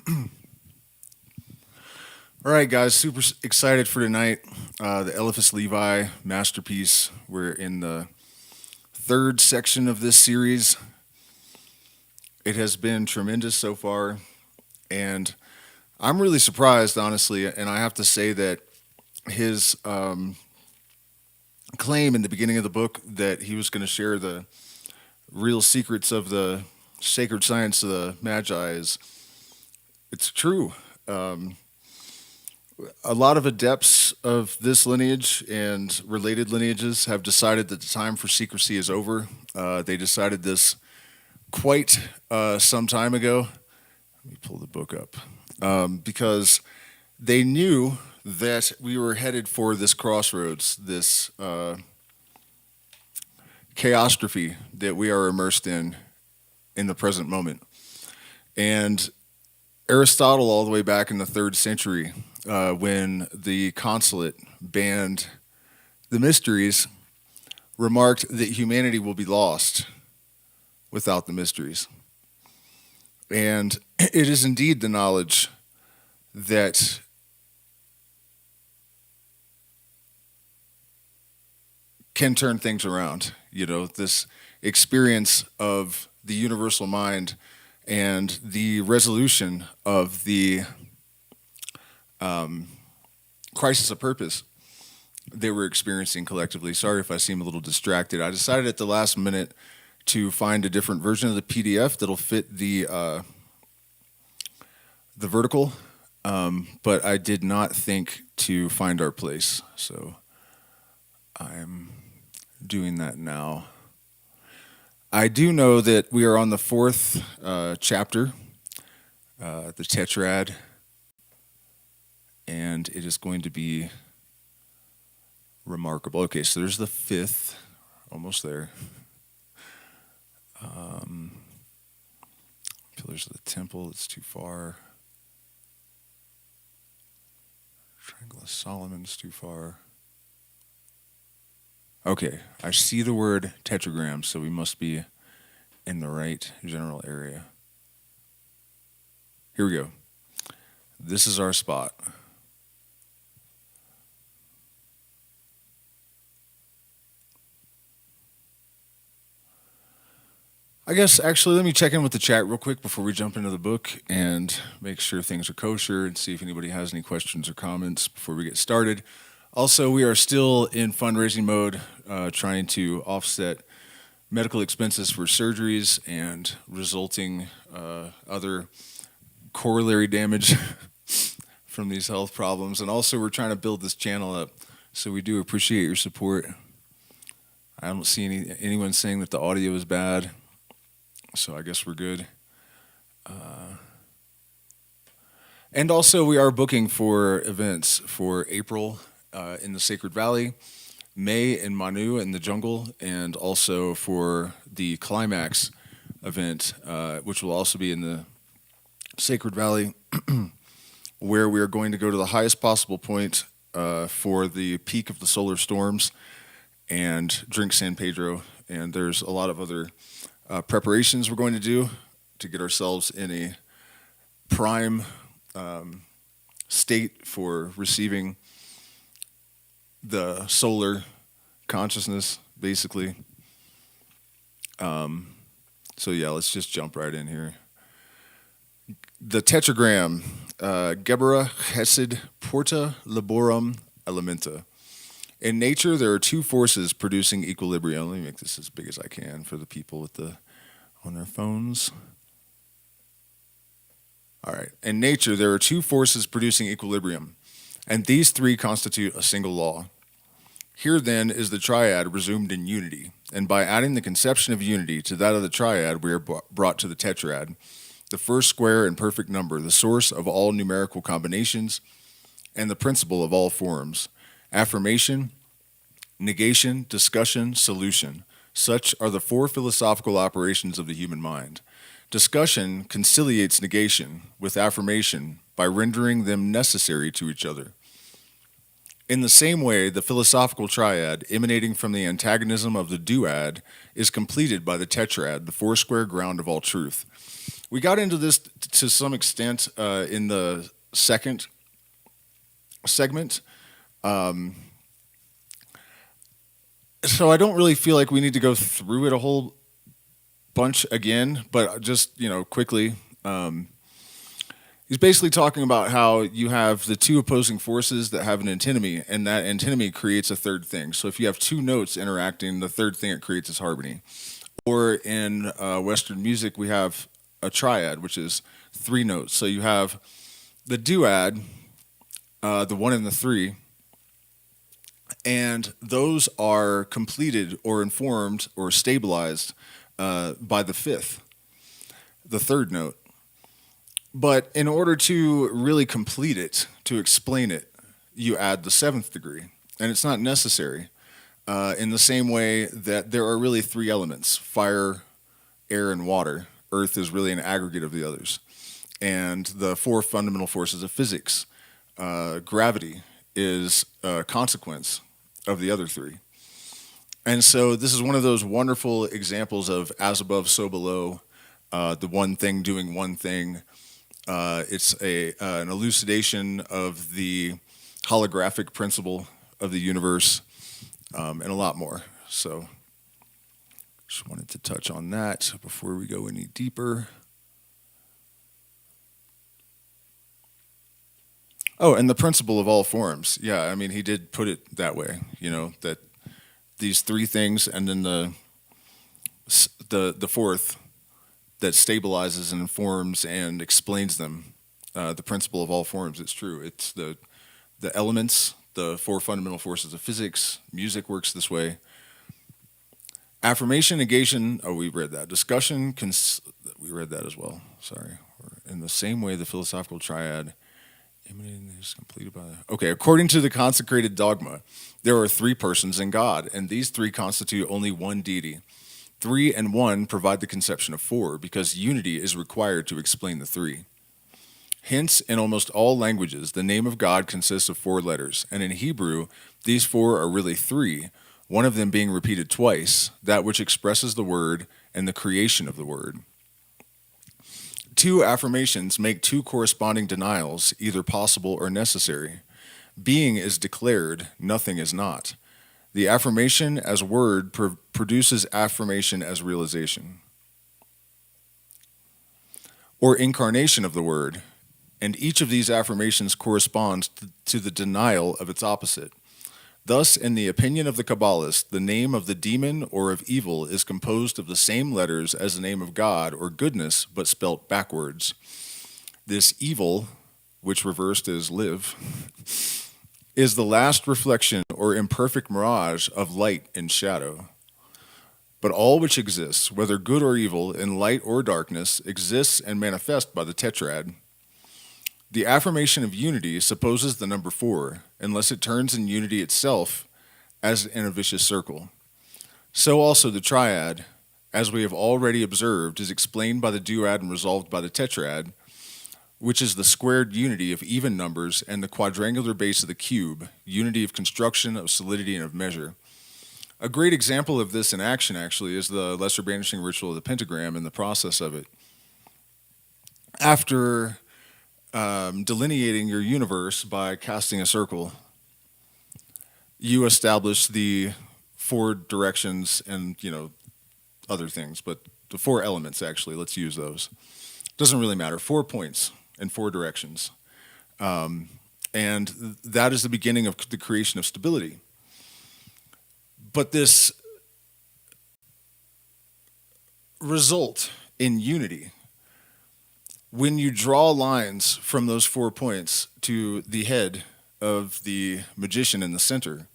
All right, guys, super excited for tonight. The Eliphas Levi masterpiece. We're in the third section of this series. It has been tremendous so far, and I'm really surprised, honestly. And I have to say that his claim in the beginning of the book that he was going to share the real secrets of the sacred science of the Magi it's true. Um, a lot of adepts of this lineage and related lineages have decided that the time for secrecy is over. They decided this quite some time ago. Let me pull the book up. Because they knew that we were headed for this crossroads, this chaostrophe that we are immersed in the present moment. And Aristotle, all the way back in the third century, when the consulate banned the mysteries, remarked that humanity will be lost without the mysteries. And it is indeed the knowledge that can turn things around. You know, this experience of the universal mind and the resolution of the crisis of purpose they were experiencing collectively. Sorry if I seem a little distracted. I decided at the last minute to find a different version of the PDF that'll fit the vertical, but I did not think to find our place, so I'm doing that now. I do know that we are on the fourth chapter, the tetrad, and it is going to be remarkable. Okay, so there's the fifth, almost there. Pillars of the temple, it's too far. Triangle of Solomon's too far. Okay, I see the word tetragram, so we must be in the right general area. Here we go. This is our spot. I guess, actually, let me check in with the chat real quick before we jump into the book and make sure things are kosher and see if anybody has any questions or comments before we get started. Also, we are still in fundraising mode, trying to offset medical expenses for surgeries and resulting other corollary damage from these health problems. And also, we're trying to build this channel up, so we do appreciate your support. I don't see anyone saying that the audio is bad, so I guess we're good. And also, we are booking for events for April in the Sacred Valley, May in Manu in the jungle, and also for the Climax event, which will also be in the Sacred Valley, where we are going to go to the highest possible point for the peak of the solar storms and drink San Pedro. And there's a lot of other preparations we're going to do to get ourselves in a prime state for receiving the solar consciousness, basically. So yeah, let's just jump right in here. The tetragram, Gebera Chesed Porta Laborum Elementa. In nature, there are two forces producing equilibrium. Let me make this as big as I can for the people on their phones. All right. In nature, there are two forces producing equilibrium, and these three constitute a single law. Here, then, is the triad resumed in unity, and by adding the conception of unity to that of the triad, we are brought to the tetrad, the first square and perfect number, the source of all numerical combinations, and the principle of all forms. Affirmation, negation, discussion, solution. Such are the four philosophical operations of the human mind. Discussion conciliates negation with affirmation by rendering them necessary to each other. In the same way, the philosophical triad, emanating from the antagonism of the duad, is completed by the tetrad, the foursquare ground of all truth. We got into this to some extent in the second segment. So I don't really feel like we need to go through it a whole bunch again, but just, quickly. He's basically talking about how you have the two opposing forces that have an antinomy, and that antinomy creates a third thing. So if you have two notes interacting, the third thing it creates is harmony. Or in Western music, we have a triad, which is three notes. So you have the duad, the one and the three, and those are completed or informed or stabilized by the fifth, the third note. But in order to really complete it, to explain it, you add the seventh degree. And it's not necessary. In the same way that there are really three elements: fire, air, and water. Earth is really an aggregate of the others. And the four fundamental forces of physics. Gravity is a consequence of the other three. And so this is one of those wonderful examples of as above, so below, the one thing doing one thing. It's an elucidation of the holographic principle of the universe, and a lot more. So just wanted to touch on that before we go any deeper. Oh, and the principle of all forms. Yeah, I mean, he did put it that way, that these three things and then the fourth that stabilizes and informs and explains them, the principle of all forms. It's true. It's the elements, the four fundamental forces of physics. Music works this way. Affirmation, negation. Oh, we read that. Discussion. We read that as well. Sorry. In the same way, the philosophical triad emanating is completed by. Okay. According to the consecrated dogma, there are three persons in God, and these three constitute only one deity. Three and one provide the conception of four, because unity is required to explain the three. Hence, in almost all languages, the name of God consists of four letters, and in Hebrew, these four are really three, one of them being repeated twice, that which expresses the word and the creation of the word. Two affirmations make two corresponding denials, either possible or necessary. Being is declared, nothing is not. The affirmation as word produces affirmation as realization, or incarnation of the word, and each of these affirmations corresponds to the denial of its opposite. Thus, in the opinion of the Kabbalists, the name of the demon or of evil is composed of the same letters as the name of God or goodness, but spelt backwards. This evil, which reversed is live, is the last reflection or imperfect mirage of light and shadow. But all which exists, whether good or evil, in light or darkness, exists and manifests by the tetrad. The affirmation of unity supposes the number four, unless it turns in unity itself as in a vicious circle. So also the triad, as we have already observed, is explained by the duad and resolved by the tetrad, which is the squared unity of even numbers and the quadrangular base of the cube, unity of construction, of solidity, and of measure. A great example of this in action, actually, is the lesser banishing ritual of the pentagram and the process of it. After delineating your universe by casting a circle, you establish the four directions and, other things, but the four elements, actually, let's use those. Doesn't really matter. 4 points in four directions. And that is the beginning of the creation of stability. But this result in unity, when you draw lines from those 4 points to the head of the magician in the center,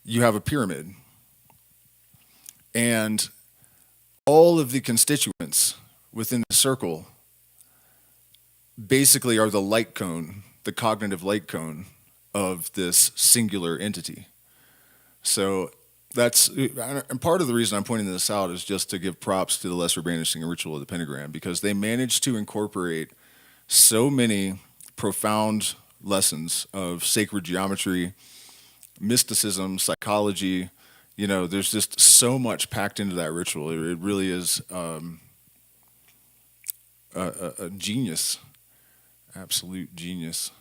you have a pyramid. And all of the constituents within the circle basically are the light cone, the cognitive light cone of this singular entity. So that's, and part of the reason I'm pointing this out is just to give props to the lesser banishing ritual of the pentagram, because they managed to incorporate so many profound lessons of sacred geometry, mysticism, psychology. There's just so much packed into that ritual. It really is a genius, absolute genius.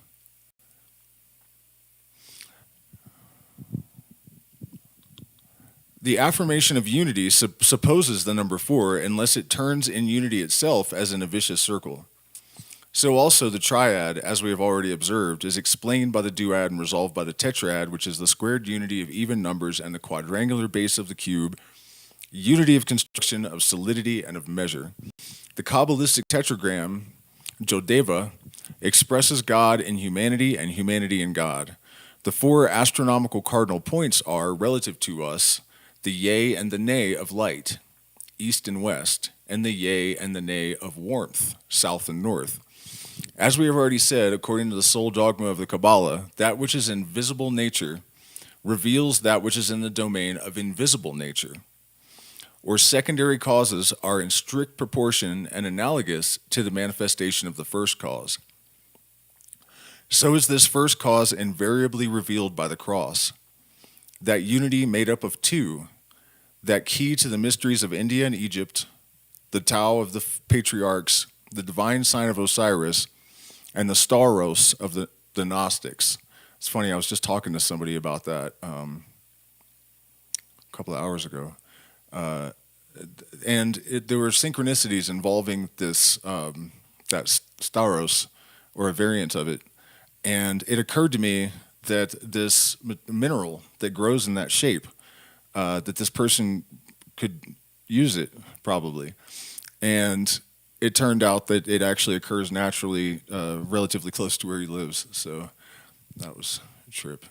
The affirmation of unity supposes the number 4 unless it turns in unity itself as in a vicious circle. So also the triad, as we have already observed, is explained by the duad and resolved by the tetrad, which is the squared unity of even numbers and the quadrangular base of the cube, unity of construction, of solidity, and of measure. The Kabbalistic tetragram, Jodeva, expresses God in humanity and humanity in God. The 4 astronomical cardinal points are, relative to us, the yea and the nay of light, east and west, and the yea and the nay of warmth, south and north. As we have already said, according to the sole dogma of the Kabbalah, that which is in visible nature reveals that which is in the domain of invisible nature, or secondary causes are in strict proportion and analogous to the manifestation of the first cause. So is this first cause invariably revealed by the cross, that unity made up of 2, that key to the mysteries of India and Egypt, the Tao of the patriarchs, the divine sign of Osiris, and the Staros of the Gnostics. It's funny, I was just talking to somebody about that a couple of hours ago. There were synchronicities involving this that Staros, or a variant of it. And it occurred to me that this mineral that grows in that shape, that this person could use it probably. And it turned out that it actually occurs naturally relatively close to where he lives. So that was a trip.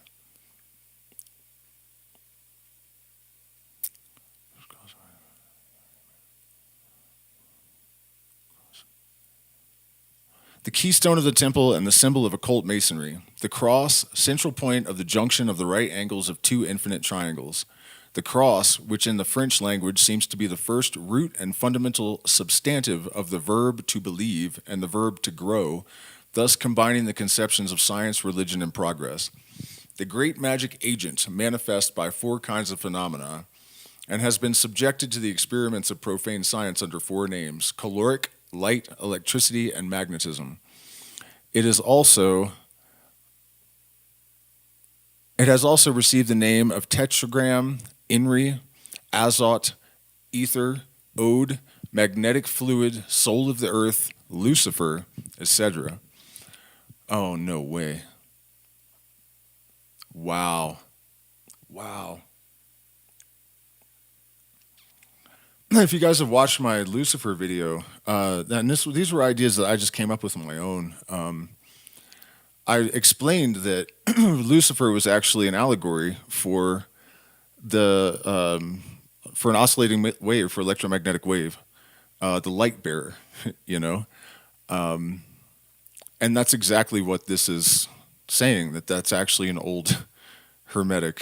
The keystone of the temple and the symbol of occult masonry. The cross, central point of the junction of the right angles of 2 infinite triangles. The cross, which in the French language seems to be the first root and fundamental substantive of the verb to believe and the verb to grow, thus combining the conceptions of science, religion, and progress. The great magic agent manifests by 4 kinds of phenomena and has been subjected to the experiments of profane science under 4 names: caloric, light, electricity, and magnetism. It has also received the name of tetragram, Inri, azot, ether, ode, magnetic fluid, soul of the earth, Lucifer, etc. Oh, no way. Wow. If you guys have watched my Lucifer video, and these were ideas that I just came up with on my own. I explained that Lucifer was actually an allegory for an oscillating wave, for electromagnetic wave, the light bearer, and that's exactly what this is saying. That's actually an old Hermetic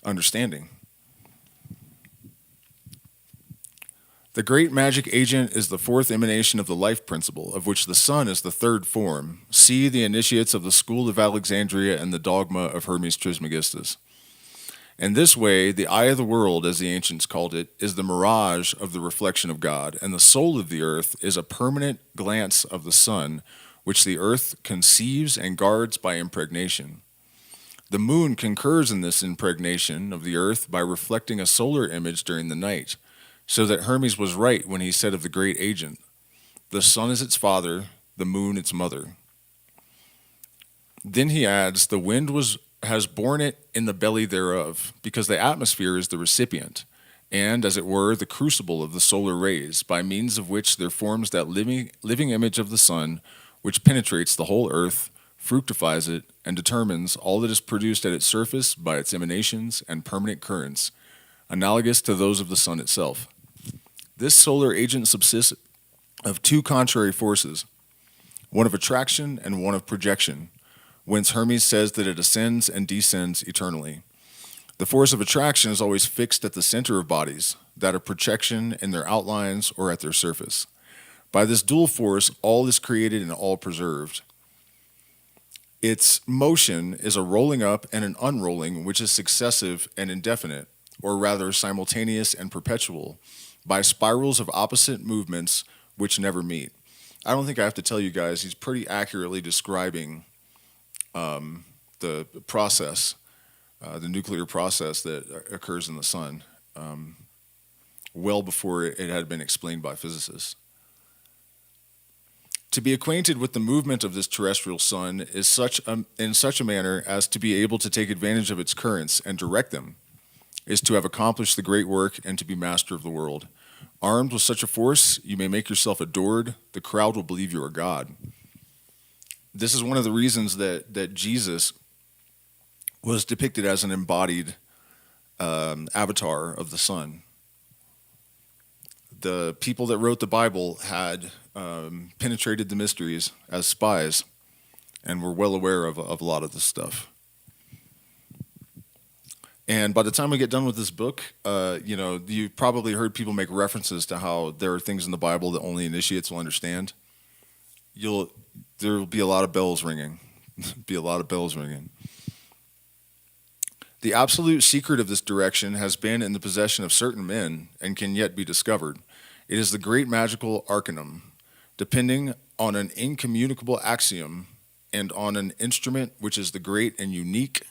understanding. The great magic agent is the 4th emanation of the life principle, of which the sun is the 3rd form. See the initiates of the school of Alexandria and the dogma of Hermes Trismegistus. In this way, the eye of the world, as the ancients called it, is the mirage of the reflection of God, and the soul of the earth is a permanent glance of the sun, which the earth conceives and guards by impregnation. The moon concurs in this impregnation of the earth by reflecting a solar image during the night, so that Hermes was right when he said of the great agent, the sun is its father, the moon its mother. Then he adds, the wind has borne it in the belly thereof, because the atmosphere is the recipient, and, as it were, the crucible of the solar rays, by means of which there forms that living image of the sun, which penetrates the whole earth, fructifies it, and determines all that is produced at its surface by its emanations and permanent currents, analogous to those of the sun itself. This solar agent subsists of 2 contrary forces, one of attraction and one of projection, whence Hermes says that it ascends and descends eternally. The force of attraction is always fixed at the center of bodies, that of projection in their outlines or at their surface. By this dual force, all is created and all preserved. Its motion is a rolling up and an unrolling, which is successive and indefinite, or rather simultaneous and perpetual, by spirals of opposite movements which never meet. I don't think I have to tell you guys, he's pretty accurately describing the process, the nuclear process that occurs in the sun, well before it had been explained by physicists. To be acquainted with the movement of this terrestrial sun is in such a manner as to be able to take advantage of its currents and direct them, is to have accomplished the great work and to be master of the world. Armed with such a force, you may make yourself adored. The crowd will believe you are God. This is one of the reasons that Jesus was depicted as an embodied avatar of the sun. The people that wrote the Bible had penetrated the mysteries as spies and were well aware of a lot of this stuff. And by the time we get done with this book, you've probably heard people make references to how there are things in the Bible that only initiates will understand. There will be a lot of bells ringing. The absolute secret of this direction has been in the possession of certain men and can yet be discovered. It is the great magical arcanum, depending on an incommunicable axiom and on an instrument which is the great and unique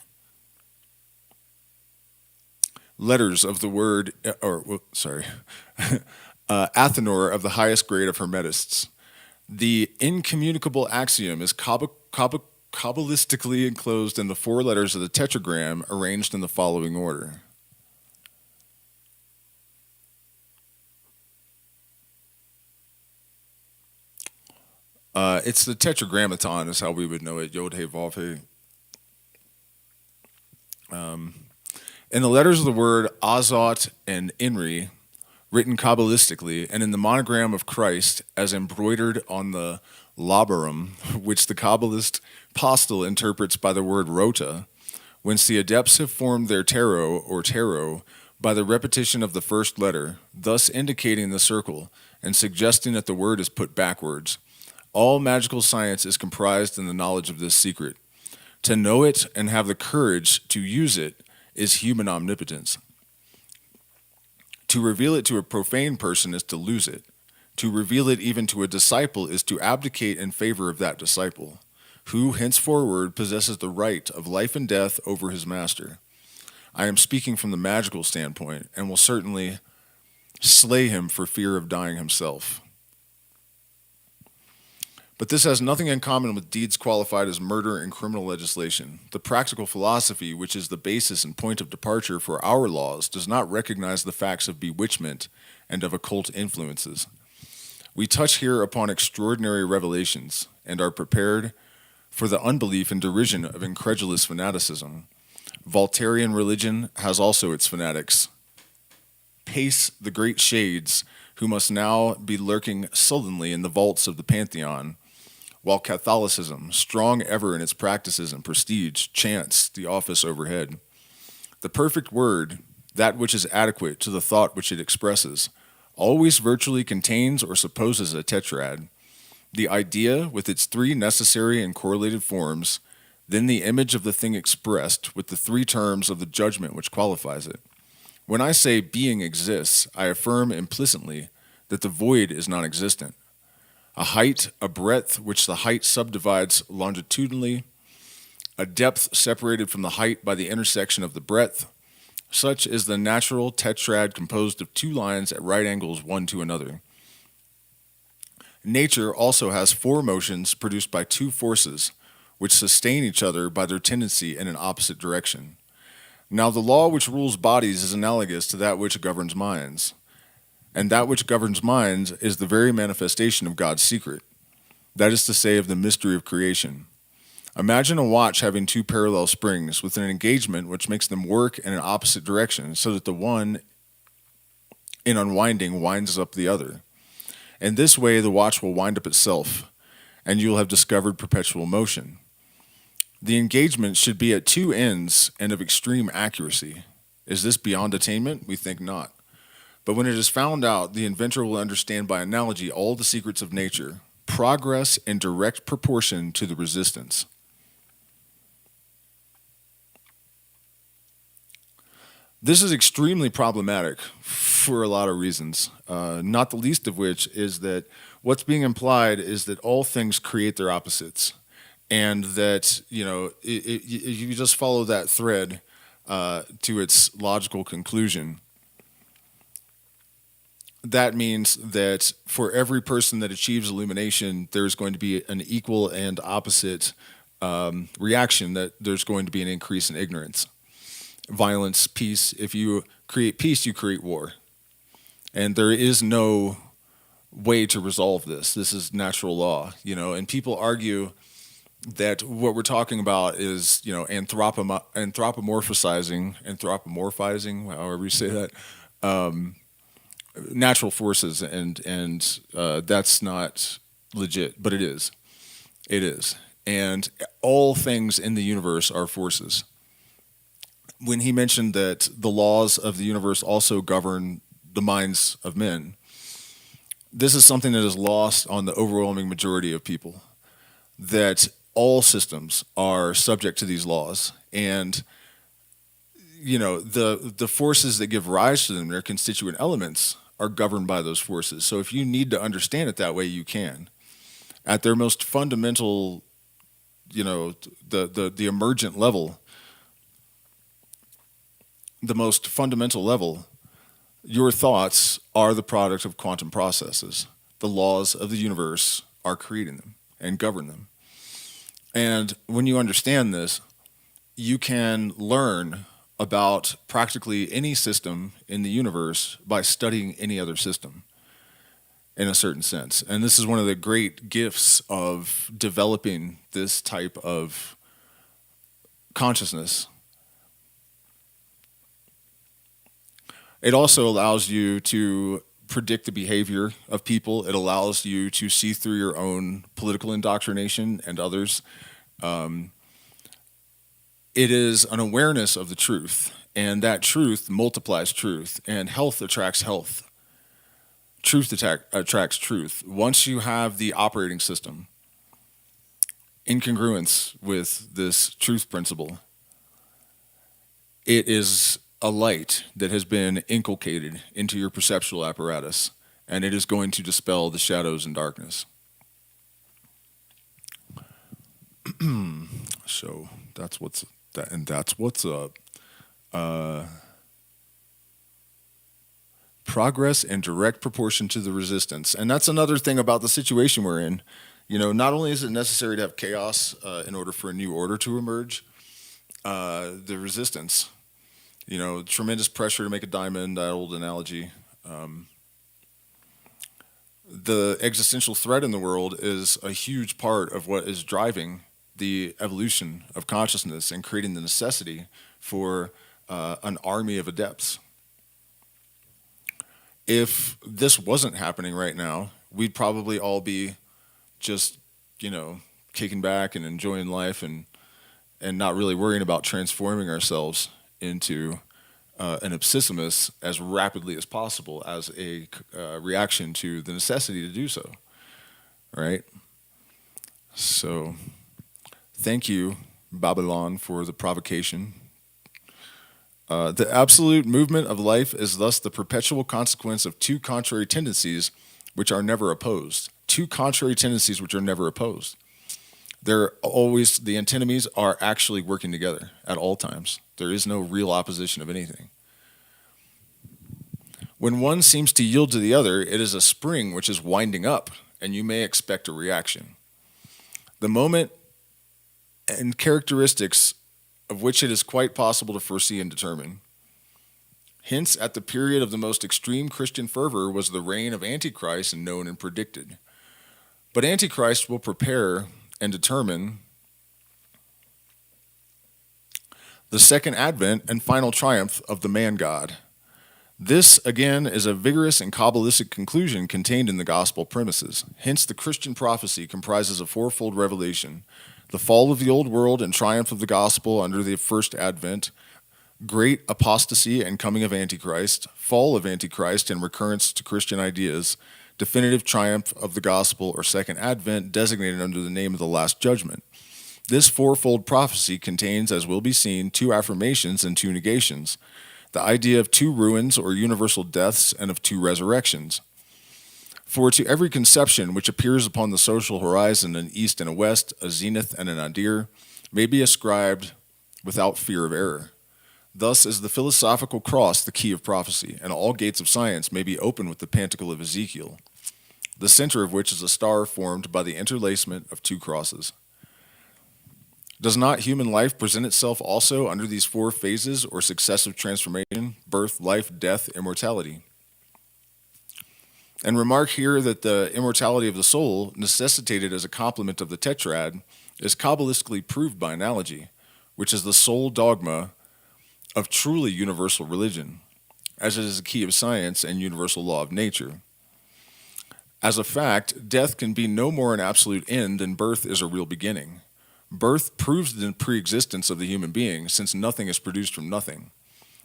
letters of the word, Athenor of the highest grade of Hermetists. The incommunicable axiom is Kabbalistically enclosed in the 4 letters of the tetragram arranged in the following order. It's the tetragrammaton is how we would know it, Yod He Vav He. In the letters of the word Azot and Inri, written Kabbalistically, and in the monogram of Christ as embroidered on the labarum, which the Kabbalist Postel interprets by the word rota, whence the adepts have formed their tarot or tarot by the repetition of the first letter, thus indicating the circle and suggesting that the word is put backwards. All magical science is comprised in the knowledge of this secret. To know it and have the courage to use it is human omnipotence. To reveal it to a profane person is to lose it. To reveal it even to a disciple is to abdicate in favor of that disciple, who henceforward possesses the right of life and death over his master. I am speaking from the magical standpoint and will certainly slay him for fear of dying himself. But this has nothing in common with deeds qualified as murder and criminal legislation. The practical philosophy, which is the basis and point of departure for our laws, does not recognize the facts of bewitchment and of occult influences. We touch here upon extraordinary revelations and are prepared for the unbelief and derision of incredulous fanaticism. Voltairean religion has also its fanatics. Pace the great shades who must now be lurking sullenly in the vaults of the Pantheon, while Catholicism, strong ever in its practices and prestige, chants the office overhead. The perfect word, that which is adequate to the thought which it expresses, always virtually contains or supposes a tetrad. The idea with its 3 necessary and correlated forms, then the image of the thing expressed with the 3 terms of the judgment which qualifies it. When I say being exists, I affirm implicitly that the void is non-existent. A height, a breadth which the height subdivides longitudinally, a depth separated from the height by the intersection of the breadth. Such is the natural tetrad composed of 2 lines at right angles one to another. Nature also has 4 motions produced by 2 forces, which sustain each other by their tendency in an opposite direction. Now the law which rules bodies is analogous to that which governs minds. And that which governs minds is the very manifestation of God's secret. That is to say, of the mystery of creation. Imagine a watch having 2 parallel springs with an engagement which makes them work in an opposite direction so that the one, in unwinding, winds up the other. In this way, the watch will wind up itself, and you will have discovered perpetual motion. The engagement should be at 2 ends and of extreme accuracy. Is this beyond attainment? We think not. But when it is found out, the inventor will understand by analogy all the secrets of nature, progress in direct proportion to the resistance. This is extremely problematic for a lot of reasons, not the least of which is that what's being implied is that all things create their opposites, and that, if you just follow that thread to its logical conclusion, that means that for every person that achieves illumination, there's going to be an equal and opposite reaction, that there's going to be an increase in ignorance. Violence, peace. If you create peace, you create war. And there is no way to resolve this. This is natural law, and people argue that what we're talking about is, anthropomorphizing, however you say that, natural forces, and that's not legit, but it is. It is. And all things in the universe are forces. When he mentioned that the laws of the universe also govern the minds of men, this is something that is lost on the overwhelming majority of people, that all systems are subject to these laws, and the forces that give rise to them, their constituent elements, are governed by those forces. So if you need to understand it that way, you can. At their most fundamental, the emergent level, the most fundamental level, your thoughts are the product of quantum processes. The laws of the universe are creating them and govern them. And when you understand this, you can learn about practically any system in the universe by studying any other system, in a certain sense. And this is one of the great gifts of developing this type of consciousness. It also allows you to predict the behavior of people. It allows you to see through your own political indoctrination and others. It is an awareness of the truth, and that truth multiplies truth, and health attracts health. Truth attracts truth. Once you have the operating system in congruence with this truth principle, it is a light that has been inculcated into your perceptual apparatus, and it is going to dispel the shadows and darkness. So that's what's up. Progress in direct proportion to the resistance, and that's another thing about the situation we're in. Not only is it necessary to have chaos in order for a new order to emerge, the resistance. Tremendous pressure to make a diamond, that old analogy. The existential threat in the world is a huge part of what is driving the evolution of consciousness and creating the necessity for an army of adepts. If this wasn't happening right now, we'd probably all be just, kicking back and enjoying life and not really worrying about transforming ourselves into an epsissimus as rapidly as possible as a reaction to the necessity to do so, right? So, thank you, Babylon, for the provocation. The absolute movement of life is thus the perpetual consequence of two contrary tendencies which are never opposed. Two contrary tendencies which are never opposed. The antinomies are actually working together at all times. There is no real opposition of anything. When one seems to yield to the other, it is a spring which is winding up, and you may expect a reaction. The moment and characteristics of which it is quite possible to foresee and determine. Hence, at the period of the most extreme Christian fervor was the reign of Antichrist, and known and predicted. But Antichrist will prepare and determine the second advent and final triumph of the man-God. This, again, is a vigorous and Kabbalistic conclusion contained in the gospel premises. Hence, the Christian prophecy comprises a fourfold revelation: the fall of the old world and triumph of the gospel under the first advent, great apostasy and coming of Antichrist, fall of Antichrist and recurrence to Christian ideas, definitive triumph of the gospel or second advent designated under the name of the last judgment. This fourfold prophecy contains, as will be seen, two affirmations and two negations. the idea of two ruins or universal deaths and of two resurrections. For to every conception which appears upon the social horizon an east and a west, a zenith and a nadir, may be ascribed without fear of error. Thus is the philosophical cross the key of prophecy, and all gates of science may be opened with the pantacle of Ezekiel, the center of which is a star formed by the interlacement of two crosses. Does not human life present itself also under these four phases or successive transformation, birth, life, death, immortality? And remark here that the immortality of the soul, necessitated as a complement of the tetrad, is Kabbalistically proved by analogy, which is the sole dogma of truly universal religion, as it is a key of science and universal law of nature. As a fact, death can be no more an absolute end than birth is a real beginning. Birth proves the pre-existence of the human being, since nothing is produced from nothing.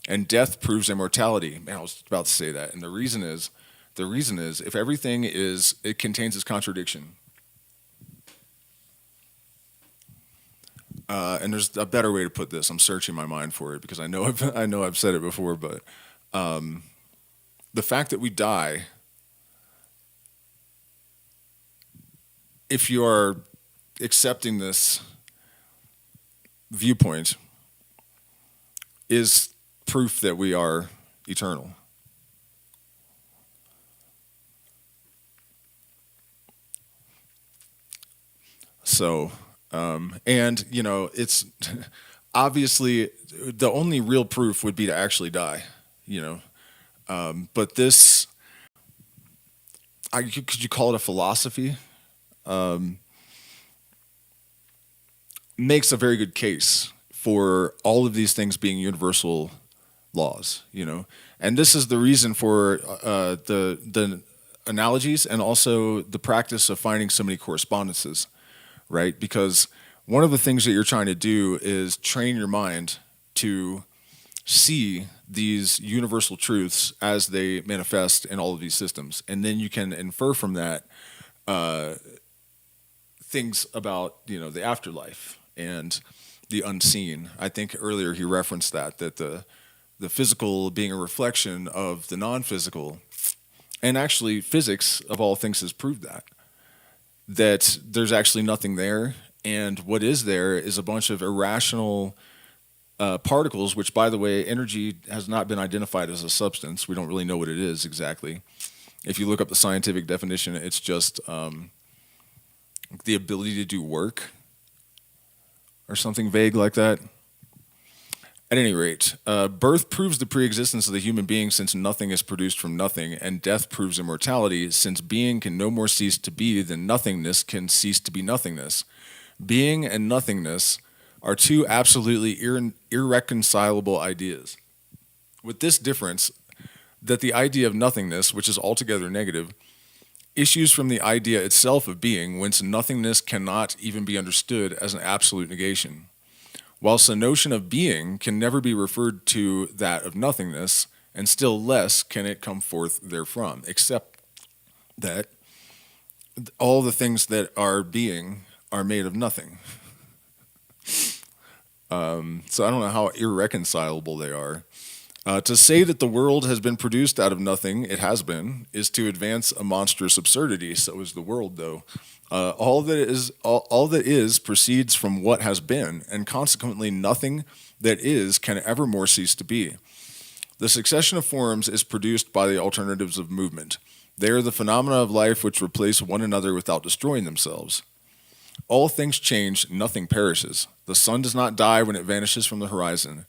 And death proves immortality. Man, I was about to say that. And the reason is, if everything it contains its contradiction. And there's a better way to put this. I'm searching my mind for it because I know I've said it before, but the fact that we die, if you are accepting this viewpoint, is proof that we are eternal. So, and, it's obviously the only real proof would be to actually die, but this, could you call it a philosophy? Makes a very good case for all of these things being universal laws, and this is the reason for the analogies and also the practice of finding so many correspondences, right? Because one of the things that you're trying to do is train your mind to see these universal truths as they manifest in all of these systems, and then you can infer from that things about the afterlife and the unseen. I think earlier he referenced that the physical being a reflection of the non-physical, and actually physics of all things has proved that there's actually nothing there, and what is there is a bunch of irrational particles, which, by the way, energy has not been identified as a substance. We don't really know what it is exactly. If you look up the scientific definition, it's just the ability to do work or something vague like that. At any rate, birth proves the pre-existence of the human being, since nothing is produced from nothing, and death proves immortality, since being can no more cease to be than nothingness can cease to be nothingness. Being and nothingness are two absolutely irreconcilable ideas, with this difference, that the idea of nothingness, which is altogether negative, issues from the idea itself of being, whence nothingness cannot even be understood as an absolute negation, whilst the notion of being can never be referred to that of nothingness, and still less can it come forth therefrom, except that all the things that are being are made of nothing. So I don't know how irreconcilable they are. To say that the world has been produced out of nothing, it has been, is to advance a monstrous absurdity. So is the world, though. All that is proceeds from what has been, and consequently nothing that is can evermore cease to be. The succession of forms is produced by the alternatives of movement. They are the phenomena of life which replace one another without destroying themselves. All things change, nothing perishes. The sun does not die when it vanishes from the horizon.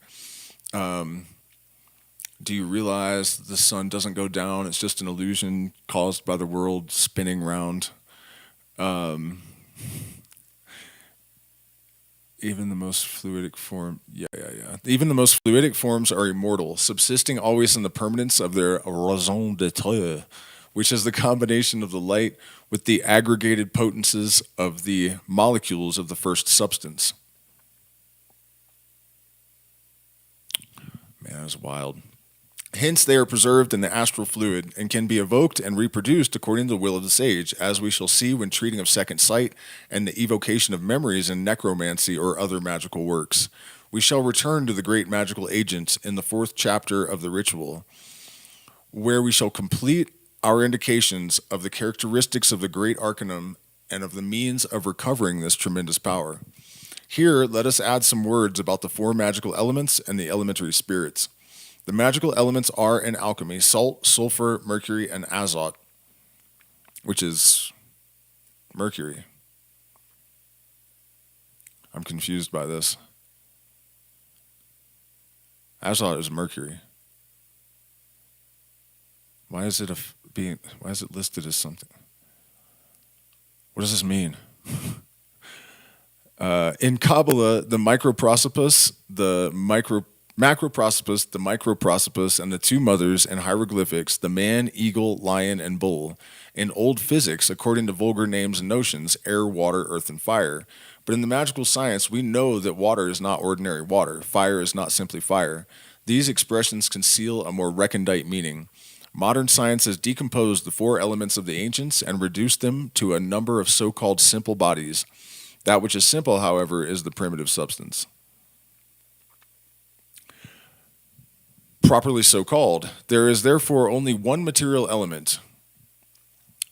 Do you realize the sun doesn't go down? It's just an illusion caused by the world spinning round. Even the most fluidic form, Even the most fluidic forms are immortal, subsisting always in the permanence of their raison d'être, which is the combination of the light with the aggregated potencies of the molecules of the first substance. Man, that's wild. Hence, they are preserved in the astral fluid and can be evoked and reproduced according to the will of the sage, as we shall see when treating of second sight and the evocation of memories in necromancy or other magical works, We shall return to the great magical agent in the 4th chapter of the ritual, where we shall complete our indications of the characteristics of the great arcanum and of the means of recovering this tremendous power. Here, let us add some words about the 4 magical elements and the elementary spirits. The magical elements are in alchemy salt, sulfur, mercury, and azot, which is mercury. I'm confused by this. Azot is mercury. Why is it listed as something? What does this mean? In Kabbalah, the macroprosopus, the microprosopus, and the 2 mothers in hieroglyphics, the man, eagle, lion, and bull. In old physics, according to vulgar names and notions, air, water, earth, and fire. But in the magical science, we know that water is not ordinary water. Fire is not simply fire. These expressions conceal a more recondite meaning. Modern science has decomposed the 4 elements of the ancients and reduced them to a number of so-called simple bodies. That which is simple, however, is the primitive substance. Properly so called, there is therefore only one material element,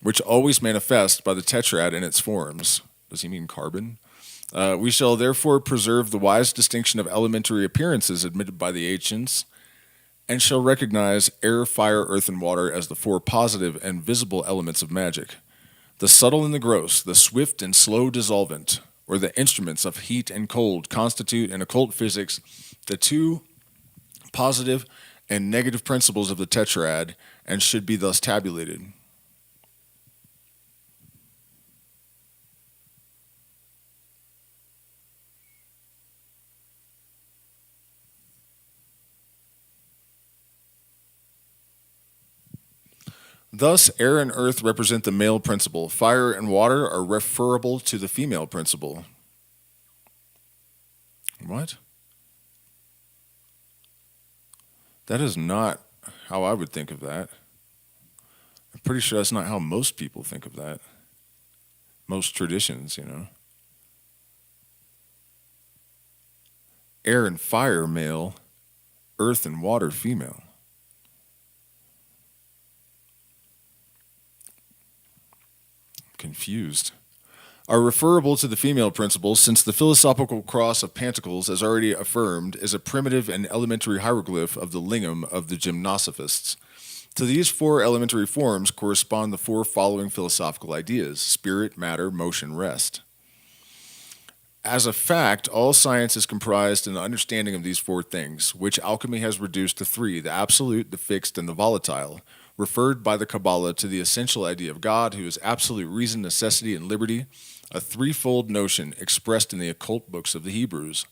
which always manifests by the tetrad in its forms. Does he mean carbon? We shall therefore preserve the wise distinction of elementary appearances admitted by the ancients, and shall recognize air, fire, earth, and water as the 4 positive and visible elements of magic. The subtle and the gross, the swift and slow dissolvent, or the instruments of heat and cold, constitute in occult physics the 2 positive and negative principles of the tetrad, and should be thus tabulated. Thus, air and earth represent the male principle. Fire and water are referable to the female principle. What? That is not how I would think of that. I'm pretty sure that's not how most people think of that. Most traditions, Air and fire, male. Earth and water, female. Confused. Are referable to the female principle, since the philosophical cross of pentacles, as already affirmed, is a primitive and elementary hieroglyph of the lingam of the gymnosophists. To these 4 elementary forms correspond the 4 following philosophical ideas: spirit, matter, motion, rest. As a fact, all science is comprised in the understanding of these 4 things, which alchemy has reduced to 3, the absolute, the fixed, and the volatile, referred by the Kabbalah to the essential idea of God, who is absolute reason, necessity, and liberty, a 3-fold notion expressed in the occult books of the Hebrews.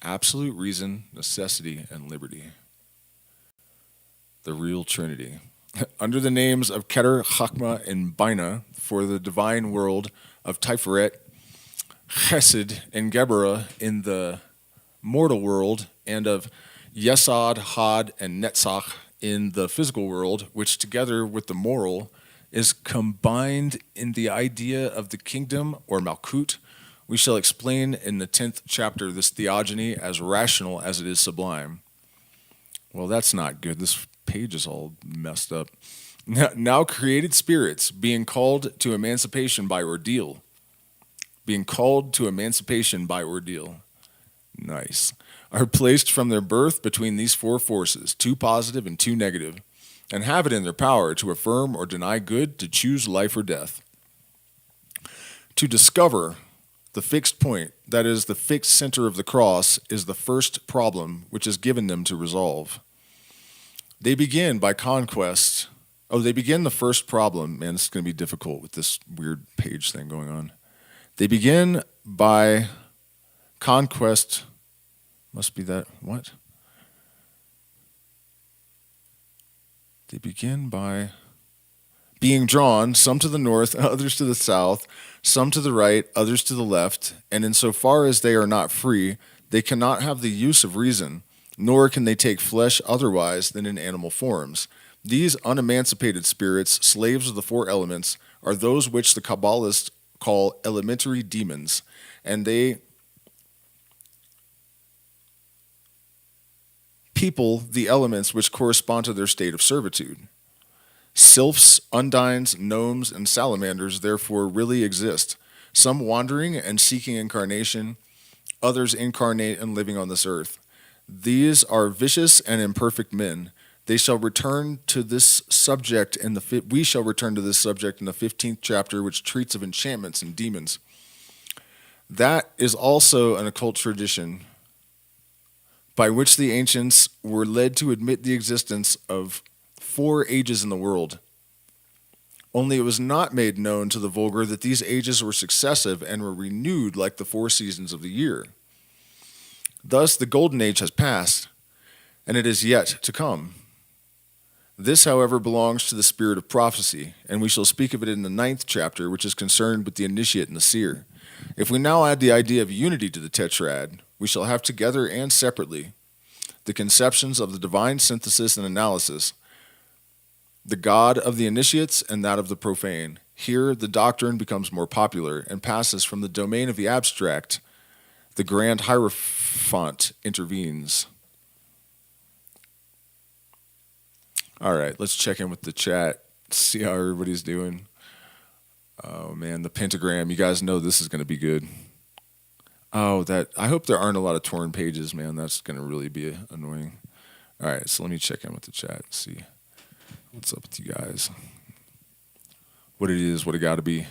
Absolute reason, necessity, and liberty. The real Trinity. Under the names of Keter, Chachma, and Bina, for the divine world of Tiferet, Chesed, and Geburah in the mortal world, and of Yesod, Had, and Netzach in the physical world, which together with the moral is combined in the idea of the kingdom or Malkut. We shall explain in the 10th chapter this theogony as rational as it is sublime. Well, that's not good. This page is all messed up. Now created spirits, being called to emancipation by ordeal. Being called to emancipation by ordeal. Nice. Are placed from their birth between these 4 forces, 2 positive and 2 negative, and have it in their power to affirm or deny good, to choose life or death. To discover the fixed point, that is, the fixed center of the cross, is the first problem which is given them to resolve. They begin by conquest. They begin the first problem. Man, this is going to be difficult with this weird page thing going on. They begin by conquest. Must be that, what? They begin by being drawn, some to the north, others to the south, some to the right, others to the left, and insofar as they are not free, they cannot have the use of reason, nor can they take flesh otherwise than in animal forms. These unemancipated spirits, slaves of the 4 elements, are those which the Kabbalists call elementary demons, and they people the elements which correspond to their state of servitude. Sylphs, undines, gnomes, and salamanders therefore really exist, some wandering and seeking incarnation, others incarnate and living on this earth. These are vicious and imperfect men. They shall return to this subject we shall return to this subject in the 15th chapter, which treats of enchantments and demons. That is also an occult tradition by which the ancients were led to admit the existence of 4 ages in the world. Only it was not made known to the vulgar that these ages were successive and were renewed like the 4 seasons of the year. Thus, the golden age has passed, and it is yet to come. This, however, belongs to the spirit of prophecy, and we shall speak of it in the 9th chapter, which is concerned with the initiate and the seer. If we now add the idea of unity to the tetrad, we shall have together and separately the conceptions of the divine synthesis and analysis, the God of the initiates and that of the profane. Here, the doctrine becomes more popular and passes from the domain of the abstract. The grand hierophant intervenes. All right, let's check in with the chat, see how everybody's doing. Oh, man, the pentagram. You guys know this is going to be good. Oh, I hope there aren't a lot of torn pages, man. That's going to really be annoying. All right, so let me check in with the chat and see what's up with you guys. What it is, what it got to be.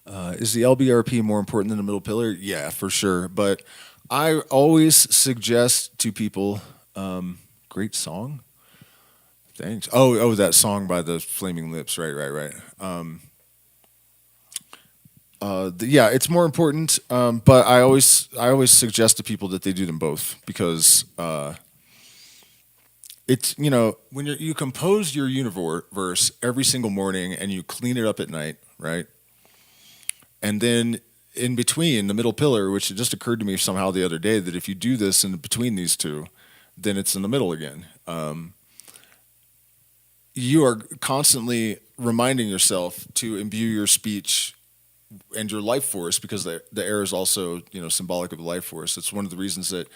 Is the LBRP more important than the middle pillar? Yeah, for sure. But I always suggest to people, great song. Thanks. Oh, that song by the Flaming Lips. Right. Yeah, it's more important. But I always suggest to people that they do them both because it's when you compose your universe every single morning and you clean it up at night, right? And then in between the middle pillar, which it just occurred to me somehow the other day that if you do this in between these two, then it's in the middle again. You are constantly reminding yourself to imbue your speech and your life force, because the air is also symbolic of the life force. It's one of the reasons that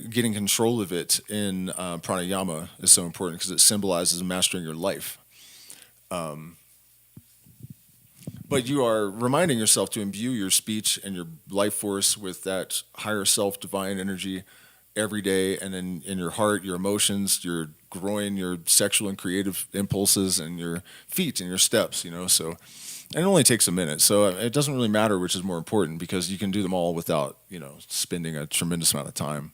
getting control of it in pranayama is so important, because it symbolizes mastering your life. But you are reminding yourself to imbue your speech and your life force with that higher self, divine energy every day, and then in your heart, your emotions, your groin, your sexual and creative impulses, and your feet and your steps, So, and it only takes a minute, so it doesn't really matter which is more important, because you can do them all without, spending a tremendous amount of time.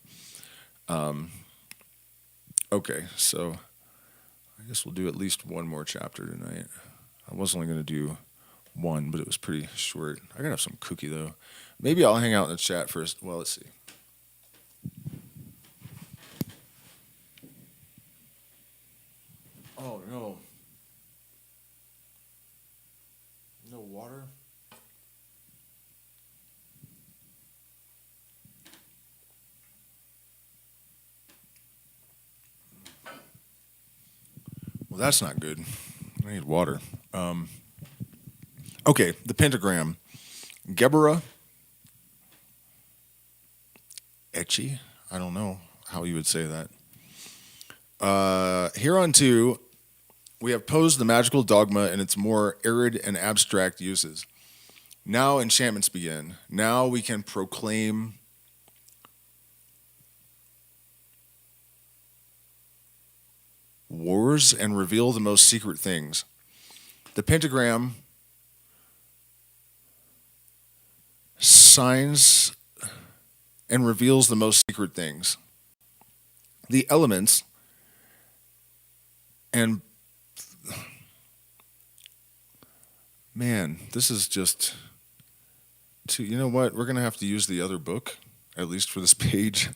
Okay, so I guess we'll do at least one more chapter tonight. I was only going to do one, but it was pretty short. I gotta have some cookie though. Maybe I'll hang out in the chat first. Well, let's see. Oh no. No water? Well, that's not good. I need water. Okay, the pentagram. Gebera. Etchi. I don't know how you would say that. Hereunto, we have posed the magical dogma in its more arid and abstract uses. Now enchantments begin. Now we can proclaim wars and reveal the most secret things. The pentagram signs and reveals the most secret things. The elements and man, this is just you know what? We're going to have to use the other book, at least for this page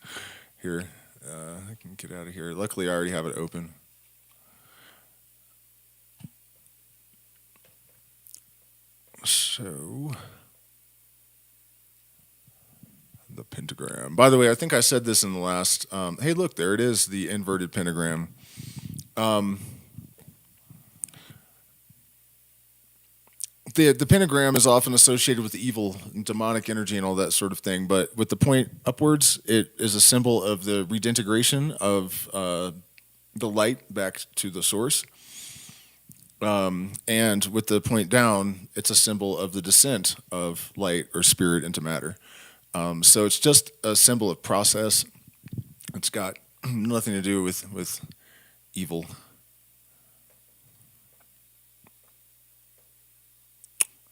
here. I can get out of here. Luckily, I already have it open. So, the pentagram. By the way, I think I said this in the last. Hey, look, there it is, the inverted pentagram. the pentagram is often associated with evil and demonic energy and all that sort of thing, but with the point upwards, it is a symbol of the redintegration of the light back to the source. And with the point down, it's a symbol of the descent of light or spirit into matter. So it's just a symbol of process. It's got nothing to do with evil.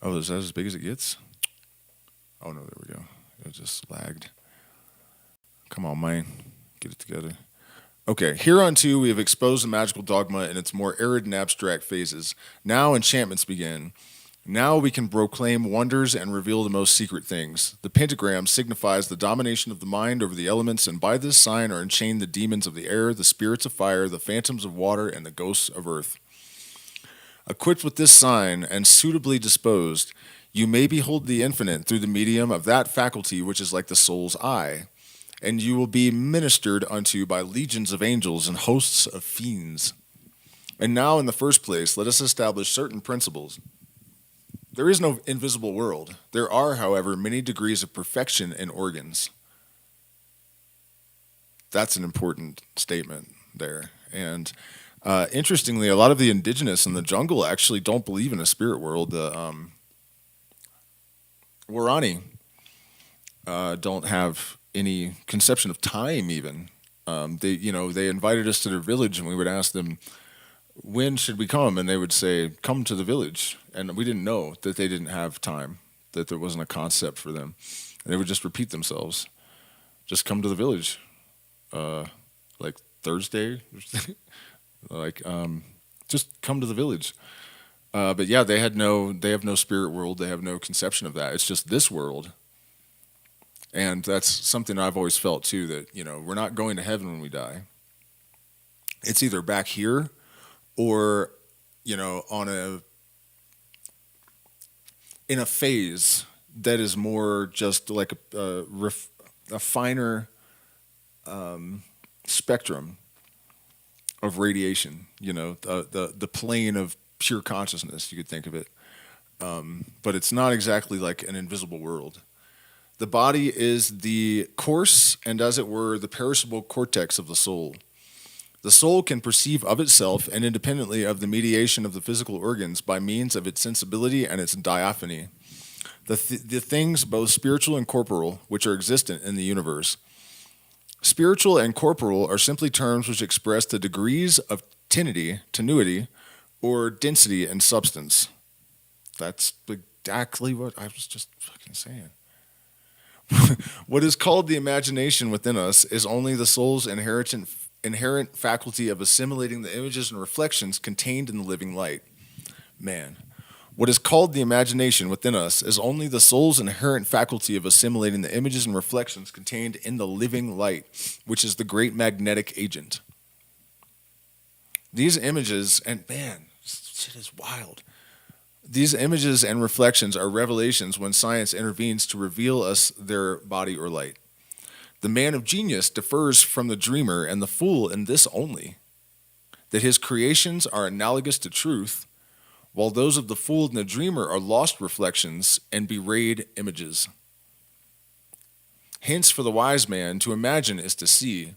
Oh, is that as big as it gets? Oh, no, there we go. It just lagged. Come on, man. Get it together. Okay, hereunto we have exposed the magical dogma in its more arid and abstract phases. Now enchantments begin. Now we can proclaim wonders and reveal the most secret things. The pentagram signifies the domination of the mind over the elements, and by this sign are enchained the demons of the air, the spirits of fire, the phantoms of water, and the ghosts of earth. Equipped with this sign and suitably disposed, you may behold the infinite through the medium of that faculty which is like the soul's eye, and you will be ministered unto by legions of angels and hosts of fiends. And now, in the first place, let us establish certain principles. There is no invisible world. There are, however, many degrees of perfection in organs. That's an important statement there. And interestingly, a lot of the indigenous in the jungle actually don't believe in a spirit world. The Warani don't have any conception of time even. They invited us to their village, and we would ask them, when should we come? And they would say, come to the village. And we didn't know that they didn't have time, that there wasn't a concept for them. And they would just repeat themselves. Just come to the village. Like Thursday. Just come to the village. But yeah, they have no spirit world. They have no conception of that. It's just this world. And that's something I've always felt too, that, we're not going to heaven when we die. It's either back here or, in a phase that is more just like a finer spectrum of radiation, the plane of pure consciousness, you could think of it. But it's not exactly like an invisible world. The body is the coarse and, as it were, the perishable cortex of the soul. The soul can perceive of itself and independently of the mediation of the physical organs by means of its sensibility and its diaphany, the things both spiritual and corporal which are existent in the universe. Spiritual and corporal are simply terms which express the degrees of tenuity, or density in substance. That's exactly what I was just fucking saying. What is called the imagination within us is only the soul's inherent faculty of assimilating the images and reflections contained in the living light. Man. What is called the imagination within us is only the soul's inherent faculty of assimilating the images and reflections contained in the living light, which is the great magnetic agent. These images, and man, shit is wild. These images and reflections are revelations when science intervenes to reveal us their body or light. The man of genius differs from the dreamer and the fool in this only, that his creations are analogous to truth, while those of the fool and the dreamer are lost reflections and bewrayed images. Hence, for the wise man, to imagine is to see.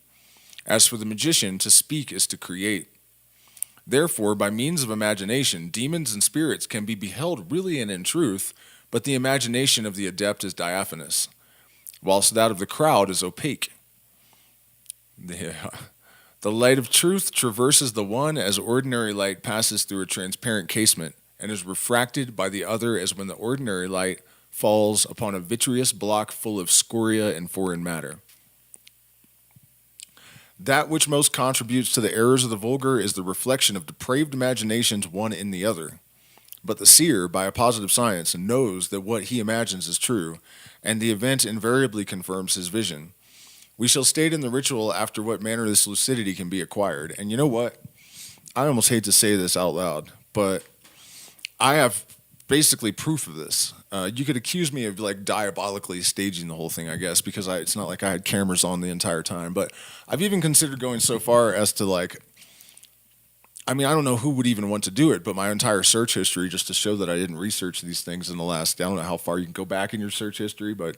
As for the magician, to speak is to create. Therefore, by means of imagination, demons and spirits can be beheld really and in truth, but the imagination of the adept is diaphanous, whilst that of the crowd is opaque. The light of truth traverses the one as ordinary light passes through a transparent casement, and is refracted by the other as when the ordinary light falls upon a vitreous block full of scoria and foreign matter. That which most contributes to the errors of the vulgar is the reflection of depraved imaginations one in the other. But the seer, by a positive science, knows that what he imagines is true, and the event invariably confirms his vision. We shall state in the ritual after what manner this lucidity can be acquired. And you know what? I almost hate to say this out loud, but I have basically proof of this. You could accuse me of like diabolically staging the whole thing, I guess, because it's not like I had cameras on the entire time. But I've even considered going so far as to like I mean, I don't know who would even want to do it, but my entire search history, just to show that I didn't research these things in the last, I don't know how far you can go back in your search history, but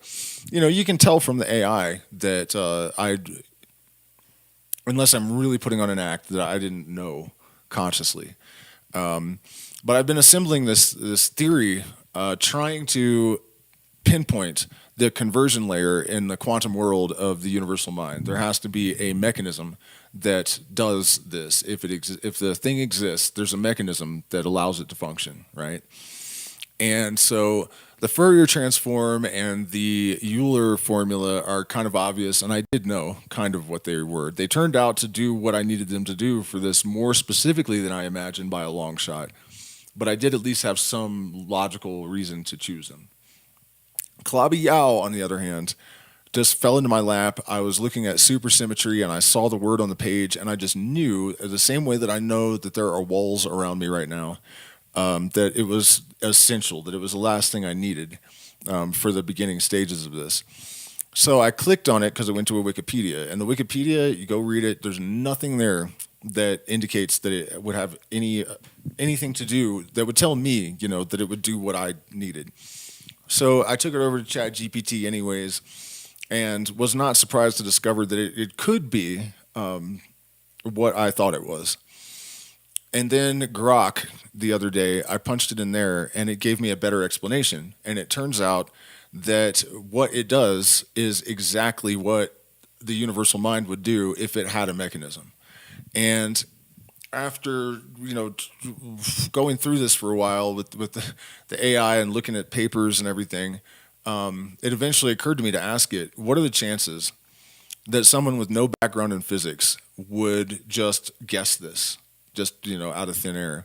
you can tell from the AI that unless I'm really putting on an act that I didn't know consciously. But I've been assembling this theory, trying to pinpoint the conversion layer in the quantum world of the universal mind. There has to be a mechanism that does this. If the thing exists, there's a mechanism that allows it to function, right? And so the Fourier transform and the Euler formula are kind of obvious, and I did know kind of what they were. They turned out to do what I needed them to do for this more specifically than I imagined by a long shot. But I did at least have some logical reason to choose them. Klabi Yao, on the other hand, just fell into my lap. I was looking at supersymmetry and I saw the word on the page, and I just knew, the same way that I know that there are walls around me right now, that it was essential, that it was the last thing I needed for the beginning stages of this. So I clicked on it because it went to a Wikipedia, and the Wikipedia, you go read it, there's nothing there that indicates that it would have anything to do, that would tell me, that it would do what I needed. So I took it over to ChatGPT anyways, and was not surprised to discover that it could be what I thought it was. And then Grok, the other day, I punched it in there, and it gave me a better explanation. And it turns out that what it does is exactly what the universal mind would do if it had a mechanism. And after going through this for a while with the AI and looking at papers and everything, it eventually occurred to me to ask it, what are the chances that someone with no background in physics would just guess this, just out of thin air?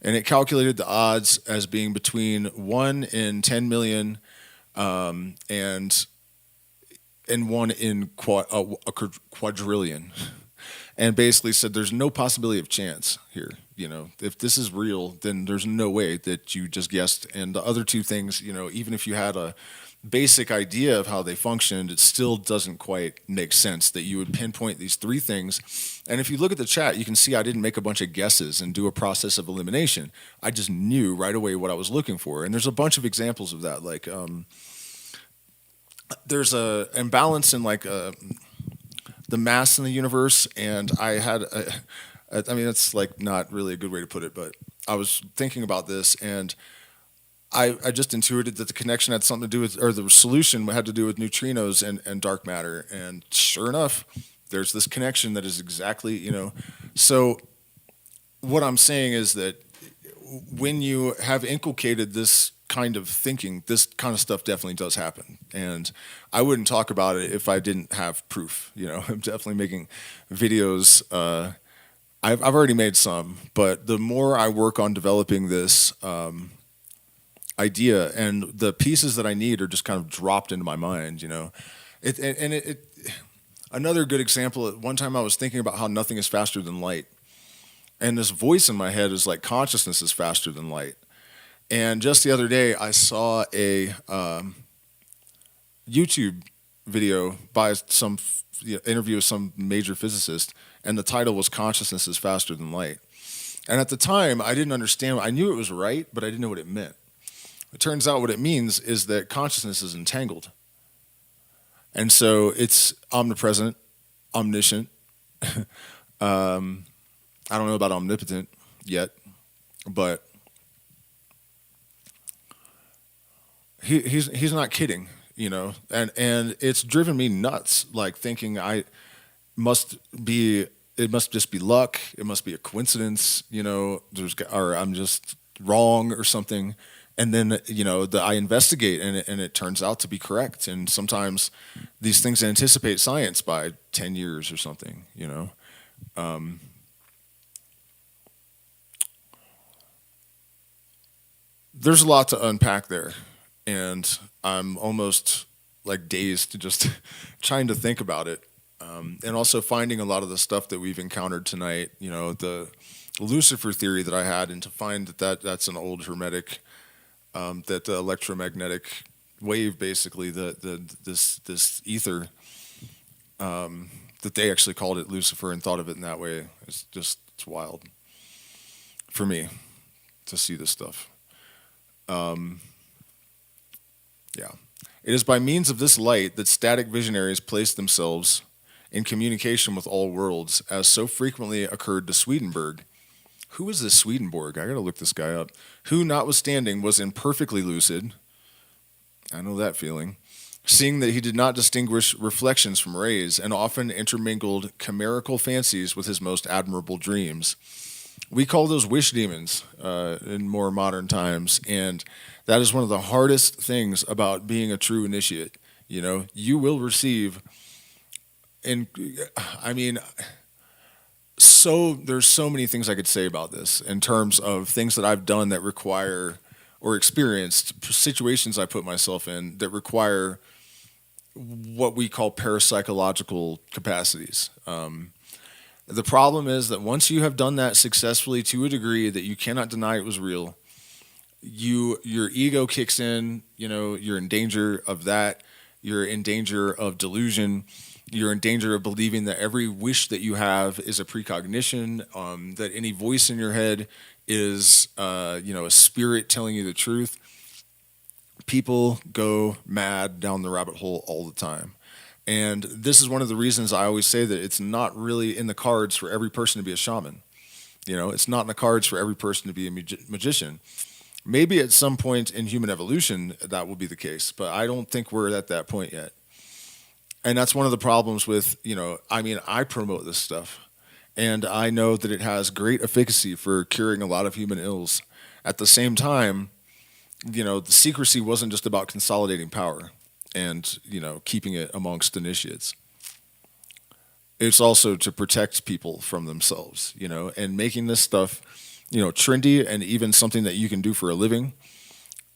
And it calculated the odds as being between 1 in 10 million and 1 in a quadrillion. And basically said there's no possibility of chance here. If this is real, then there's no way that you just guessed. And the other two things, even if you had a basic idea of how they functioned, it still doesn't quite make sense that you would pinpoint these three things. And if you look at the chat, you can see I didn't make a bunch of guesses and do a process of elimination. I just knew right away what I was looking for. And there's a bunch of examples of that. Like there's a imbalance in the mass in the universe, and I had it's not really a good way to put it, but I was thinking about this, and I just intuited that the connection had something to do with, or the solution had to do with neutrinos and dark matter, and sure enough, there's this connection that is exactly, So what I'm saying is that when you have inculcated this kind of thinking, this kind of stuff definitely does happen. And I wouldn't talk about it if I didn't have proof. I'm definitely making videos. I've already made some, but the more I work on developing this idea, and the pieces that I need are just kind of dropped into my mind, Another good example, at one time I was thinking about how nothing is faster than light. And this voice in my head is like, consciousness is faster than light. And just the other day, I saw a YouTube video by some interview with some major physicist, and the title was "Consciousness is Faster Than Light." And at the time, I didn't understand. I knew it was right, but I didn't know what it meant. It turns out what it means is that consciousness is entangled. And so it's omnipresent, omniscient. I don't know about omnipotent yet, but he's not kidding, and it's driven me nuts, like thinking it must just be luck, it must be a coincidence, or I'm just wrong or something. And then I investigate, and it turns out to be correct. And sometimes these things anticipate science by 10 years or something. There's a lot to unpack there, and I'm almost like dazed to just trying to think about it, and also finding a lot of the stuff that we've encountered tonight. The Lucifer theory that I had, and to find that's an old Hermetic. That the electromagnetic wave, basically, this ether, that they actually called it Lucifer and thought of it in that way. It's wild. for me to see this stuff. Yeah. It is by means of this light that static visionaries place themselves in communication with all worlds, as so frequently occurred to Swedenborg. Who is this Swedenborg? I gotta look this guy up. Who, notwithstanding, was imperfectly lucid. I know that feeling. Seeing that he did not distinguish reflections from rays, and often intermingled chimerical fancies with his most admirable dreams. We call those wish demons in more modern times, and that is one of the hardest things about being a true initiate. You know, you will receive, and I mean, there's so many things I could say about this in terms of things that I've done that require, or experienced situations I put myself in that require what we call parapsychological capacities. The problem is that once you have done that successfully to a degree that you cannot deny it was real, your ego kicks in. You know, you're in danger of that. You're in danger of delusion. You're in danger of believing that every wish that you have is a precognition, that any voice in your head is, a spirit telling you the truth. People go mad down the rabbit hole all the time. And this is one of the reasons I always say that it's not really in the cards for every person to be a shaman. You know, it's not in the cards for every person to be a magician. Maybe at some point in human evolution that will be the case, but I don't think we're at that point yet. And that's one of the problems with, I promote this stuff, and I know that it has great efficacy for curing a lot of human ills. At the same time, the secrecy wasn't just about consolidating power and, keeping it amongst initiates. It's also to protect people from themselves, and making this stuff, trendy and even something that you can do for a living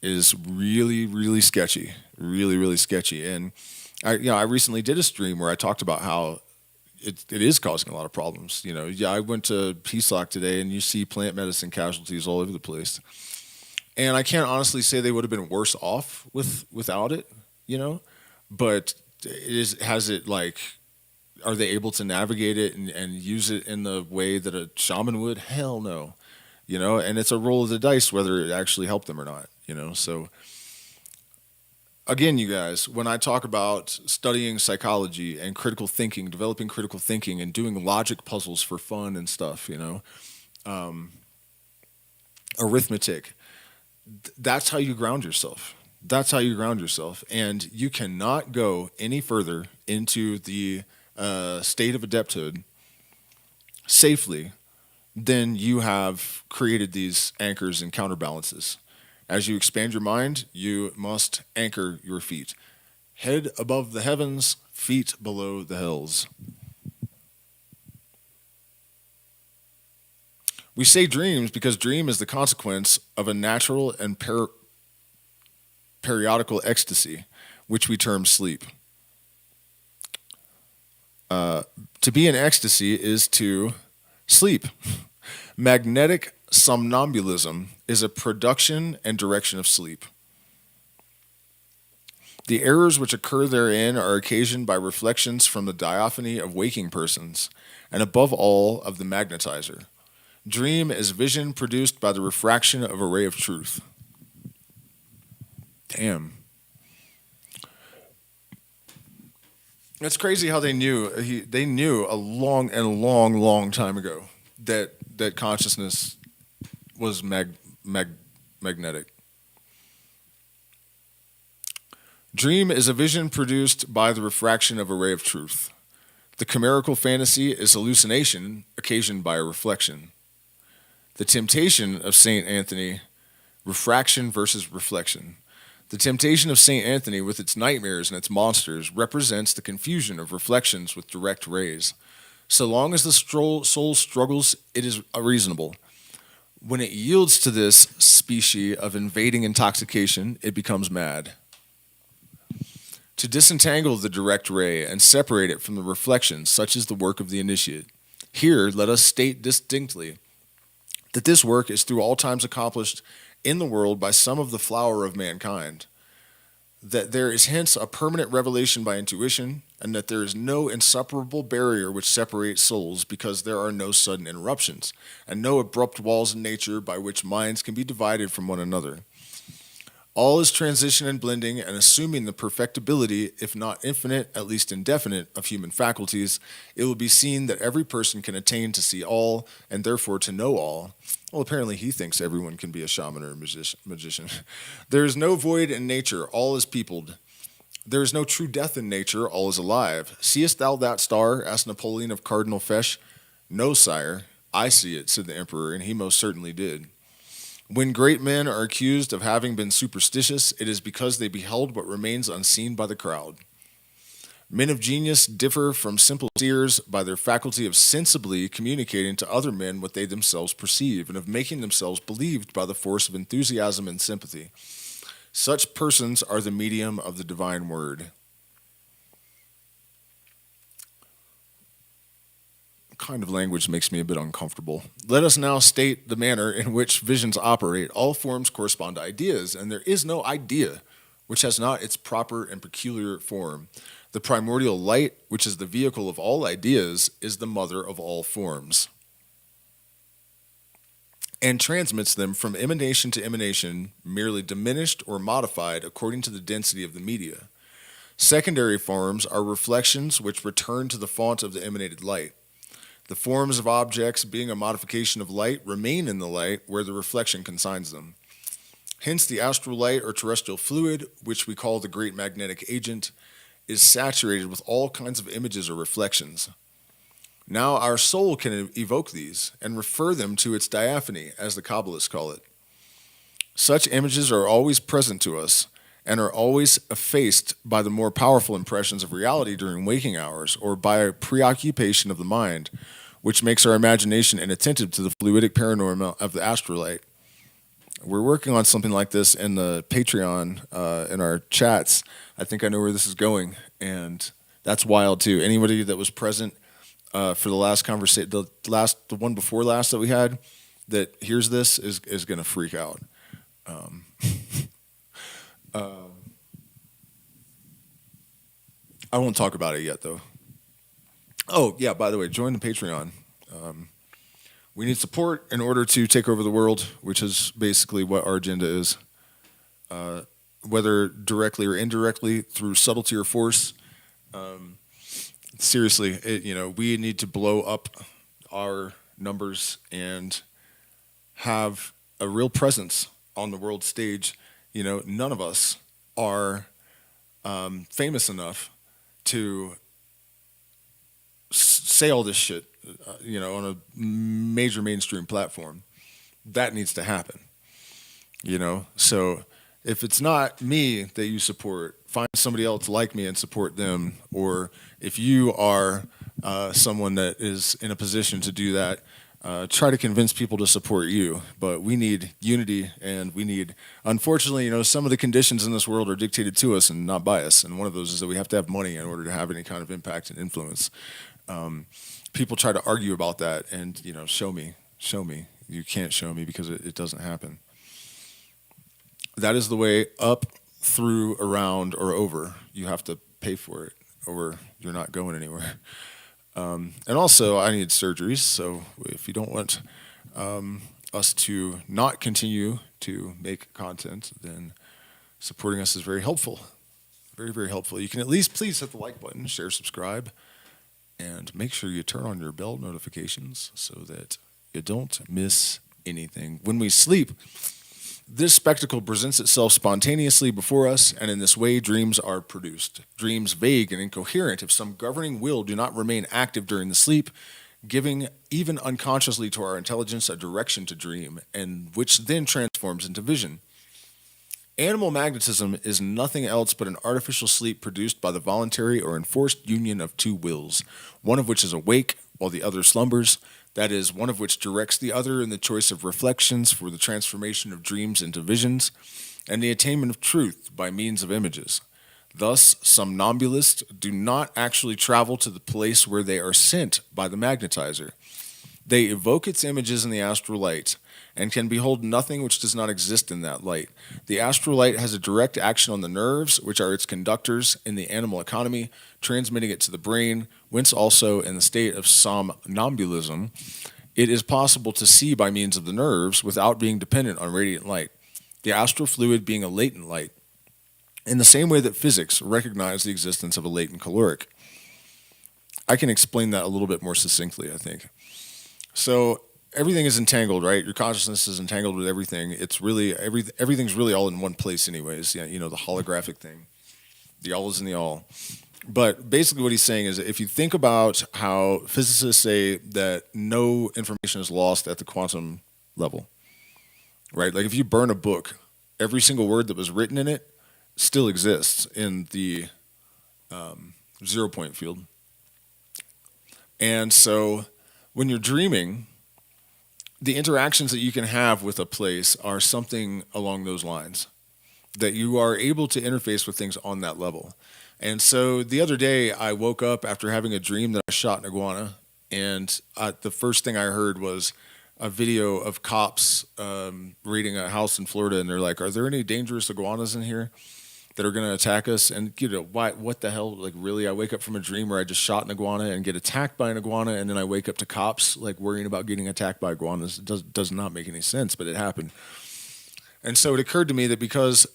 is really, really sketchy, really, really sketchy. And I recently did a stream where I talked about how it is causing a lot of problems. I went to PSOC today, and you see plant medicine casualties all over the place. And I can't honestly say they would have been worse off without it, but are they able to navigate it and use it in the way that a shaman would? Hell no. And it's a roll of the dice whether it actually helped them or not, so again, you guys, when I talk about studying psychology and critical thinking, developing critical thinking and doing logic puzzles for fun and stuff, arithmetic, that's how you ground yourself. That's how you ground yourself. And you cannot go any further into the state of adepthood safely than you have created these anchors and counterbalances. As you expand your mind, you must anchor your feet. Head above the heavens, feet below the hills. We say dreams because dream is the consequence of a natural and periodical ecstasy, which we term sleep. To be in ecstasy is to sleep. Magnetic somnambulism is a production and direction of sleep. The errors which occur therein are occasioned by reflections from the diaphany of waking persons, and above all of the magnetizer. Dream is vision produced by the refraction of a ray of truth. Damn. It's crazy how they knew a long time ago that consciousness was magnetic. Dream is a vision produced by the refraction of a ray of truth. The chimerical fantasy is hallucination occasioned by a reflection. The temptation of St. Anthony, refraction versus reflection. The temptation of St. Anthony with its nightmares and its monsters represents the confusion of reflections with direct rays. So long as the soul struggles, it is reasonable. When it yields to this species of invading intoxication, it becomes mad. To disentangle the direct ray and separate it from the reflections, such is the work of the initiate. Here, let us state distinctly that this work is through all times accomplished in the world by some of the flower of mankind. that there is hence a permanent revelation by intuition, and that there is no insuperable barrier which separates souls, because there are no sudden interruptions, and no abrupt walls in nature by which minds can be divided from one another. All is transition and blending, and assuming the perfectibility, if not infinite, at least indefinite, of human faculties, it will be seen that every person can attain to see all, and therefore to know all. Well, apparently he thinks everyone can be a shaman or a magician. There is no void in nature, all is peopled. There is no true death in nature, all is alive. Seest thou that star? Asked Napoleon of Cardinal Fesch. No, sire, I see it, said the emperor, and he most certainly did. When great men are accused of having been superstitious, it is because they beheld what remains unseen by the crowd. Men of genius differ from simple seers by their faculty of sensibly communicating to other men what they themselves perceive, and of making themselves believed by the force of enthusiasm and sympathy. Such persons are the medium of the divine word. Kind of language makes me a bit uncomfortable. Let us now state the manner in which visions operate. All forms correspond to ideas, and there is no idea which has not its proper and peculiar form. The primordial light, which is the vehicle of all ideas, is the mother of all forms, and transmits them from emanation to emanation, merely diminished or modified according to the density of the media. Secondary forms are reflections which return to the font of the emanated light. The forms of objects, being a modification of light, remain in the light where the reflection consigns them. Hence the astral light or terrestrial fluid, which we call the great magnetic agent, is saturated with all kinds of images or reflections. Now our soul can evoke these and refer them to its diaphany, as the Kabbalists call it. Such images are always present to us and are always effaced by the more powerful impressions of reality during waking hours, or by a preoccupation of the mind, which makes our imagination inattentive to the fluidic paranormal of the astrolite. We're working on something like this in the Patreon, in our chats. I think I know where this is going, and that's wild too. Anybody that was present for the last conversation, the one before last that we had, that hears this is going to freak out. I won't talk about it yet, though. Oh, yeah, by the way, join the Patreon. We need support in order to take over the world, which is basically what our agenda is. Whether directly or indirectly, through subtlety or force. Seriously, we need to blow up our numbers and have a real presence on the world stage. None of us are famous enough to say all this shit, on a major mainstream platform. That needs to happen, So if it's not me that you support, find somebody else like me and support them. Or if you are someone that is in a position to do that, try to convince people to support you. But we need unity, and we need, unfortunately, some of the conditions in this world are dictated to us and not by us. And one of those is that we have to have money in order to have any kind of impact and influence. People try to argue about that, and show me. You can't show me, because it doesn't happen. That is the way up, through, around, or over. You have to pay for it, or you're not going anywhere. And also, I need surgeries, so if you don't want us to not continue to make content, then supporting us is very helpful. Very, very helpful. You can at least please hit the like button, share, subscribe, and make sure you turn on your bell notifications so that you don't miss anything. When we sleep, this spectacle presents itself spontaneously before us, and in this way dreams are produced. Dreams vague and incoherent, if some governing will do not remain active during the sleep, giving even unconsciously to our intelligence a direction to dream, and which then transforms into vision. Animal magnetism is nothing else but an artificial sleep produced by the voluntary or enforced union of two wills, one of which is awake while the other slumbers. That is, one of which directs the other in the choice of reflections for the transformation of dreams into visions, and the attainment of truth by means of images. Thus, somnambulists do not actually travel to the place where they are sent by the magnetizer. They evoke its images in the astral light and can behold nothing which does not exist in that light. The astral light has a direct action on the nerves, which are its conductors in the animal economy, transmitting it to the brain, whence also in the state of somnambulism, it is possible to see by means of the nerves without being dependent on radiant light, the astral fluid being a latent light, in the same way that physics recognizes the existence of a latent caloric. I can explain that a little bit more succinctly, I think. So everything is entangled, right? Your consciousness is entangled with everything. It's really everything's really all in one place, anyways. Yeah, you know, the holographic thing. The all is in the all. But basically, what he's saying is, if you think about how physicists say that no information is lost at the quantum level, right? Like if you burn a book, every single word that was written in it still exists in the 0 point field. And so when you're dreaming, the interactions that you can have with a place are something along those lines, that you are able to interface with things on that level. And so the other day, I woke up after having a dream that I shot an iguana, and the first thing I heard was a video of cops raiding a house in Florida, and they're like, "Are there any dangerous iguanas in here that are going to attack us?" And you know, why? What the hell? Like, really? I wake up from a dream where I just shot an iguana and get attacked by an iguana, and then I wake up to cops like worrying about getting attacked by iguanas. It does not make any sense, but it happened. And so it occurred to me that because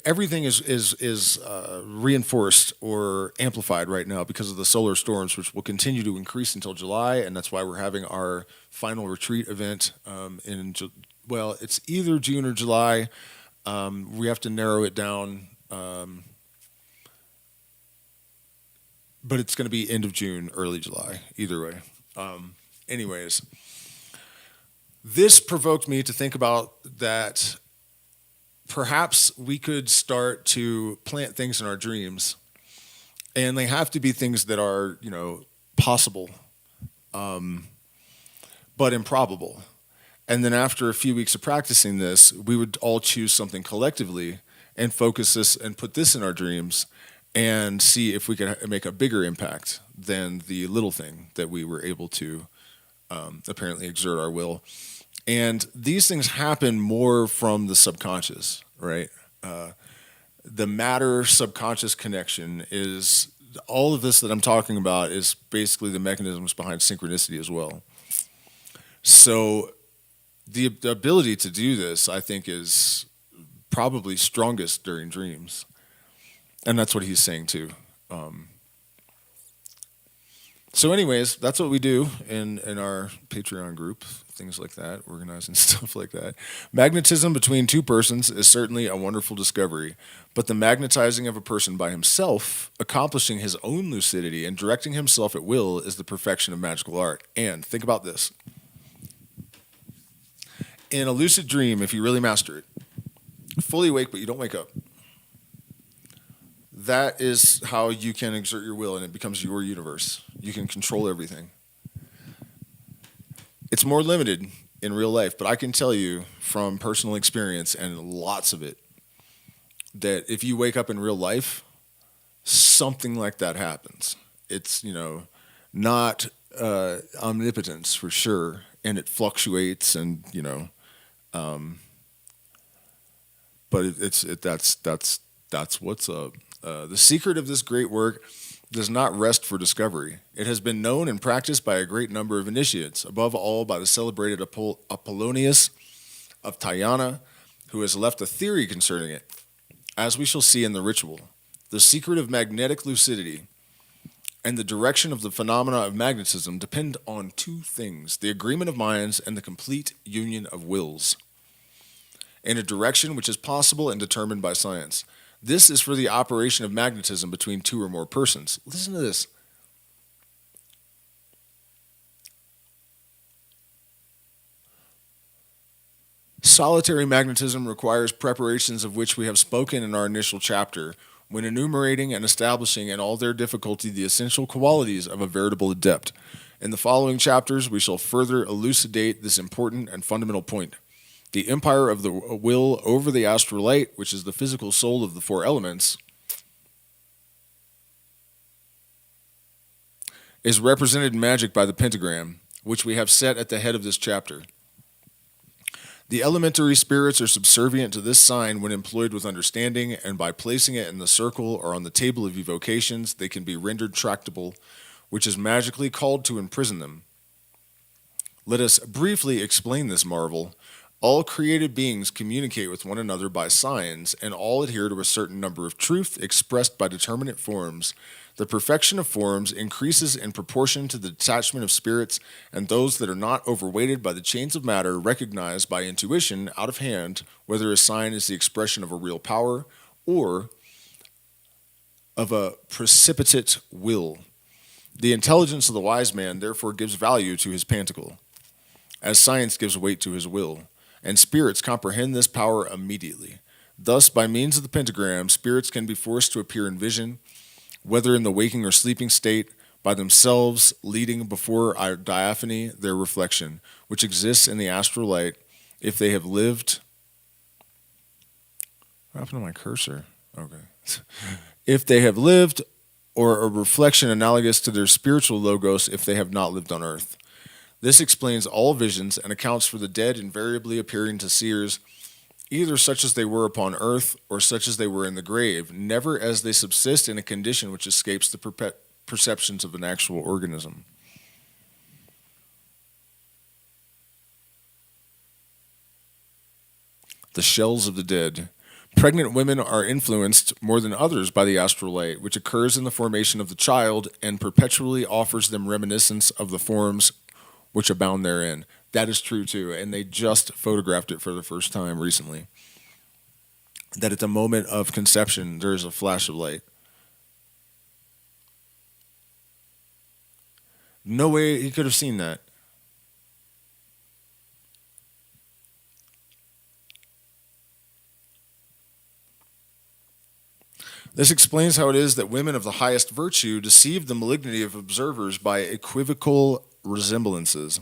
everything is reinforced or amplified right now because of the solar storms, which will continue to increase until July, and that's why we're having our final retreat event well, it's either June or July. We have to narrow it down, but it's going to be end of June, early July, either way. Anyways, this provoked me to think about that perhaps we could start to plant things in our dreams, and they have to be things that are, you know, possible, but improbable. And then after a few weeks of practicing this, we would all choose something collectively and focus this and put this in our dreams and see if we could make a bigger impact than the little thing that we were able to apparently exert our will. And these things happen more from the subconscious, right? The matter-subconscious connection is, all of this that I'm talking about is basically the mechanisms behind synchronicity as well. So the ability to do this, I think, is probably strongest during dreams. And that's what he's saying too. So anyways, that's what we do in our Patreon group, things like that, organizing stuff like that. Magnetism between two persons is certainly a wonderful discovery, but the magnetizing of a person by himself, accomplishing his own lucidity and directing himself at will, is the perfection of magical art. And think about this. In a lucid dream, if you really master it, fully awake but you don't wake up, that is how you can exert your will and it becomes your universe. You can control everything. It's more limited in real life, but I can tell you from personal experience and lots of it that if you wake up in real life, something like that happens. It's, you know, not omnipotence for sure, and it fluctuates and, you know, but that's what's up. The secret of this great work does not rest for discovery. It has been known and practiced by a great number of initiates, above all by the celebrated Apollonius of Tyana, who has left a theory concerning it. As we shall see in the ritual, the secret of magnetic lucidity and the direction of the phenomena of magnetism depend on two things: the agreement of minds and the complete union of wills, in a direction which is possible and determined by science. This is for the operation of magnetism between two or more persons. Listen to this. Solitary magnetism requires preparations of which we have spoken in our initial chapter, when enumerating and establishing in all their difficulty the essential qualities of a veritable adept. In the following chapters, we shall further elucidate this important and fundamental point. The empire of the will over the astral light, which is the physical soul of the four elements, is represented in magic by the pentagram, which we have set at the head of this chapter. The elementary spirits are subservient to this sign when employed with understanding, and by placing it in the circle or on the table of evocations, they can be rendered tractable, which is magically called to imprison them. Let us briefly explain this marvel. All created beings communicate with one another by signs, and all adhere to a certain number of truth expressed by determinate forms. The perfection of forms increases in proportion to the detachment of spirits, and those that are not overweighted by the chains of matter recognize by intuition out of hand whether a sign is the expression of a real power or of a precipitate will. The intelligence of the wise man therefore gives value to his pantacle, as science gives weight to his will, and spirits comprehend this power immediately. Thus, by means of the pentagram, spirits can be forced to appear in vision, whether in the waking or sleeping state, by themselves leading before our diaphany their reflection, which exists in the astral light, if they have lived. What happened to my cursor? Okay. If they have lived, or a reflection analogous to their spiritual logos if they have not lived on earth. This explains all visions and accounts for the dead invariably appearing to seers, either such as they were upon earth or such as they were in the grave, never as they subsist in a condition which escapes the perceptions of an actual organism. The shells of the dead. Pregnant women are influenced more than others by the astral light, which occurs in the formation of the child and perpetually offers them reminiscence of the forms which abound therein. That is true too, and they just photographed it for the first time recently. That at the moment of conception, there is a flash of light. No way he could have seen that. This explains how it is that women of the highest virtue deceive the malignity of observers by equivocal resemblances.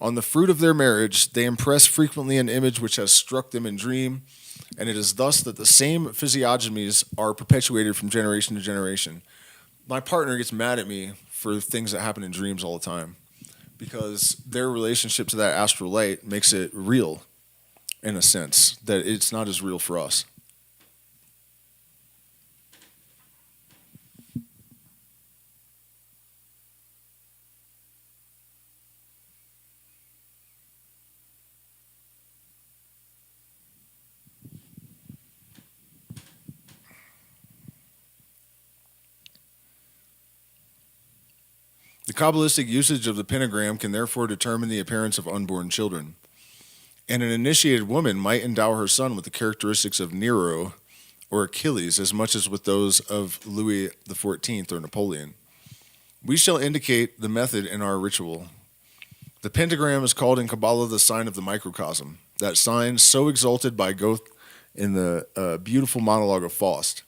On the fruit of their marriage, they impress frequently an image which has struck them in dream, and it is thus that the same physiognomies are perpetuated from generation to generation. My partner gets mad at me for things that happen in dreams all the time because their relationship to that astral light makes it real in a sense that it's not as real for us. The Kabbalistic usage of the pentagram can therefore determine the appearance of unborn children. And an initiated woman might endow her son with the characteristics of Nero or Achilles as much as with those of Louis XIV or Napoleon. We shall indicate the method in our ritual. The pentagram is called in Kabbalah the sign of the microcosm, that sign so exalted by Goethe in the beautiful monologue of Faust.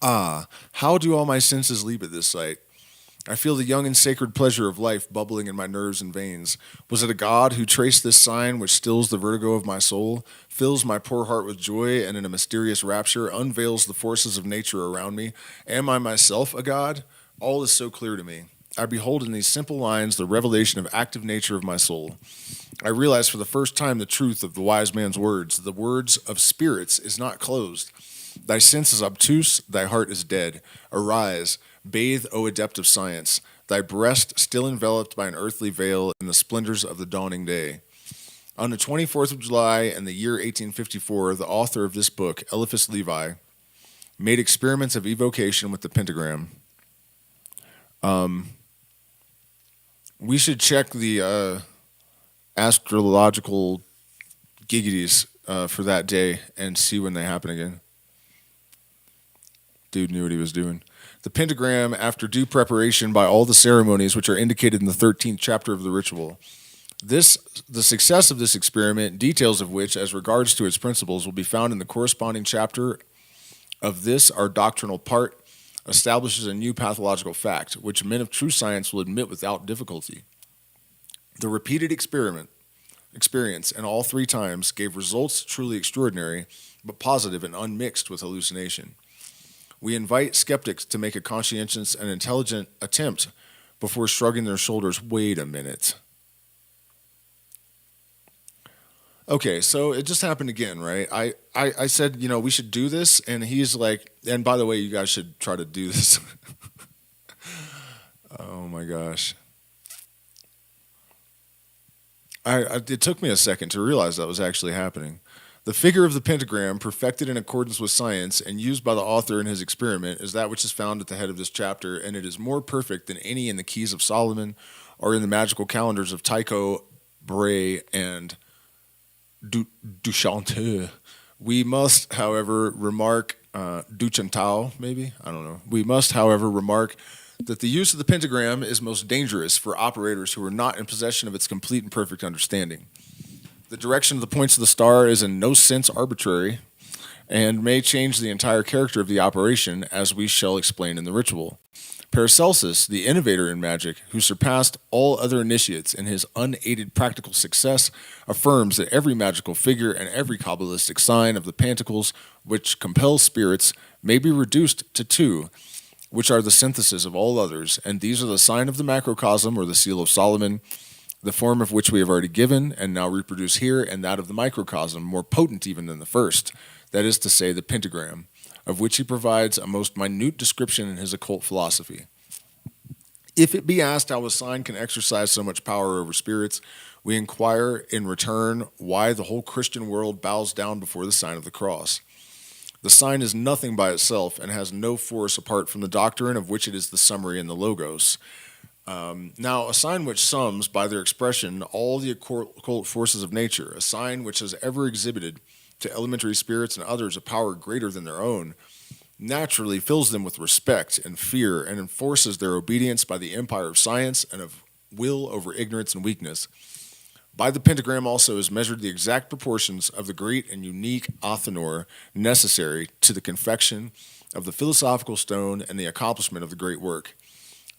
Ah, how do all my senses leap at this sight? I feel the young and sacred pleasure of life bubbling in my nerves and veins. Was it a god who traced this sign which stills the vertigo of my soul, fills my poor heart with joy, and in a mysterious rapture unveils the forces of nature around me? Am I myself a god? All is so clear to me. I behold in these simple lines the revelation of active nature of my soul. I realize for the first time the truth of the wise man's words. The words of spirits is not closed. Thy sense is obtuse, thy heart is dead. Arise, bathe, O adept of science, thy breast still enveloped by an earthly veil in the splendors of the dawning day. On the 24th of July in the year 1854, the author of this book, Eliphas Levi, made experiments of evocation with the pentagram. We should check the astrological giggities for that day and see when they happen again. Dude knew what he was doing. The pentagram, after due preparation by all the ceremonies which are indicated in the 13th chapter of the ritual. The success of this experiment, details of which, as regards to its principles, will be found in the corresponding chapter of this, our doctrinal part, establishes a new pathological fact, which men of true science will admit without difficulty. The repeated experience, and all three times, gave results truly extraordinary, but positive and unmixed with hallucination. We invite skeptics to make a conscientious and intelligent attempt before shrugging their shoulders. Wait a minute. Okay, so it just happened again, right? I said, we should do this, and he's like, and by the way, you guys should try to do this. Oh my gosh. It took me a second to realize that was actually happening. The figure of the pentagram, perfected in accordance with science and used by the author in his experiment, is that which is found at the head of this chapter, and it is more perfect than any in the Keys of Solomon or in the magical calendars of Tycho, Brahe, and Duchanteur. We must, however, remark, Duchantau, maybe? I don't know. We must, however, remark that the use of the pentagram is most dangerous for operators who are not in possession of its complete and perfect understanding. The direction of the points of the star is in no sense arbitrary and may change the entire character of the operation, as we shall explain in the ritual. Paracelsus, the innovator in magic, who surpassed all other initiates in his unaided practical success, affirms that every magical figure and every Kabbalistic sign of the pentacles which compels spirits may be reduced to two, which are the synthesis of all others, and these are the sign of the macrocosm, or the seal of Solomon, the form of which we have already given and now reproduce here, and that of the microcosm, more potent even than the first, that is to say, the pentagram, of which he provides a most minute description in his occult philosophy. If it be asked how a sign can exercise so much power over spirits, we inquire in return why the whole Christian world bows down before the sign of the cross. The sign is nothing by itself and has no force apart from the doctrine of which it is the summary and the logos. Now, a sign which sums, by their expression, all the occult forces of nature, a sign which has ever exhibited to elementary spirits and others a power greater than their own, naturally fills them with respect and fear and enforces their obedience by the empire of science and of will over ignorance and weakness. By the pentagram also is measured the exact proportions of the great and unique athanor necessary to the confection of the philosophical stone and the accomplishment of the great work.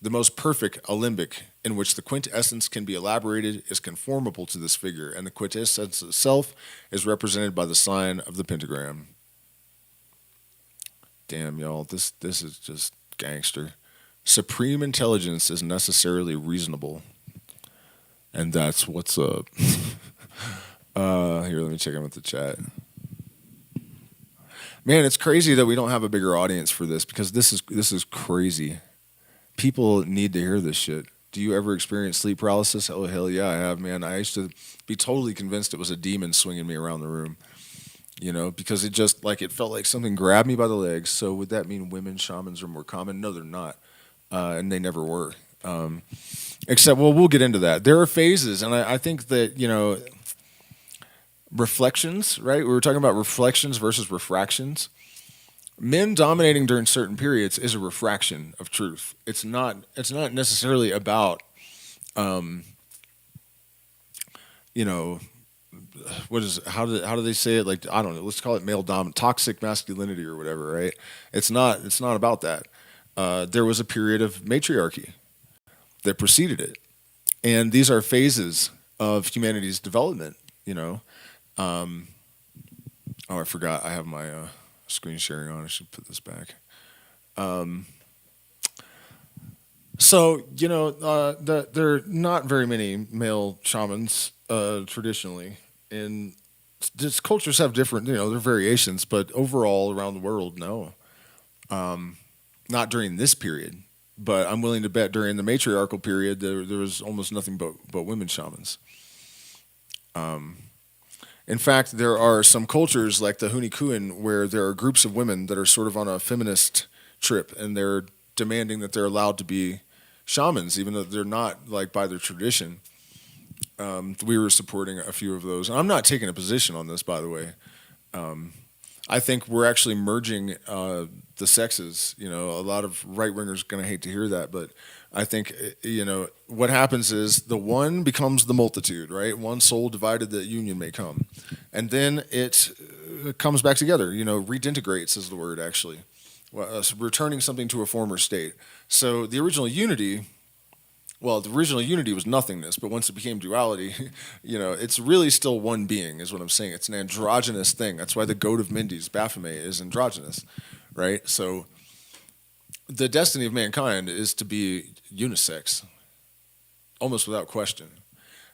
The most perfect alembic, in which the quintessence can be elaborated, is conformable to this figure, and the quintessence itself is represented by the sign of the pentagram. Damn, y'all, this is just gangster. Supreme intelligence is necessarily reasonable, and that's what's up. Here, let me check in with the chat. Man, it's crazy that we don't have a bigger audience for this, because this is crazy. People need to hear this shit. Do you ever experience sleep paralysis? Oh, hell yeah, I have, man. I used to be totally convinced it was a demon swinging me around the room, because it just, it felt like something grabbed me by the legs. So would that mean women shamans are more common? No, they're not. And they never were. Except, well, we'll get into that. There are phases, and I think that, reflections, right? We were talking about reflections versus refractions. Men dominating during certain periods is a refraction of truth. It's not necessarily about, how do they say it? I don't know. Let's call it male dominant, toxic masculinity or whatever, right? It's not about that. There was a period of matriarchy that preceded it, and these are phases of humanity's development. Oh, I forgot. I have my screen sharing on. I should put this back. So, there are not very many male shamans traditionally, and just cultures have different, there are variations, but overall around the world, no. Not during this period, but I'm willing to bet during the matriarchal period there was almost nothing but women shamans. In fact, there are some cultures like the Hunikuan where there are groups of women that are sort of on a feminist trip, and they're demanding that they're allowed to be shamans, even though they're not by their tradition. We were supporting a few of those. And I'm not taking a position on this, by the way. I think we're actually merging the sexes. A lot of right-wingers are going to hate to hear that, but I think, what happens is the one becomes the multitude, right? One soul divided, the union may come. And then it comes back together, redintegrates is the word, actually. Returning something to a former state. So the original unity was nothingness, but once it became duality, it's really still one being, is what I'm saying. It's an androgynous thing. That's why the goat of Mindy's, Baphomet, is androgynous, right? So the destiny of mankind is to be unisex, almost without question.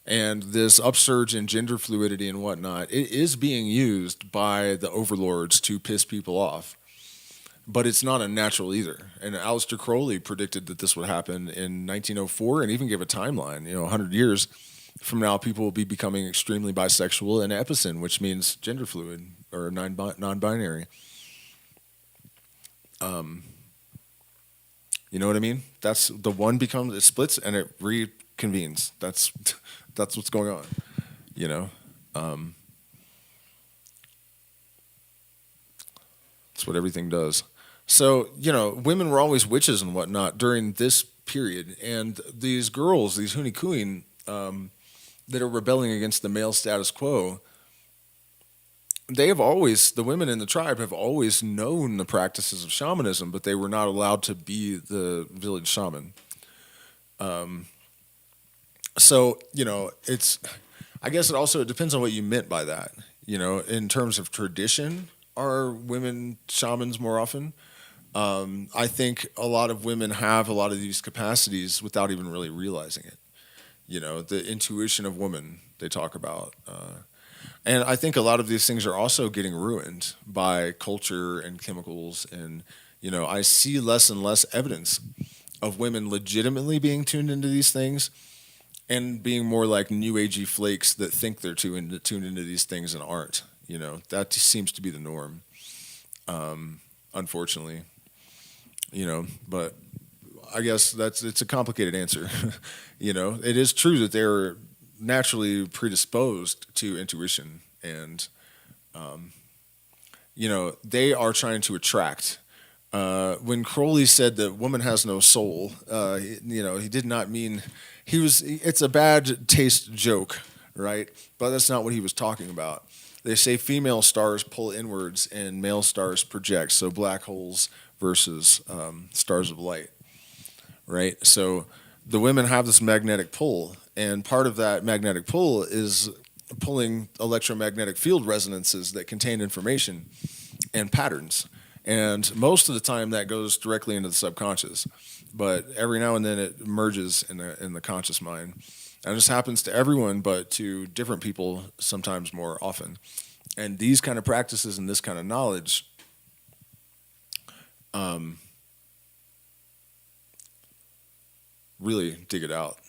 And this upsurge in gender fluidity and whatnot, it is being used by the overlords to piss people off. But it's not unnatural either. And Aleister Crowley predicted that this would happen in 1904 and even gave a timeline. 100 years from now, people will be becoming extremely bisexual and epicene, which means gender fluid or non-binary. You know what I mean? That's the one becomes, it splits and it reconvenes. That's what's going on. You know, that's what everything does. So, women were always witches and whatnot during this period. And these girls, these Hunikuin, that are rebelling against the male status quo, the women in the tribe have always known the practices of shamanism, but they were not allowed to be the village shaman. So, I guess it depends on what you meant by that. In terms of tradition, are women shamans more often? I think a lot of women have a lot of these capacities without even really realizing it. The intuition of women they talk about. And I think a lot of these things are also getting ruined by culture and chemicals. And, I see less and less evidence of women legitimately being tuned into these things and being more like new agey flakes that think they're tuned into these things and aren't. That seems to be the norm, unfortunately. But I guess it's a complicated answer. It is true that they're naturally predisposed to intuition, and they are trying to attract. When Crowley said that woman has no soul, he did not mean it's a bad taste joke, right? But that's not what he was talking about. They say female stars pull inwards and male stars project, so black holes versus stars of light, right? So the women have this magnetic pull, and part of that magnetic pull is pulling electromagnetic field resonances that contain information and patterns. And most of the time that goes directly into the subconscious, but every now and then it emerges in the conscious mind. And this happens to everyone, but to different people sometimes more often. And these kind of practices and this kind of knowledge really dig it out.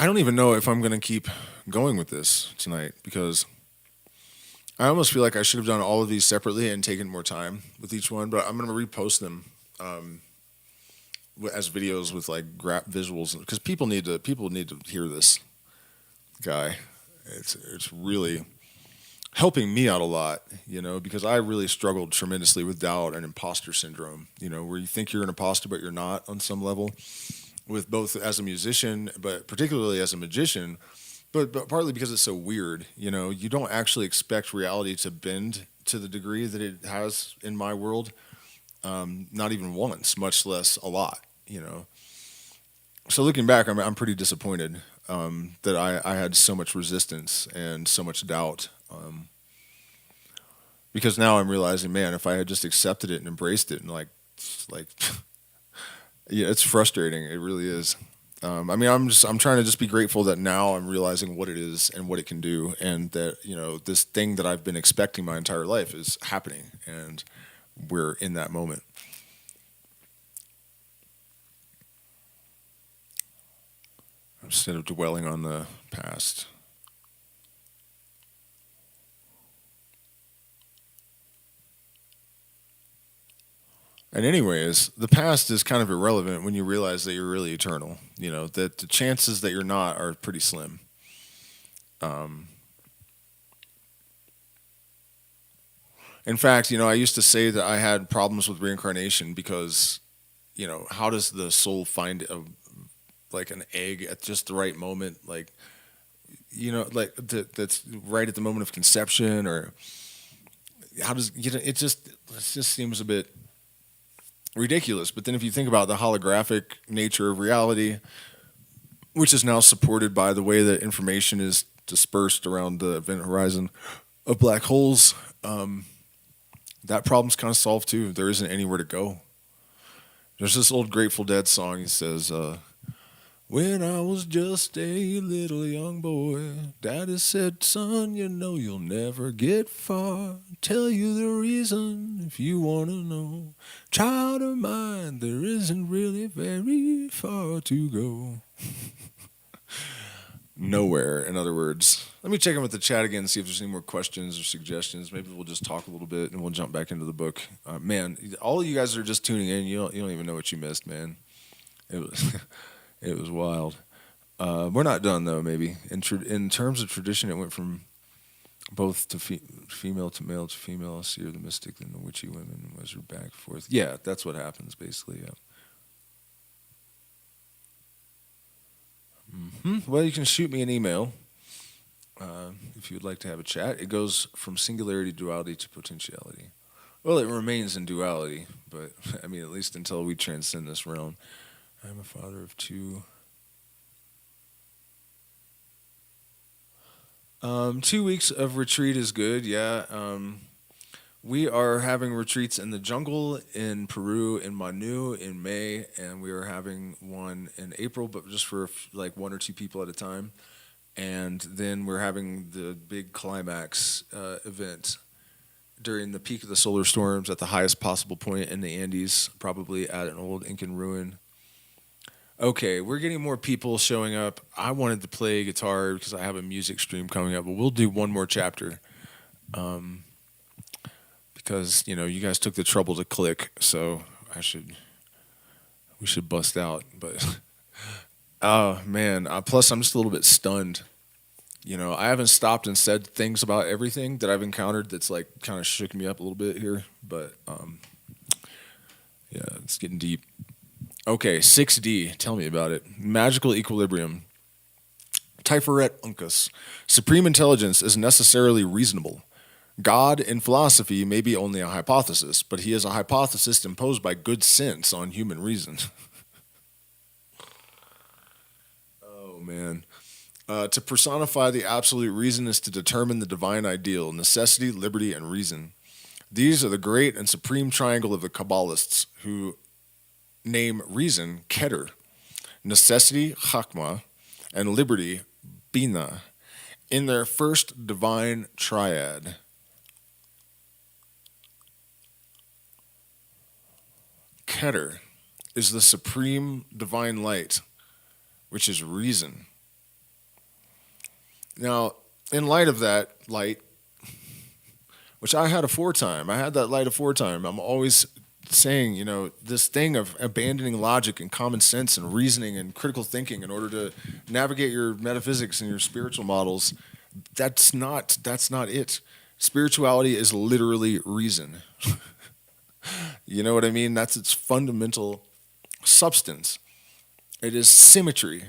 I don't even know if I'm going to keep going with this tonight because I almost feel like I should have done all of these separately and taken more time with each one, but I'm going to repost them as videos with like visuals because people need to hear this guy. It's really helping me out a lot, because I really struggled tremendously with doubt and imposter syndrome, where you think you're an imposter but you're not on some level. With both as a musician, but particularly as a magician, but partly because it's so weird. You don't actually expect reality to bend to the degree that it has in my world, not even once, much less a lot. So looking back, I'm pretty disappointed that I had so much resistance and so much doubt. Because now I'm realizing, man, if I had just accepted it and embraced it and like. Yeah, it's frustrating. It really is. I'm trying to just be grateful that now I'm realizing what it is and what it can do, and that this thing that I've been expecting my entire life is happening, and we're in that moment. Instead of dwelling on the past. And anyways, the past is kind of irrelevant when you realize that you're really eternal. That the chances that you're not are pretty slim. In fact, I used to say that I had problems with reincarnation because, how does the soul find like an egg at just the right moment, that's right at the moment of conception, or how does it just seems a bit ridiculous. But then if you think about the holographic nature of reality, which is now supported by the way that information is dispersed around the event horizon of black holes, that problem's kind of solved too. There isn't anywhere to go. There's this old Grateful Dead song. He says, when I was just a little young boy, Daddy said, son, you know you'll never get far. Tell you the reason if you want to know. Child of mine, there isn't really very far to go. Nowhere, in other words. Let me check in with the chat again and see if there's any more questions or suggestions. Maybe we'll just talk a little bit and we'll jump back into the book. Man, all of you guys are just tuning in. You don't even know what you missed, man. It was it was wild. We're not done though. Maybe in terms of tradition, it went from both to female to male to female, seer, the mystic, and the witchy women, wizard, back forth. Yeah, that's what happens basically. Yeah. Well, you can shoot me an email if you would like to have a chat. It goes from singularity, duality to potentiality. Well, it remains in duality, but I mean, at least until we transcend this realm. I'm a father of two. 2 weeks of retreat is good, yeah. We are having retreats in the jungle, in Peru, in Manu, in May, and we are having one in April, but just for like 1 or 2 people at a time. And then we're having the big climax event during the peak of the solar storms at the highest possible point in the Andes, probably at an old Incan ruin. Okay, we're getting more people showing up. I wanted to play guitar because I have a music stream coming up, but we'll do one more chapter. Because, you know, you guys took the trouble to click, so we should bust out. But, oh, man, plus I'm just a little bit stunned. You know, I haven't stopped and said things about everything that I've encountered that's, like, kind of shook me up a little bit here. But, yeah, it's getting deep. Okay, 6D, tell me about it. Magical equilibrium. Tiferet Uncas. Supreme intelligence is necessarily reasonable. God in philosophy may be only a hypothesis, but he is a hypothesis imposed by good sense on human reason. Oh, man. To personify the absolute reason is to determine the divine ideal, necessity, liberty, and reason. These are the great and supreme triangle of the Kabbalists, who name reason Keter, necessity Chakma, and liberty Bina, in their first divine triad. Keter is the supreme divine light, which is reason. Now, in light of that light, which I had aforetime, I had that light aforetime, I'm always saying, you know, this thing of abandoning logic and common sense and reasoning and critical thinking in order to navigate your metaphysics and your spiritual models, that's not it. Spirituality is literally reason. You know what I mean? That's its fundamental substance. It is symmetry.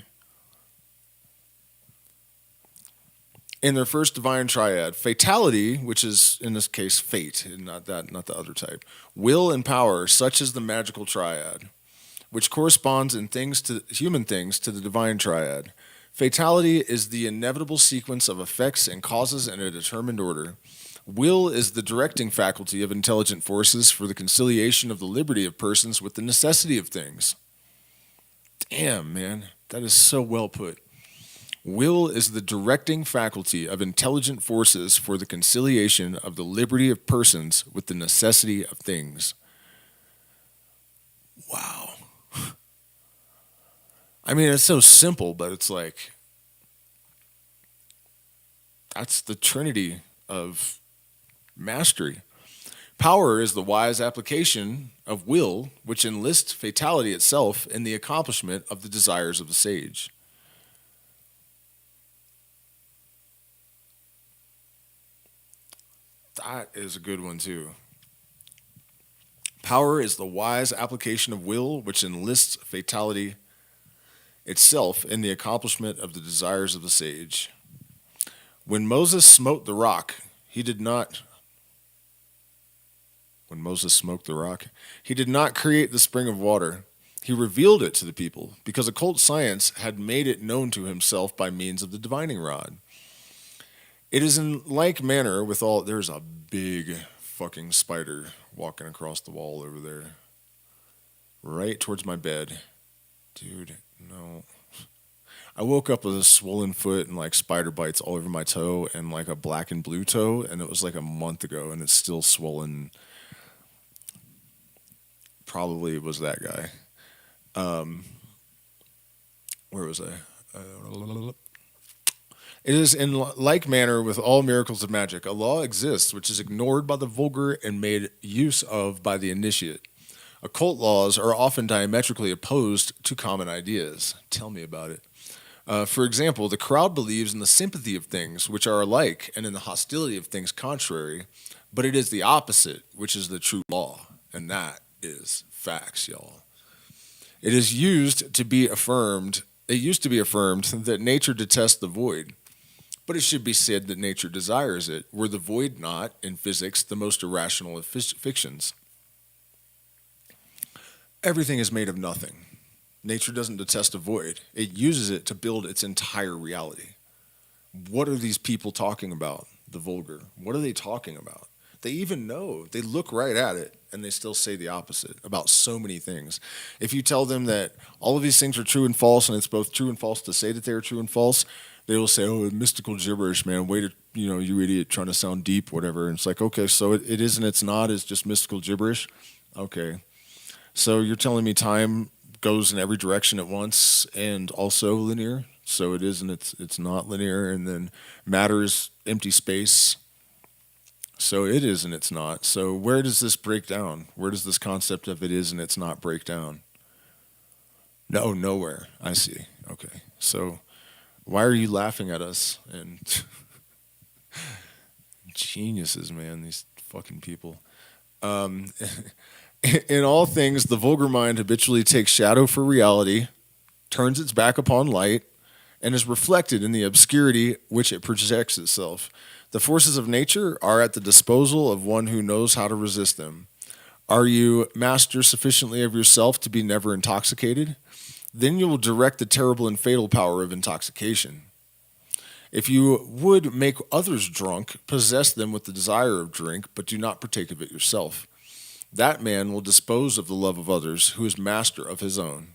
In their first divine triad, fatality, which is in this case fate, not the other type, will and power, such as the magical triad, which corresponds in human things to the divine triad. Fatality is the inevitable sequence of effects and causes in a determined order. Will is the directing faculty of intelligent forces for the conciliation of the liberty of persons with the necessity of things. Damn, man, that is so well put. Will is the directing faculty of intelligent forces for the conciliation of the liberty of persons with the necessity of things. Wow. I mean, it's so simple, but it's like, that's the trinity of mastery. Power is the wise application of will, which enlists fatality itself in the accomplishment of the desires of the sage. That is a good one, too. Power is the wise application of will, which enlists fatality itself in the accomplishment of the desires of the sage. When Moses smote the rock, he did not when Moses smoked the rock. He did not create the spring of water. He revealed it to the people because occult science had made it known to himself by means of the divining rod. It is in like manner with all. There's a big fucking spider walking across the wall over there, right towards my bed. Dude, no. I woke up with a swollen foot and like spider bites all over my toe and like a black and blue toe, and it was like a month ago and it's still swollen. Probably it was that guy. Where was I? It is in like manner with all miracles of magic. A law exists which is ignored by the vulgar and made use of by the initiate. Occult laws are often diametrically opposed to common ideas. Tell me about it. For example, the crowd believes in the sympathy of things which are alike and in the hostility of things contrary, but it is the opposite which is the true law, and that is facts, y'all. It used to be affirmed that nature detests the void, but it should be said that nature desires it, were the void not, in physics, the most irrational of fictions. Everything is made of nothing. Nature doesn't detest a void. It uses it to build its entire reality. What are these people talking about? The vulgar. What are they talking about? They even know. They look right at it, and they still say the opposite about so many things. If you tell them that all of these things are true and false, and it's both true and false to say that they're true and false, they will say, oh, mystical gibberish, man. Wait, you idiot, trying to sound deep, whatever. And it's like, okay, so it is and it's not. It's just mystical gibberish. Okay. So you're telling me time goes in every direction at once and also linear? So it is and it's not linear, and then matter is empty space. So it is and it's not. So where does this break down? Where does this concept of it is and it's not break down? No, nowhere. I see. Okay. So why are you laughing at us? And geniuses, man, these fucking people. In all things, the vulgar mind habitually takes shadow for reality, turns its back upon light, and is reflected in the obscurity which it projects itself. The forces of nature are at the disposal of one who knows how to resist them. Are you master sufficiently of yourself to be never intoxicated? Then you will direct the terrible and fatal power of intoxication. If you would make others drunk, possess them with the desire of drink, but do not partake of it yourself. That man will dispose of the love of others who is master of his own.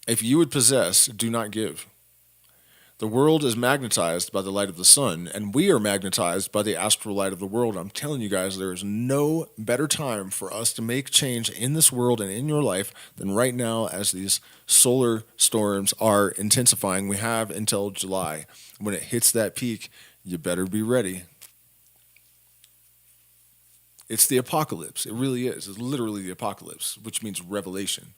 If you would possess, do not give. The world is magnetized by the light of the sun, and we are magnetized by the astral light of the world. I'm telling you guys, there is no better time for us to make change in this world and in your life than right now as these solar storms are intensifying. We have until July. When it hits that peak, you better be ready. It's the apocalypse. It really is. It's literally the apocalypse, which means revelation.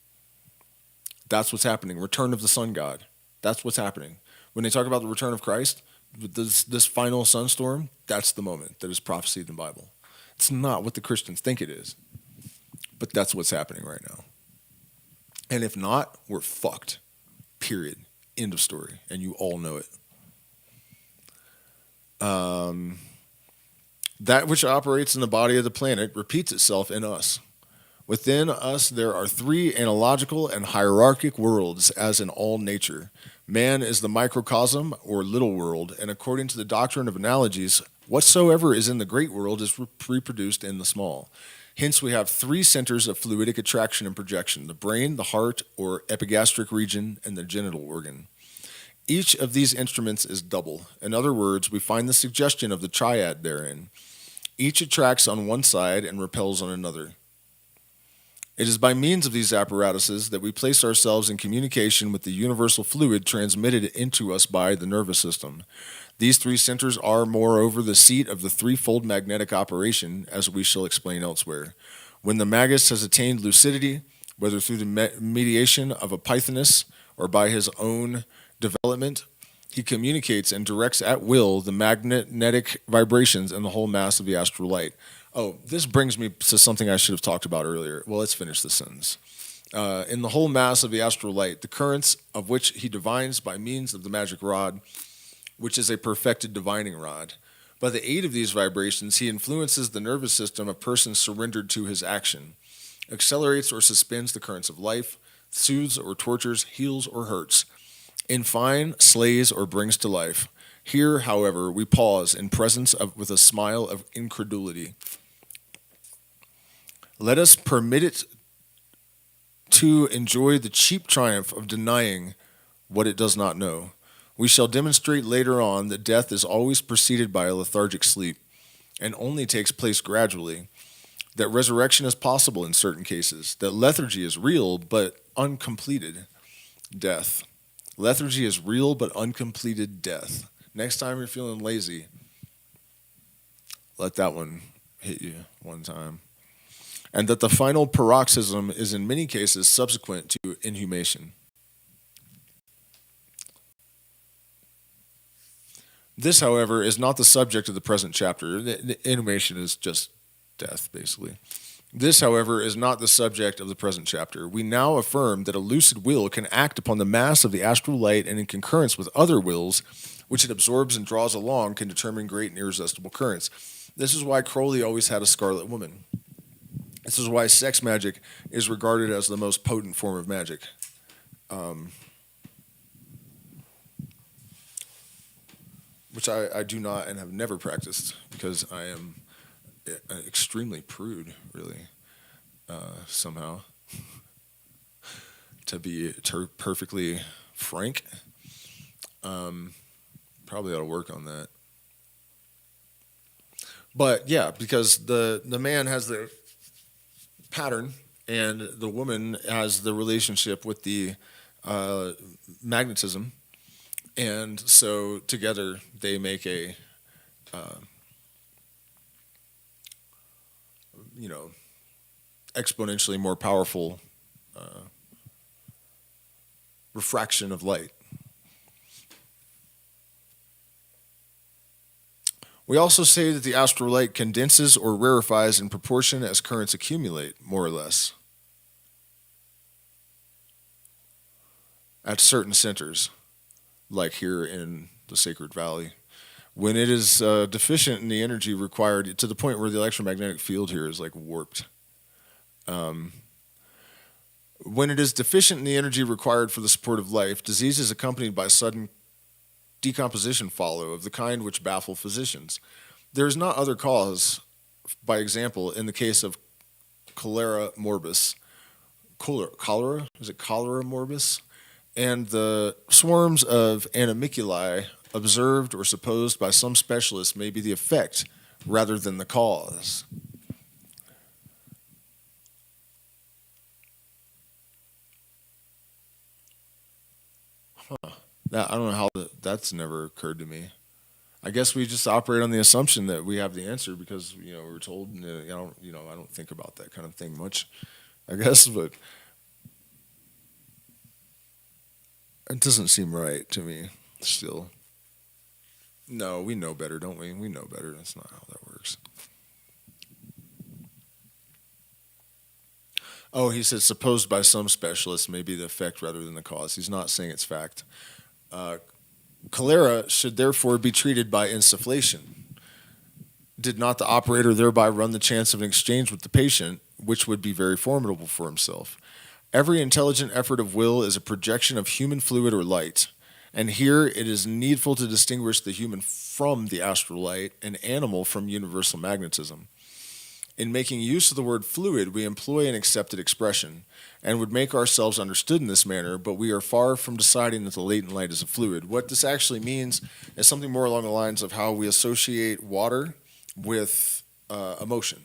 That's what's happening. Return of the sun god. That's what's happening. When they talk about the return of Christ, this final sunstorm, that's the moment that is prophesied in the Bible. It's not what the Christians think it is, but that's what's happening right now. And if not, we're fucked. Period. End of story. And you all know it. That which operates in the body of the planet repeats itself in us. Within us, there are three analogical and hierarchic worlds, as in all nature. Man is the microcosm, or little world, and according to the doctrine of analogies, whatsoever is in the great world is reproduced in the small. Hence, we have three centers of fluidic attraction and projection: the brain, the heart, or epigastric region, and the genital organ. Each of these instruments is double. In other words, we find the suggestion of the triad therein. Each attracts on one side and repels on another. It is by means of these apparatuses that we place ourselves in communication with the universal fluid transmitted into us by the nervous system. These three centers are, moreover, the seat of the threefold magnetic operation, as we shall explain elsewhere. When the magus has attained lucidity, whether through the mediation of a Pythoness or by his own development, he communicates and directs at will the magnetic vibrations in the whole mass of the astral light. Oh, this brings me to something I should have talked about earlier. Well, let's finish the sentence. In the whole mass of the astral light, the currents of which he divines by means of the magic rod, which is a perfected divining rod, By the aid of these vibrations, he influences the nervous system of persons surrendered to his action, accelerates or suspends the currents of life, soothes or tortures, heals or hurts, in fine, slays or brings to life. Here, however, we pause in presence of with a smile of incredulity. Let us permit it to enjoy the cheap triumph of denying what it does not know. We shall demonstrate later on that death is always preceded by a lethargic sleep and only takes place gradually, that resurrection is possible in certain cases, that lethargy is real but uncompleted death. Lethargy is real but uncompleted death. Next time you're feeling lazy, let that one hit you one time. And that the final paroxysm is in many cases subsequent to inhumation. This, however, is not the subject of the present chapter. The inhumation is just death, basically. This, however, is not the subject of the present chapter. We now affirm that a lucid will can act upon the mass of the astral light and in concurrence with other wills, which it absorbs and draws along, can determine great and irresistible currents. This is why Crowley always had a scarlet woman. This is why sex magic is regarded as the most potent form of magic. Which I do not and have never practiced because I am extremely prude, really, somehow. To be perfectly frank, probably ought to work on that. But yeah, because the man has the pattern and the woman has the relationship with the magnetism. And so together they make a, exponentially more powerful refraction of light. We also say that the astral light condenses or rarefies in proportion as currents accumulate, more or less, at certain centers, like here in the Sacred Valley. When it is deficient in the energy required, to the point where the electromagnetic field here is like warped. When it is deficient in the energy required for the support of life, disease is accompanied by sudden decomposition follow of the kind which baffle physicians. There is not other cause, by example, in the case of cholera morbus, cholera? Is it cholera morbus? And the swarms of animalculae observed or supposed by some specialists may be the effect rather than the cause. I don't know how that's never occurred to me. I guess we just operate on the assumption that we have the answer because we were told. I don't think about that kind of thing much, I guess, but it doesn't seem right to me. Still, no, we know better, don't we? We know better. That's not how that works. Oh, he said supposed by some specialists may be the effect rather than the cause. He's not saying it's fact. Cholera should therefore be treated by insufflation. Did not the operator thereby run the chance of an exchange with the patient, which would be very formidable for himself? Every intelligent effort of will is a projection of human fluid or light, and here it is needful to distinguish the human from the astral light and animal from universal magnetism. In making use of the word fluid, we employ an accepted expression, and would make ourselves understood in this manner, but we are far from deciding that the latent light is a fluid. What this actually means is something more along the lines of how we associate water with emotion.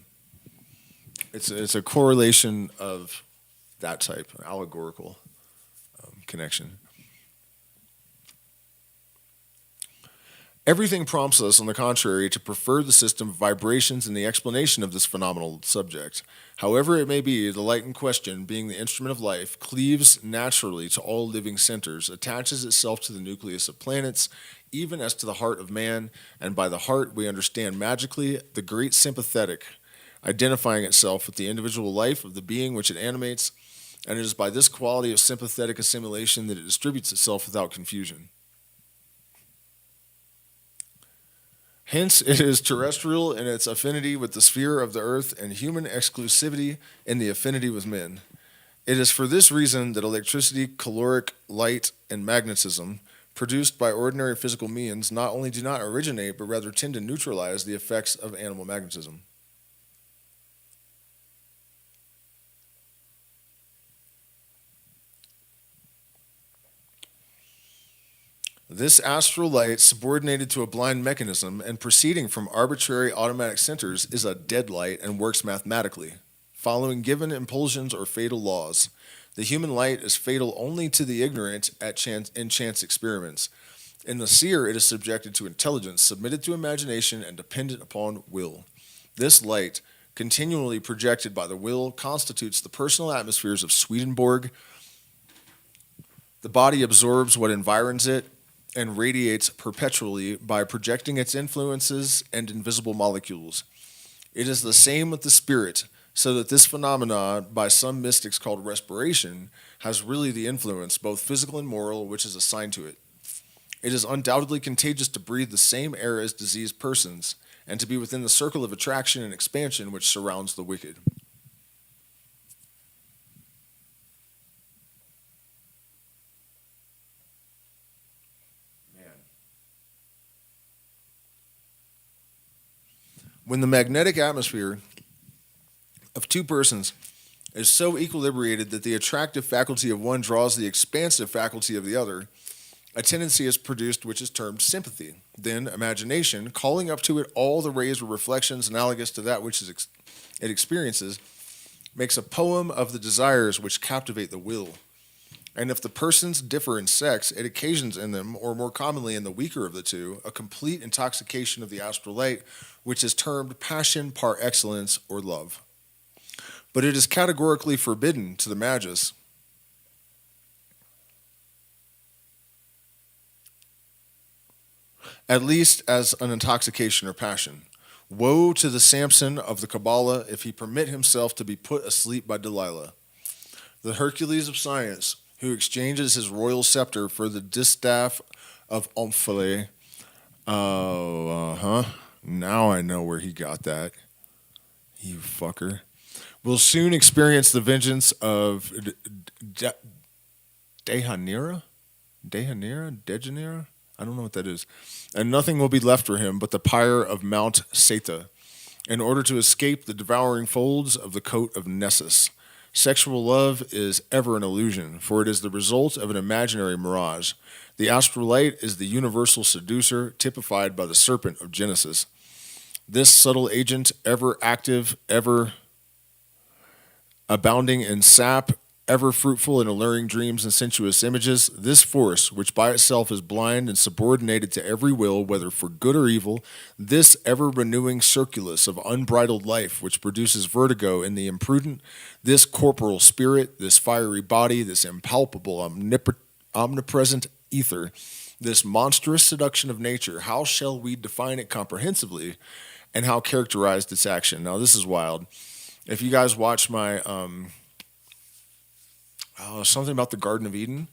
It's a correlation of that type, an allegorical connection. Everything prompts us, on the contrary, to prefer the system of vibrations in the explanation of this phenomenal subject. However it may be, the light in question, being the instrument of life, cleaves naturally to all living centers, attaches itself to the nucleus of planets, even as to the heart of man, and by the heart we understand magically the great sympathetic, identifying itself with the individual life of the being which it animates, and it is by this quality of sympathetic assimilation that it distributes itself without confusion. Hence, it is terrestrial in its affinity with the sphere of the earth and human exclusivity in the affinity with men. It is for this reason that electricity, caloric, light, and magnetism, produced by ordinary physical means, not only do not originate, but rather tend to neutralize the effects of animal magnetism. This astral light, subordinated to a blind mechanism and proceeding from arbitrary automatic centers, is a dead light and works mathematically, following given impulsions or fatal laws. The human light is fatal only to the ignorant in chance experiments. In the seer, it is subjected to intelligence, submitted to imagination, and dependent upon will. This light, continually projected by the will, constitutes the personal atmospheres of Swedenborg. The body absorbs what environs it and radiates perpetually by projecting its influences and invisible molecules. It is the same with the spirit, so that this phenomena, by some mystics called respiration, has really the influence, both physical and moral, which is assigned to it. It is undoubtedly contagious to breathe the same air as diseased persons, and to be within the circle of attraction and expansion which surrounds the wicked. When the magnetic atmosphere of two persons is so equilibrated that the attractive faculty of one draws the expansive faculty of the other, a tendency is produced which is termed sympathy. Then imagination, calling up to it all the rays or reflections analogous to that which it experiences, makes a poem of the desires which captivate the will. And if the persons differ in sex, it occasions in them, or more commonly in the weaker of the two, a complete intoxication of the astral light, which is termed passion par excellence or love. But it is categorically forbidden to the magus at least as an intoxication or passion. Woe to the Samson of the Kabbalah if he permit himself to be put asleep by Delilah. The Hercules of science, who exchanges his royal scepter for the distaff of Omphale. Now I know where he got that. You fucker. Will soon experience the vengeance of Dejanira? Dejanira? I don't know what that is. And nothing will be left for him but the pyre of Mount Seta, in order to escape the devouring folds of the coat of Nessus. Sexual love is ever an illusion, for it is the result of an imaginary mirage. The astral light is the universal seducer, typified by the serpent of Genesis. This subtle agent, ever active, ever abounding in sap, ever fruitful in alluring dreams and sensuous images, this force, which by itself is blind and subordinated to every will, whether for good or evil, this ever-renewing circulus of unbridled life, which produces vertigo in the imprudent, this corporal spirit, this fiery body, this impalpable, omnipresent ether, this monstrous seduction of nature, how shall we define it comprehensively, and how characterize its action? Now, this is wild. If you guys watch my something about the Garden of Eden,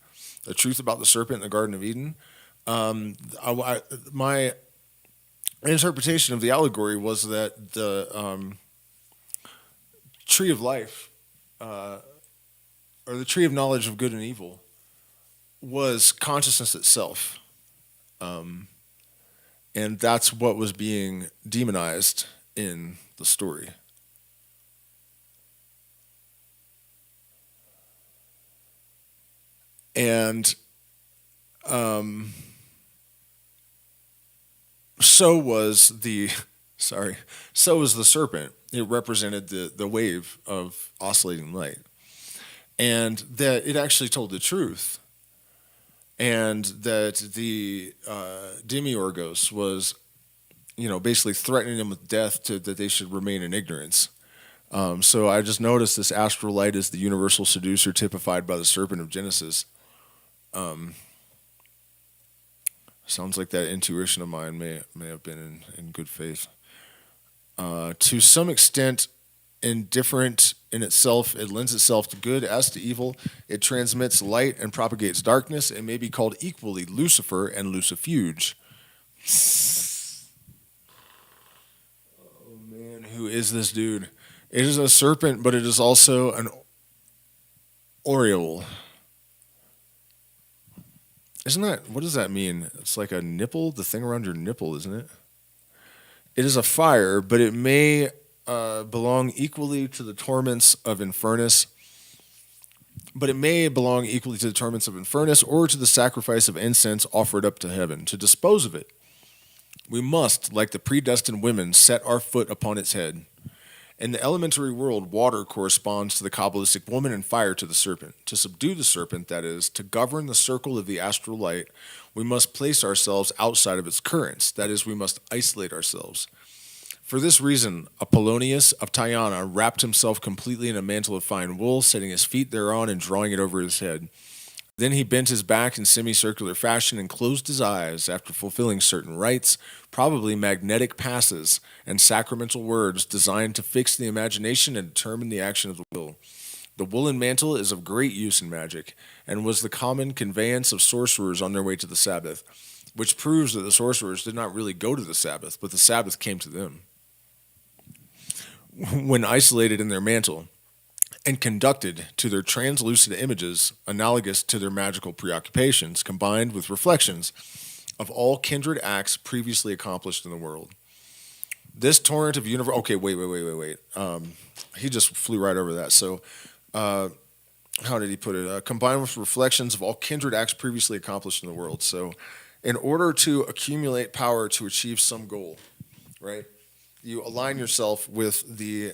the truth about the serpent in the Garden of Eden, my interpretation of the allegory was that the tree of life, or the tree of knowledge of good and evil, was consciousness itself. And that's what was being demonized in the story. And so was the serpent. It represented the wave of oscillating light. And that it actually told the truth. And that the demiurgos was, basically threatening them with death that they should remain in ignorance. So I just noticed this astral light is the universal seducer typified by the serpent of Genesis. Sounds like that intuition of mine may have been in good faith. To some extent, indifferent in itself, it lends itself to good as to evil. It transmits light and propagates darkness. It may be called equally Lucifer and Lucifuge. Who is this dude? It is a serpent, but it is also an aureole. Isn't that, what does that mean? It's like a nipple, the thing around your nipple, isn't it? It is a fire, but it may belong equally to the torments of Infernus. But it may belong equally to the torments of Infernus or to the sacrifice of incense offered up to heaven. To dispose of it, we must, like the predestined women, set our foot upon its head. In the elementary world, water corresponds to the Kabbalistic woman and fire to the serpent. To subdue the serpent, that is, to govern the circle of the astral light, we must place ourselves outside of its currents. That is, we must isolate ourselves. For this reason, Apollonius of Tyana wrapped himself completely in a mantle of fine wool, setting his feet thereon and drawing it over his head. Then he bent his back in semicircular fashion and closed his eyes after fulfilling certain rites, probably magnetic passes and sacramental words designed to fix the imagination and determine the action of the will. The woolen mantle is of great use in magic, and was the common conveyance of sorcerers on their way to the Sabbath, which proves that the sorcerers did not really go to the Sabbath, but the Sabbath came to them. When isolated in their mantle, and conducted to their translucid images analogous to their magical preoccupations, combined with reflections of all kindred acts previously accomplished in the world. This torrent of universe... Okay, wait. He just flew right over that. So, how did he put it? Combined with reflections of all kindred acts previously accomplished in the world. So, in order to accumulate power to achieve some goal, right? You align yourself with the...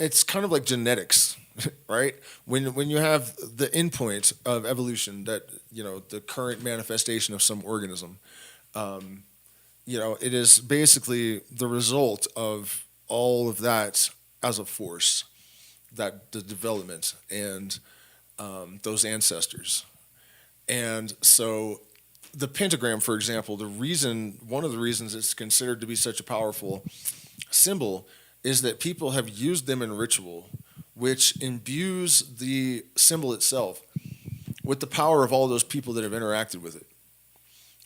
it's kind of like genetics, right? When you have the endpoint of evolution, that, you know, the current manifestation of some organism, you know, it is basically the result of all of that as a force, that the development and those ancestors. And so the pentagram, for example, one of the reasons it's considered to be such a powerful symbol is that people have used them in ritual, which imbues the symbol itself with the power of all those people that have interacted with it,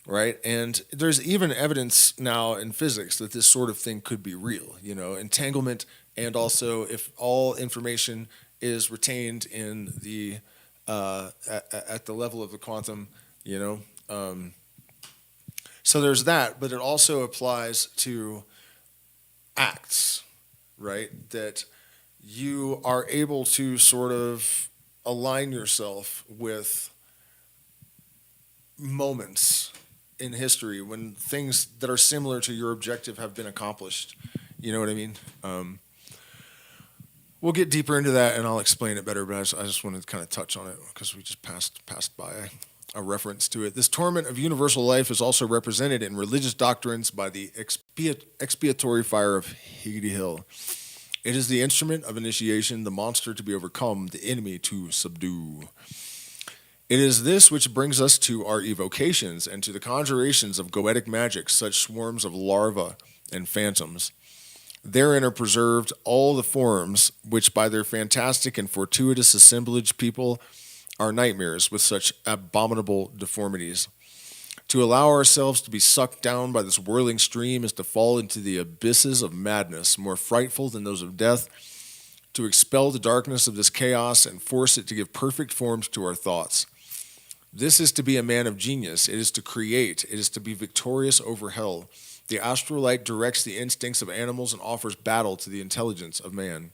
right? And there's even evidence now in physics that this sort of thing could be real, you know, entanglement, and also if all information is retained in the at the level of the quantum, you know. So there's that, but it also applies to acts, right? That you are able to sort of align yourself with moments in history when things that are similar to your objective have been accomplished. You know what I mean? We'll get deeper into that and I'll explain it better, but I just wanted to kind of touch on it because we just passed by a reference to it. This torment of universal life is also represented in religious doctrines by the expiatory fire of Higgity Hill. It is the instrument of initiation, the monster to be overcome, the enemy to subdue. It is this which brings us to our evocations and to the conjurations of goetic magic, such swarms of larvae and phantoms. Therein are preserved all the forms which by their fantastic and fortuitous assemblage people are nightmares with such abominable deformities. To allow ourselves to be sucked down by this whirling stream is to fall into the abysses of madness, more frightful than those of death, to expel the darkness of this chaos and force it to give perfect forms to our thoughts. This is to be a man of genius. It is to create. It is to be victorious over hell. The astral light directs the instincts of animals and offers battle to the intelligence of man,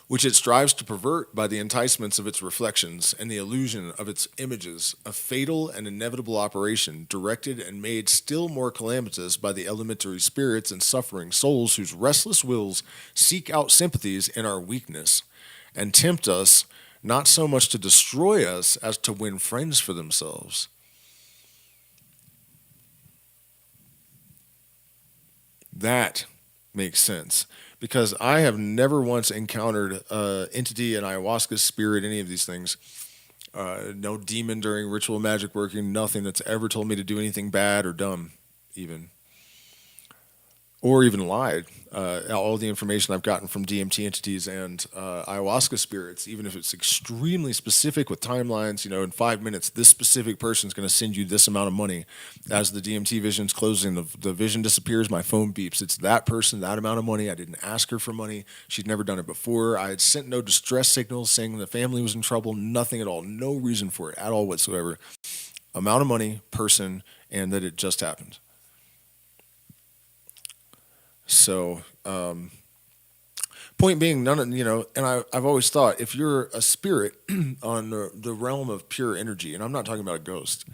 which it strives to pervert by the enticements of its reflections and the illusion of its images, a fatal and inevitable operation, directed and made still more calamitous by the elementary spirits and suffering souls whose restless wills seek out sympathies in our weakness and tempt us not so much to destroy us as to win friends for themselves. That makes sense. Because I have never once encountered entity, an ayahuasca, spirit, any of these things. No demon during ritual magic working, nothing that's ever told me to do anything bad or dumb, even. or even lied. All the information I've gotten from DMT entities and ayahuasca spirits, even if it's extremely specific with timelines, in 5 minutes, this specific person is going to send you this amount of money. As the DMT vision's closing, the vision disappears, my phone beeps. It's that person, that amount of money. I didn't ask her for money. She'd never done it before. I had sent no distress signals saying the family was in trouble, nothing at all, no reason for it at all whatsoever. Amount of money, person, and that it just happened. So, point being, I've always thought if you're a spirit on the realm of pure energy, and I'm not talking about a ghost,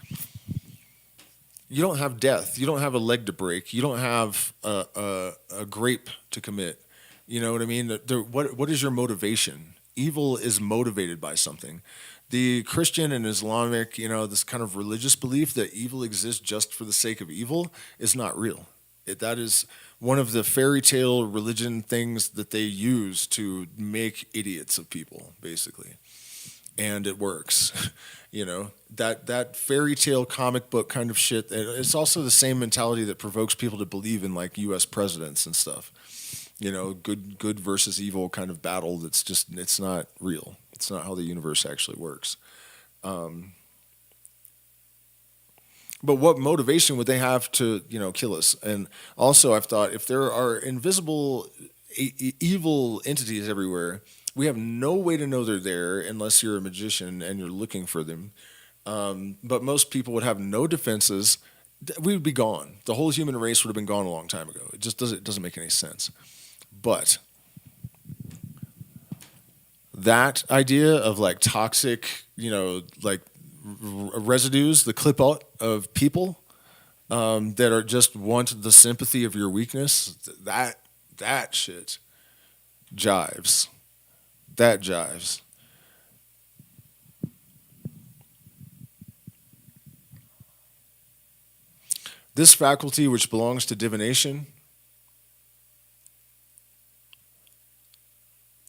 you don't have death, you don't have a leg to break, you don't have a grape to commit. You know what I mean? What is your motivation? Evil is motivated by something. The Christian and Islamic, this kind of religious belief that evil exists just for the sake of evil is not real. That is one of the fairy tale religion things that they use to make idiots of people, basically. And it works. That fairy tale comic book kind of shit. It's also the same mentality that provokes people to believe in like U.S. presidents and stuff. Good versus evil kind of battle. It's not real. It's not how the universe actually works. But what motivation would they have to, kill us? And also, I've thought if there are invisible evil entities everywhere, we have no way to know they're there unless you're a magician and you're looking for them. But most people would have no defenses. We would be gone. The whole human race would have been gone a long time ago. It just doesn't make any sense. But that idea of like toxic, like residues, the clip out of people that are just want the sympathy of your weakness, that shit jives. That jives. This faculty, which belongs to divination.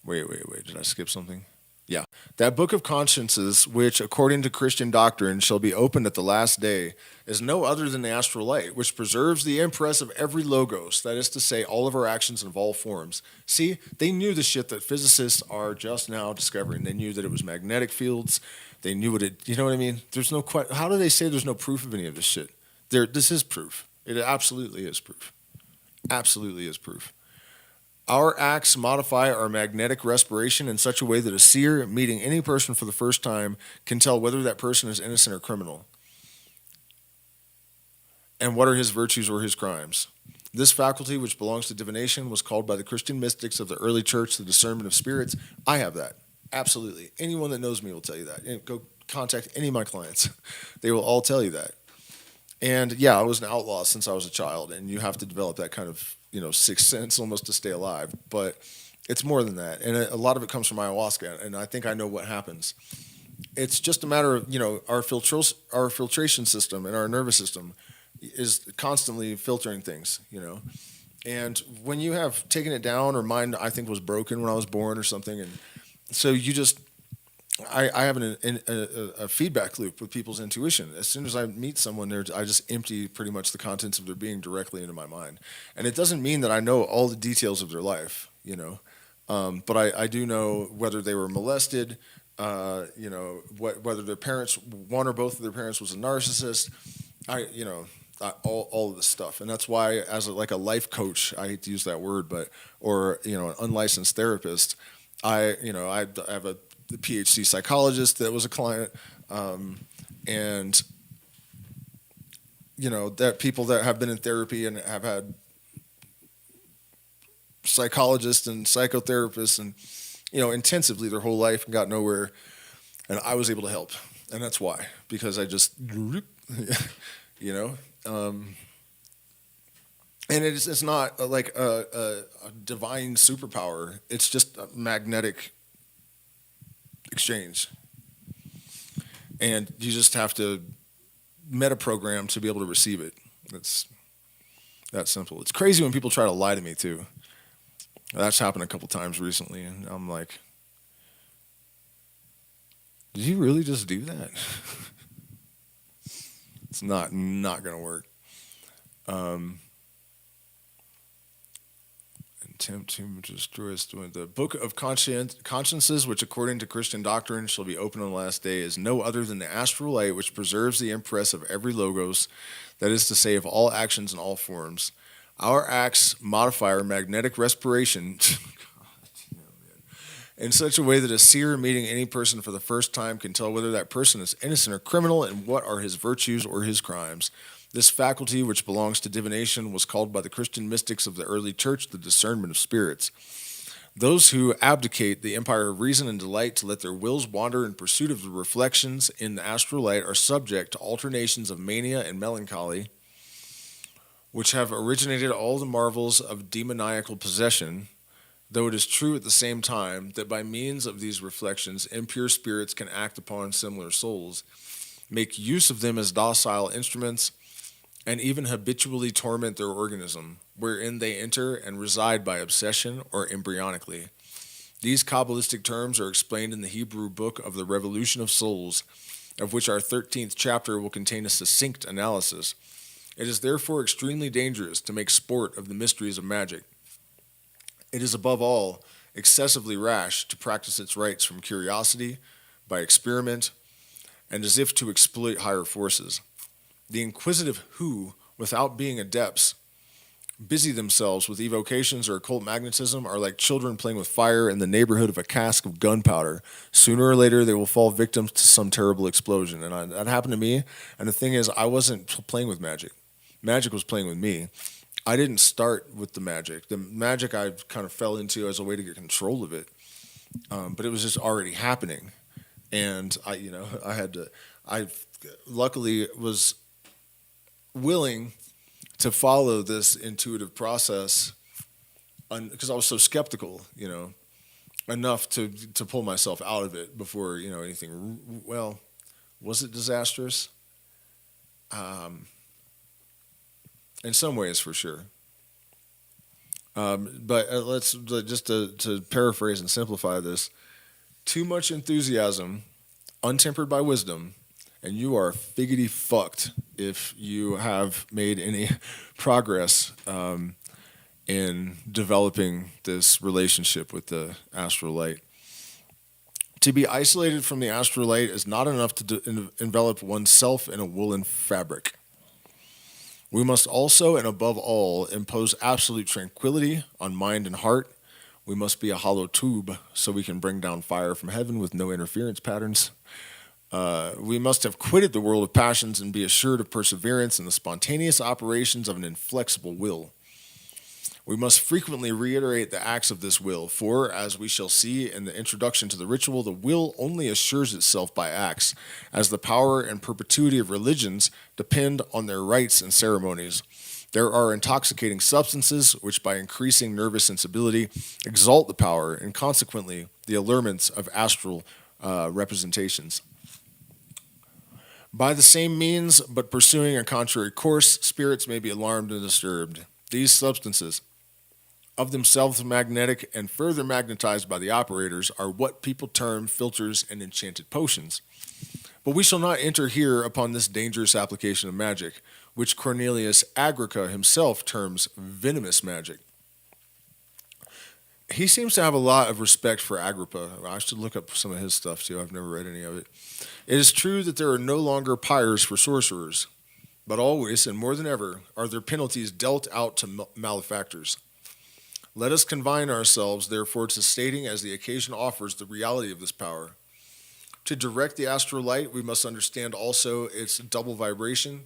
Wait, did I skip something? Yeah. That book of consciences, which according to Christian doctrine shall be opened at the last day, is no other than the astral light, which preserves the impress of every logos, that is to say, all of our actions of all forms. See, they knew the shit that physicists are just now discovering. They knew that it was magnetic fields. They knew what it, you know what I mean? There's no how do they say there's no proof of any of this shit? This is proof. It absolutely is proof. Absolutely is proof. Our acts modify our magnetic respiration in such a way that a seer meeting any person for the first time can tell whether that person is innocent or criminal, and what are his virtues or his crimes. This faculty, which belongs to divination, was called by the Christian mystics of the early church the discernment of spirits. I have that. Absolutely. Anyone that knows me will tell you that. Go contact any of my clients. They will all tell you that. And yeah, I was an outlaw since I was a child, and you have to develop that kind of sixth sense almost to stay alive. But it's more than that, and a lot of it comes from ayahuasca, and I think I know what happens. It's just a matter of our filtration system and our nervous system is constantly filtering things, and when you have taken it down, or mine I think was broken when I was born or something, and so you just I have a feedback loop with people's intuition. As soon as I meet someone, I just empty pretty much the contents of their being directly into my mind. And it doesn't mean that I know all the details of their life, but I do know whether they were molested, whether their parents, one or both of their parents was a narcissist, all of this stuff. And that's why, as a life coach, I hate to use that word, or an unlicensed therapist, I have a PhD psychologist that was a client, and that people that have been in therapy and have had psychologists and psychotherapists and intensively their whole life and got nowhere, and I was able to help, and that's why, because I just and it's not like a divine superpower. It's just a magnetic exchange, and you just have to metaprogram to be able to receive it. That's that simple. It's crazy when people try to lie to me too. That's happened a couple times recently, and I'm like, did you really just do that? It's not gonna work. attempt to destroy us. The book of consciences, which according to Christian doctrine shall be opened on the last day, is no other than the astral light, which preserves the impress of every logos, that is to say, of all actions and all forms. Our acts modify our magnetic respiration in such a way that a seer meeting any person for the first time can tell whether that person is innocent or criminal and what are his virtues or his crimes. This faculty, which belongs to divination, was called by the Christian mystics of the early church the discernment of spirits. Those who abdicate the empire of reason and delight to let their wills wander in pursuit of the reflections in the astral light are subject to alternations of mania and melancholy, which have originated all the marvels of demoniacal possession, though it is true at the same time that by means of these reflections impure spirits can act upon similar souls, make use of them as docile instruments, and even habitually torment their organism, wherein they enter and reside by obsession or embryonically. These Kabbalistic terms are explained in the Hebrew book of the Revolution of Souls, of which our 13th chapter will contain a succinct analysis. It is therefore extremely dangerous to make sport of the mysteries of magic. It is above all excessively rash to practice its rites from curiosity, by experiment, and as if to exploit higher forces. The inquisitive who, without being adepts, busy themselves with evocations or occult magnetism are like children playing with fire in the neighborhood of a cask of gunpowder. Sooner or later, they will fall victims to some terrible explosion. And that happened to me. And the thing is, I wasn't playing with magic. Magic was playing with me. I didn't start with the magic. The magic I kind of fell into as a way to get control of it. But it was just already happening. And I luckily was willing to follow this intuitive process because I was so skeptical, enough to pull myself out of it before, anything. Well, was it disastrous? In some ways, for sure. But let's just to paraphrase and simplify this: too much enthusiasm, untempered by wisdom, and you are figgity fucked if you have made any progress in developing this relationship with the astral light. To be isolated from the astral light is not enough to envelop oneself in a woolen fabric. We must also, and above all, impose absolute tranquility on mind and heart. We must be a hollow tube so we can bring down fire from heaven with no interference patterns. We must have quitted the world of passions and be assured of perseverance in the spontaneous operations of an inflexible will. We must frequently reiterate the acts of this will, for, as we shall see in the introduction to the ritual, the will only assures itself by acts, as the power and perpetuity of religions depend on their rites and ceremonies. There are intoxicating substances which, by increasing nervous sensibility, exalt the power and, consequently, the allurements of astral representations. By the same means, but pursuing a contrary course, spirits may be alarmed and disturbed. These substances, of themselves magnetic and further magnetized by the operators, are what people term filters and enchanted potions. But we shall not enter here upon this dangerous application of magic, which Cornelius Agricola himself terms venomous magic. He seems to have a lot of respect for Agrippa. I should look up some of his stuff too. I've never read any of it. It is true that there are no longer pyres for sorcerers, but always, and more than ever, are there penalties dealt out to malefactors. Let us confine ourselves, therefore, to stating as the occasion offers the reality of this power. To direct the astral light, we must understand also its double vibration,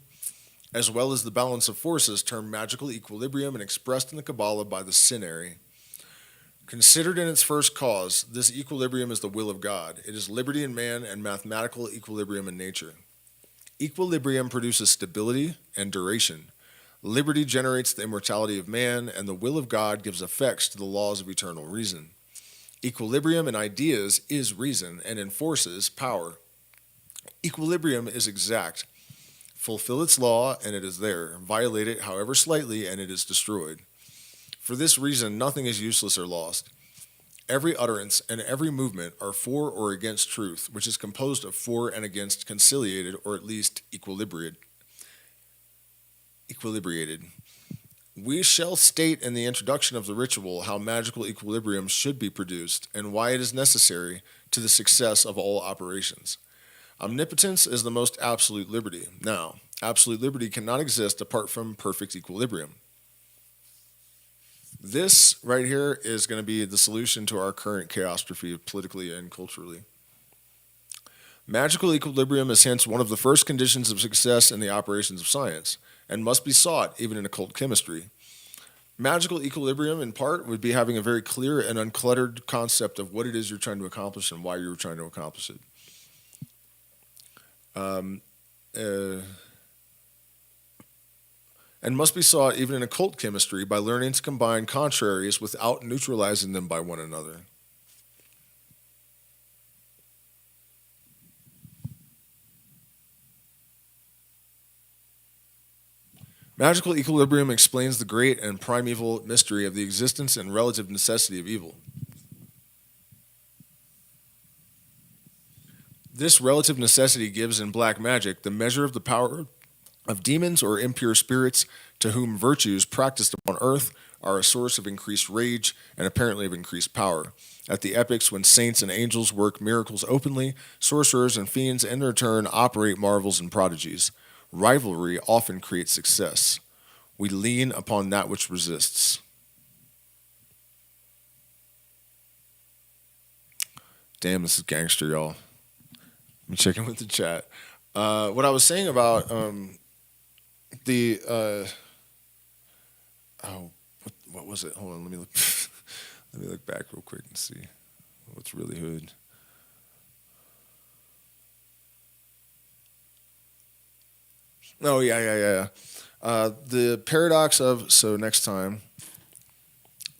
as well as the balance of forces termed magical equilibrium and expressed in the Kabbalah by the synary. Considered in its first cause, this equilibrium is the will of God. It is liberty in man and mathematical equilibrium in nature. Equilibrium produces stability and duration. Liberty generates the immortality of man, and the will of God gives effects to the laws of eternal reason. Equilibrium in ideas is reason, and in forces, power. Equilibrium is exact. Fulfill its law, and it is there. Violate it, however slightly, and it is destroyed. For this reason, nothing is useless or lost. Every utterance and every movement are for or against truth, which is composed of for and against conciliated, or at least equilibrated. We shall state in the introduction of the ritual how magical equilibrium should be produced and why it is necessary to the success of all operations. Omnipotence is the most absolute liberty. Now, absolute liberty cannot exist apart from perfect equilibrium. This right here is going to be the solution to our current chaostrophe politically and culturally. Magical equilibrium is hence one of the first conditions of success in the operations of science, and must be sought even in occult chemistry. Magical equilibrium, in part, would be having a very clear and uncluttered concept of what it is you're trying to accomplish and why you're trying to accomplish it. And must be sought even in occult chemistry by learning to combine contraries without neutralizing them by one another. Magical equilibrium explains the great and primeval mystery of the existence and relative necessity of evil. This relative necessity gives in black magic the measure of the power of demons or impure spirits to whom virtues practiced upon earth are a source of increased rage and apparently of increased power. At the epochs when saints and angels work miracles openly, sorcerers and fiends in their turn operate marvels and prodigies. Rivalry often creates success. We lean upon that which resists. Damn, this is gangster, y'all. Let me check in with the chat. What I was saying about what was it? Hold on, let me look. Let me look back real quick and see what's really hood. Oh yeah. The paradox of next time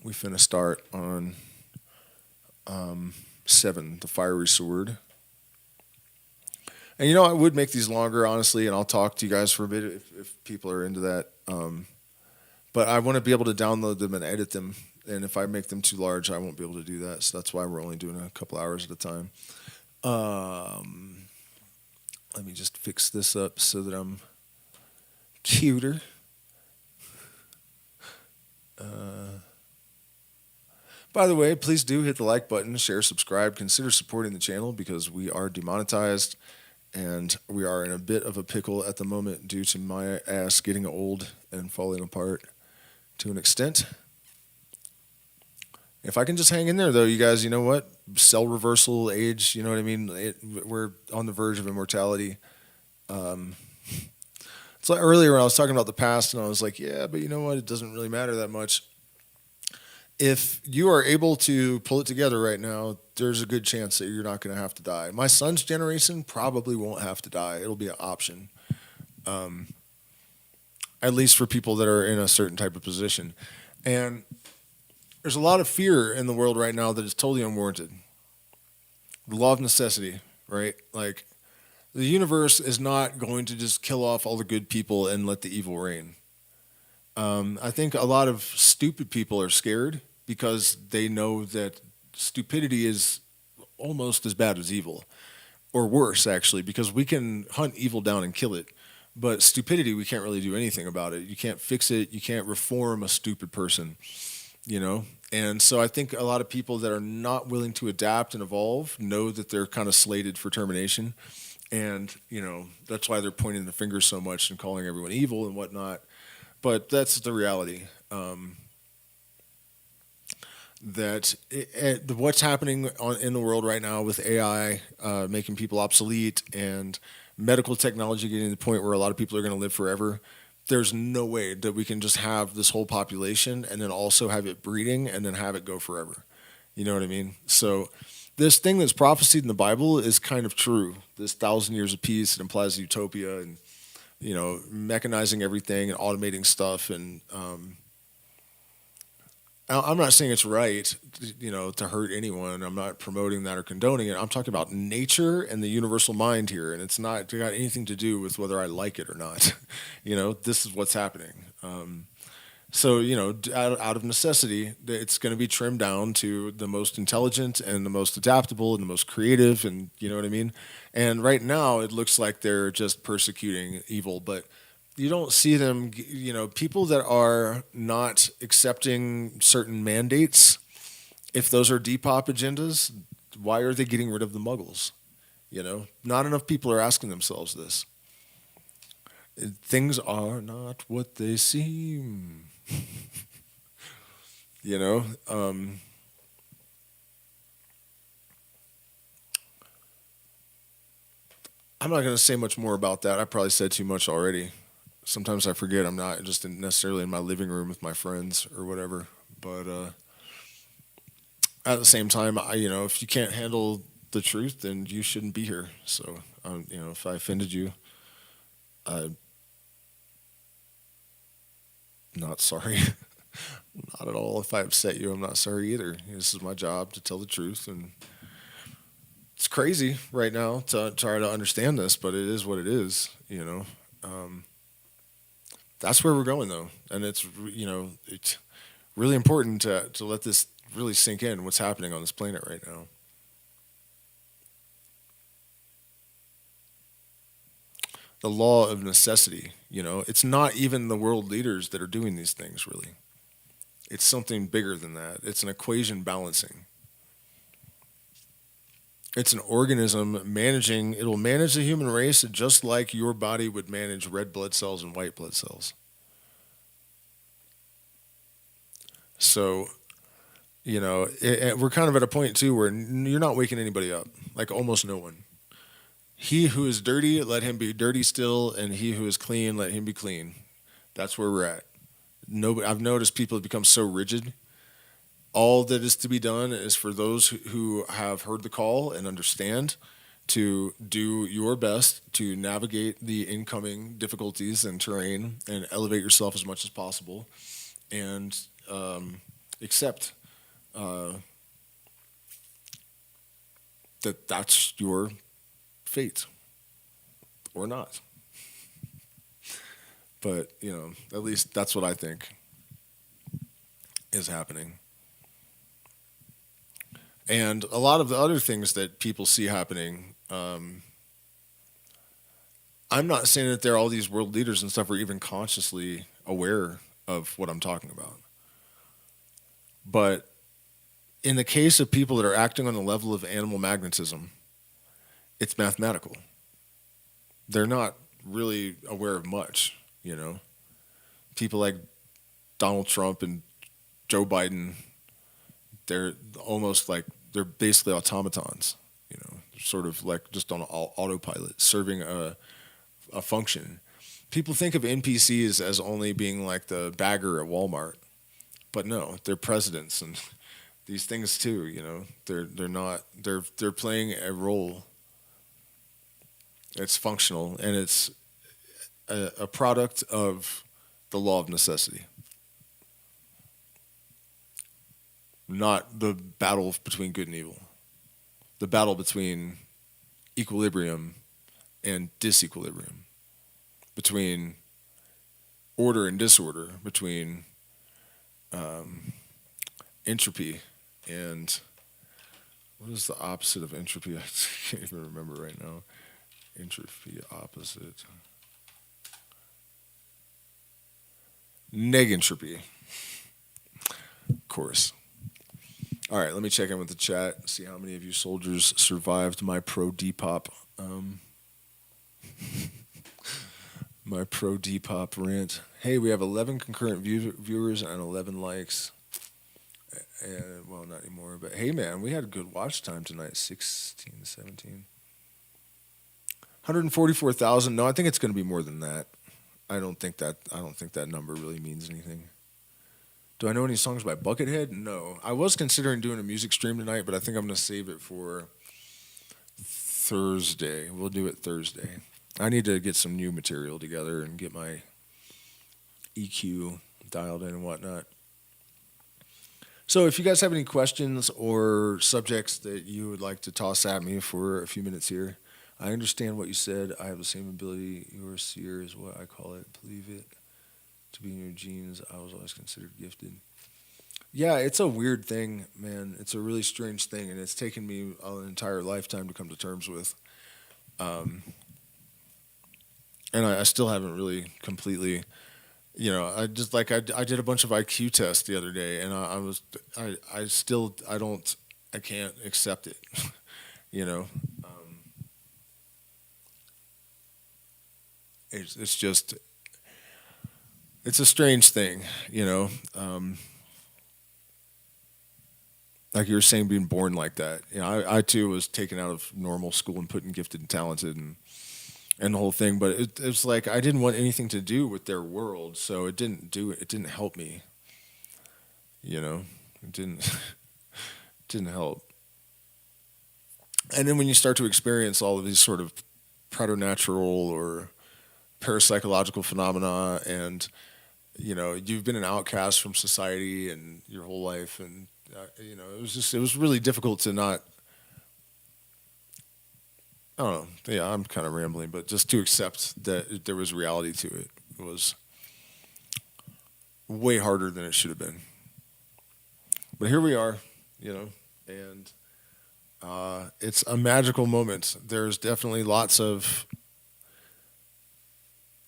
we finna start on 7, the fiery sword. And I would make these longer, honestly, and I'll talk to you guys for a bit if people are into that. But I want to be able to download them and edit them. And if I make them too large, I won't be able to do that. So that's why we're only doing a couple hours at a time. Let me just fix this up so that I'm cuter. By the way, please do hit the like button, share, subscribe, consider supporting the channel because we are demonetized and we are in a bit of a pickle at the moment due to my ass getting old and falling apart to an extent. If I can just hang in there, though, you guys, you know what? Cell reversal, age, you know what I mean? We're on the verge of immortality. It's like earlier when I was talking about the past, and I was like, yeah, but you know what? It doesn't really matter that much. If you are able to pull it together right now, there's a good chance that you're not going to have to die. My son's generation probably won't have to die. It'll be an option, at least for people that are in a certain type of position. And there's a lot of fear in the world right now that is totally unwarranted. The law of necessity, right? Like, the universe is not going to just kill off all the good people and let the evil reign. I think a lot of stupid people are scared because they know that stupidity is almost as bad as evil, or worse, actually, because we can hunt evil down and kill it. But stupidity, we can't really do anything about it. You can't fix it. You can't reform a stupid person, And so I think a lot of people that are not willing to adapt and evolve know that they're kind of slated for termination. And, that's why they're pointing the finger so much and calling everyone evil and whatnot. But that's the reality. What's happening in the world right now with AI making people obsolete and medical technology getting to the point where a lot of people are going to live forever, there's no way that we can just have this whole population and then also have it breeding and then have it go forever. You know what I mean? So this thing that's prophesied in the Bible is kind of true. This 1,000 years of peace, it implies utopia and mechanizing everything and automating stuff. And I'm not saying it's right, to hurt anyone. I'm not promoting that or condoning it. I'm talking about nature and the universal mind here, and it's not got anything to do with whether I like it or not. This is what's happening. So, out of necessity, it's going to be trimmed down to the most intelligent and the most adaptable and the most creative, and you know what I mean? And right now, it looks like they're just persecuting evil, but You don't see them, people that are not accepting certain mandates, if those are Depop agendas, why are they getting rid of the muggles? Not enough people are asking themselves this. Things are not what they seem. you know, um, I'm not going to say much more about that. I probably said too much already. Sometimes I forget I'm not just necessarily in my living room with my friends or whatever. But at the same time, if you can't handle the truth, then you shouldn't be here. So, if I offended you, I'm not sorry. Not at all. If I upset you, I'm not sorry either. This is my job to tell the truth, and it's crazy right now to try to understand this, but it is what it is. That's where we're going though, and it's really important to let this really sink in. What's happening on this planet right now? The law of necessity. It's not even the world leaders that are doing these things. Really, it's something bigger than that. It's an equation balancing. It's an organism managing. It'll manage the human race just like your body would manage red blood cells and white blood cells. So, we're kind of at a point too where you're not waking anybody up, like almost no one. He who is dirty, let him be dirty still, and he who is clean, let him be clean. That's where we're at. Nobody, I've noticed people have become so rigid. All that is to be done is for those who have heard the call and understand to do your best to navigate the incoming difficulties and terrain and elevate yourself as much as possible and accept that that's your fate or not. But, at least that's what I think is happening. And a lot of the other things that people see happening, I'm not saying that all these world leaders and stuff are even consciously aware of what I'm talking about. But in the case of people that are acting on the level of animal magnetism, it's mathematical. They're not really aware of much, People like Donald Trump and Joe Biden, they're almost like they're basically automatons, sort of like just on autopilot, serving a function. People think of NPCs as only being like the bagger at Walmart, but no, they're presidents and these things too. They're not they're playing a role. It's functional and it's a product of the law of necessity, not the battle between good and evil, the battle between equilibrium and disequilibrium, between order and disorder, between entropy and what is the opposite of entropy? I can't even remember right now. Entropy opposite. Negentropy. Of course. All right, let me check in with the chat, see how many of you soldiers survived my pro-Depop my pro-Depop rant. Hey, we have 11 concurrent viewers and 11 likes. And, well, not anymore, but hey, man, we had a good watch time tonight, 16, 17. 144,000. No, I think it's going to be more than that. I don't think that number really means anything. Do I know any songs by Buckethead? No. I was considering doing a music stream tonight, but I think I'm going to save it for Thursday. We'll do it Thursday. I need to get some new material together and get my EQ dialed in and whatnot. So if you guys have any questions or subjects that you would like to toss at me for a few minutes here, I understand what you said. I have the same ability. Your seer is what I call it. Believe it to be in your genes. I was always considered gifted. Yeah, it's a weird thing, man. It's a really strange thing, and it's taken me an entire lifetime to come to terms with. and I still haven't really completely, I just like I did a bunch of IQ tests the other day, and I still I can't accept it, you know. Um, it's just it's a strange thing, you know. Like you were saying, being born like that. I too was taken out of normal school and put in gifted and talented and the whole thing. But it was like I didn't want anything to do with their world, so it didn't do it. It didn't help me. You know, it didn't didn't help. And then when you start to experience all of these sort of preternatural or parapsychological phenomena, and you've been an outcast from society and your whole life, and it was really difficult to not. I don't know. Yeah, I'm kind of rambling, but just to accept that there was reality to it was way harder than it should have been. But here we are, and it's a magical moment. There's definitely lots of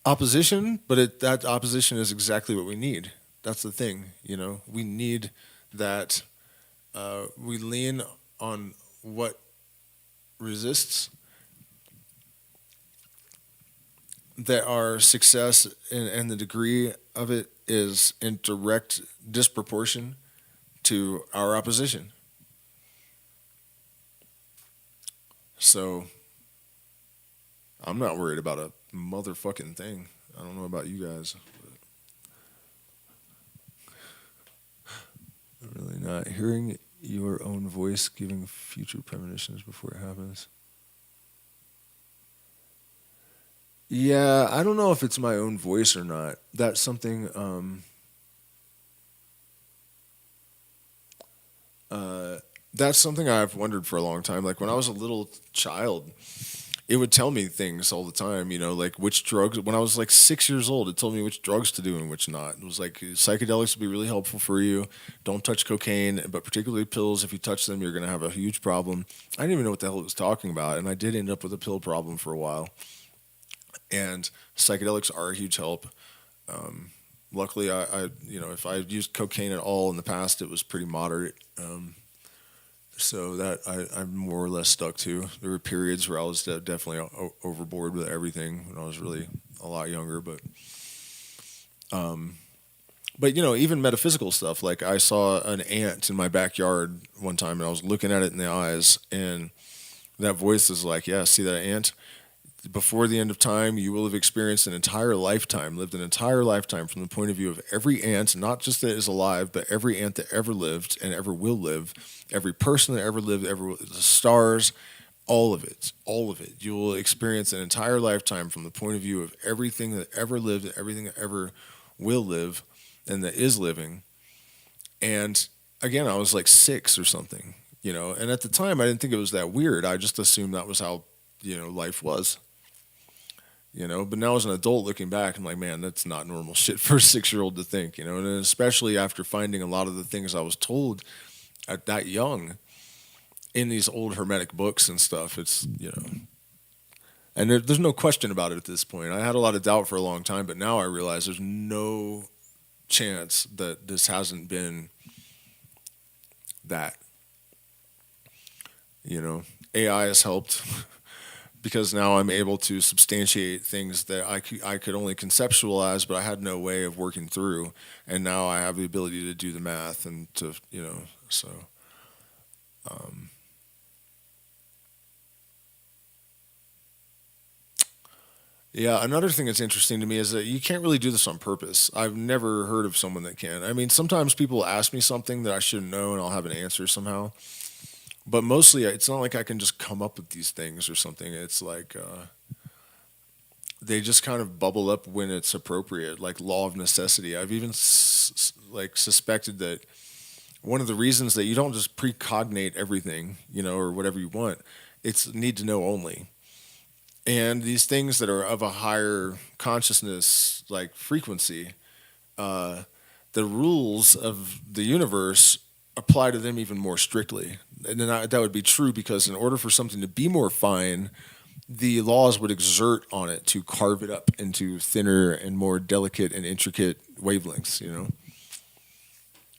opposition, but that opposition is exactly what we need. That's the thing, we need that. We lean on what resists, that our success and the degree of it is in direct disproportion to our opposition. So I'm not worried about a motherfucking thing. I don't know about you guys. But I'm really not. Hearing your own voice giving future premonitions before it happens. Yeah, I don't know if it's my own voice or not. That's something. That's something I've wondered for a long time. Like when I was a little child, it would tell me things all the time. Like which drugs. When I was like 6 years old, it told me which drugs to do and which not. It was like psychedelics would be really helpful for you. Don't touch cocaine, but particularly pills. If you touch them, you're going to have a huge problem. I didn't even know what the hell it was talking about, and I did end up with a pill problem for a while. And psychedelics are a huge help. Luckily, if I used cocaine at all in the past, it was pretty moderate. So that I'm more or less stuck to. There were periods where I was definitely overboard with everything when I was really a lot younger. But even metaphysical stuff. Like I saw an ant in my backyard one time, and I was looking at it in the eyes, and that voice is like, "Yeah, see that ant? Before the end of time, you will have experienced an entire lifetime, lived an entire lifetime from the point of view of every ant, not just that is alive, but every ant that ever lived and ever will live, every person that ever lived, the stars, all of it, all of it. You will experience an entire lifetime from the point of view of everything that ever lived and everything that ever will live and that is living." And again, I was like 6 or something, and at the time I didn't think it was that weird. I just assumed that was how, life was. But now as an adult looking back, I'm like, man, that's not normal shit for a 6-year-old to think, and especially after finding a lot of the things I was told at that young in these old Hermetic books and stuff. It's, and there's no question about it at this point. I had a lot of doubt for a long time, but now I realize there's no chance that this hasn't been that. AI has helped. Because now I'm able to substantiate things that I could only conceptualize, but I had no way of working through. And now I have the ability to do the math and to, so. Yeah, another thing that's interesting to me is that you can't really do this on purpose. I've never heard of someone that can. I mean, sometimes people ask me something that I should know and I'll have an answer somehow. But mostly, it's not like I can just come up with these things or something. It's like they just kind of bubble up when it's appropriate, like law of necessity. I've even suspected that one of the reasons that you don't just precognate everything, or whatever you want, it's need to know only. And these things that are of a higher consciousness, like frequency, the rules of the universe apply to them even more strictly. And then that would be true because in order for something to be more fine, the laws would exert on it to carve it up into thinner and more delicate and intricate wavelengths, you know?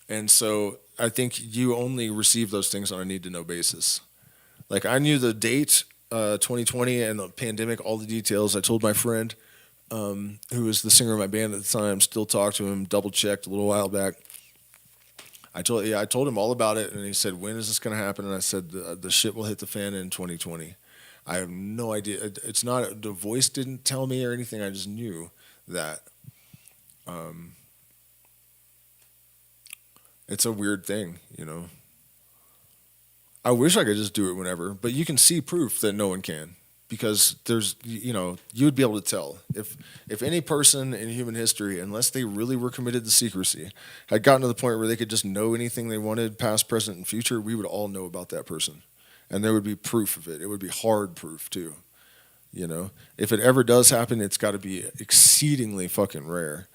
And so I think you only receive those things on a need-to-know basis. Like, I knew the date, 2020, and the pandemic, all the details. I told my friend, who was the singer of my band at the time, still talked to him, double-checked a little while back. I told him all about it, and he said, when is this going to happen? And I said, the shit will hit the fan in 2020. I have no idea. It's not, the voice didn't tell me or anything. I just knew that. It's a weird thing, you know. I wish I could just do it whenever, but you can see proof that no one can, because there's, you know, you would be able to tell if any person in human history, unless they really were committed to secrecy, had gotten to the point where they could just know anything they wanted, past, present, and future, we would all know about that person, and there would be proof of it. It would be hard proof too, you know. If it ever does happen, it's got to be exceedingly fucking rare.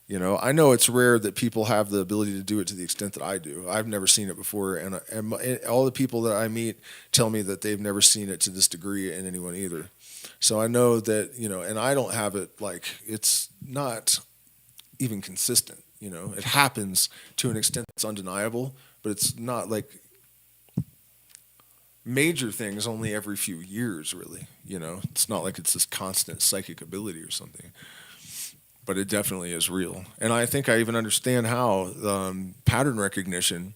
You know, I know it's rare that people have the ability to do it to the extent that I do. I've never seen it before, and all the people that I meet tell me that they've never seen it to this degree in anyone either. So I know that, you know, and I don't have it, like, it's not even consistent, you know. It happens to an extent that's undeniable, but it's not like major things only every few years, really, you know. It's not like it's this constant psychic ability or something. But it definitely is real. And I think I even understand how pattern recognition,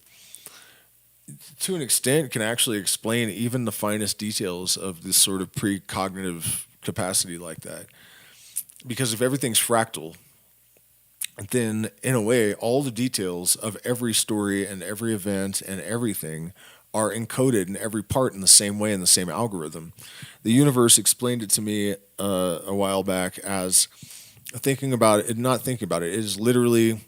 to an extent, can actually explain even the finest details of this sort of precognitive capacity like that. Because if everything's fractal, then in a way, all the details of every story and every event and everything are encoded in every part in the same way, in the same algorithm. The universe explained it to me a while back as... thinking about it, not thinking about it, it is literally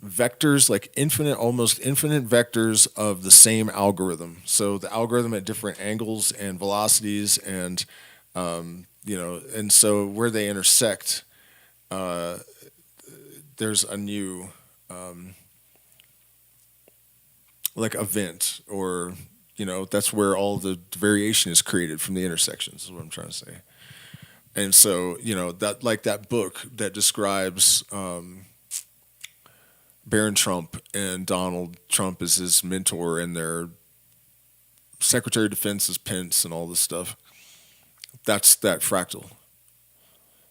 vectors, like infinite, almost infinite vectors of the same algorithm. So the algorithm at different angles and velocities, and you know, and so where they intersect, there's a new like event, or you know, that's where all the variation is created from the intersections. Is what I'm trying to say. And so, you know, that, like that book that describes Barron Trump and Donald Trump as his mentor, and their Secretary of Defense is Pence and all this stuff. That's that fractal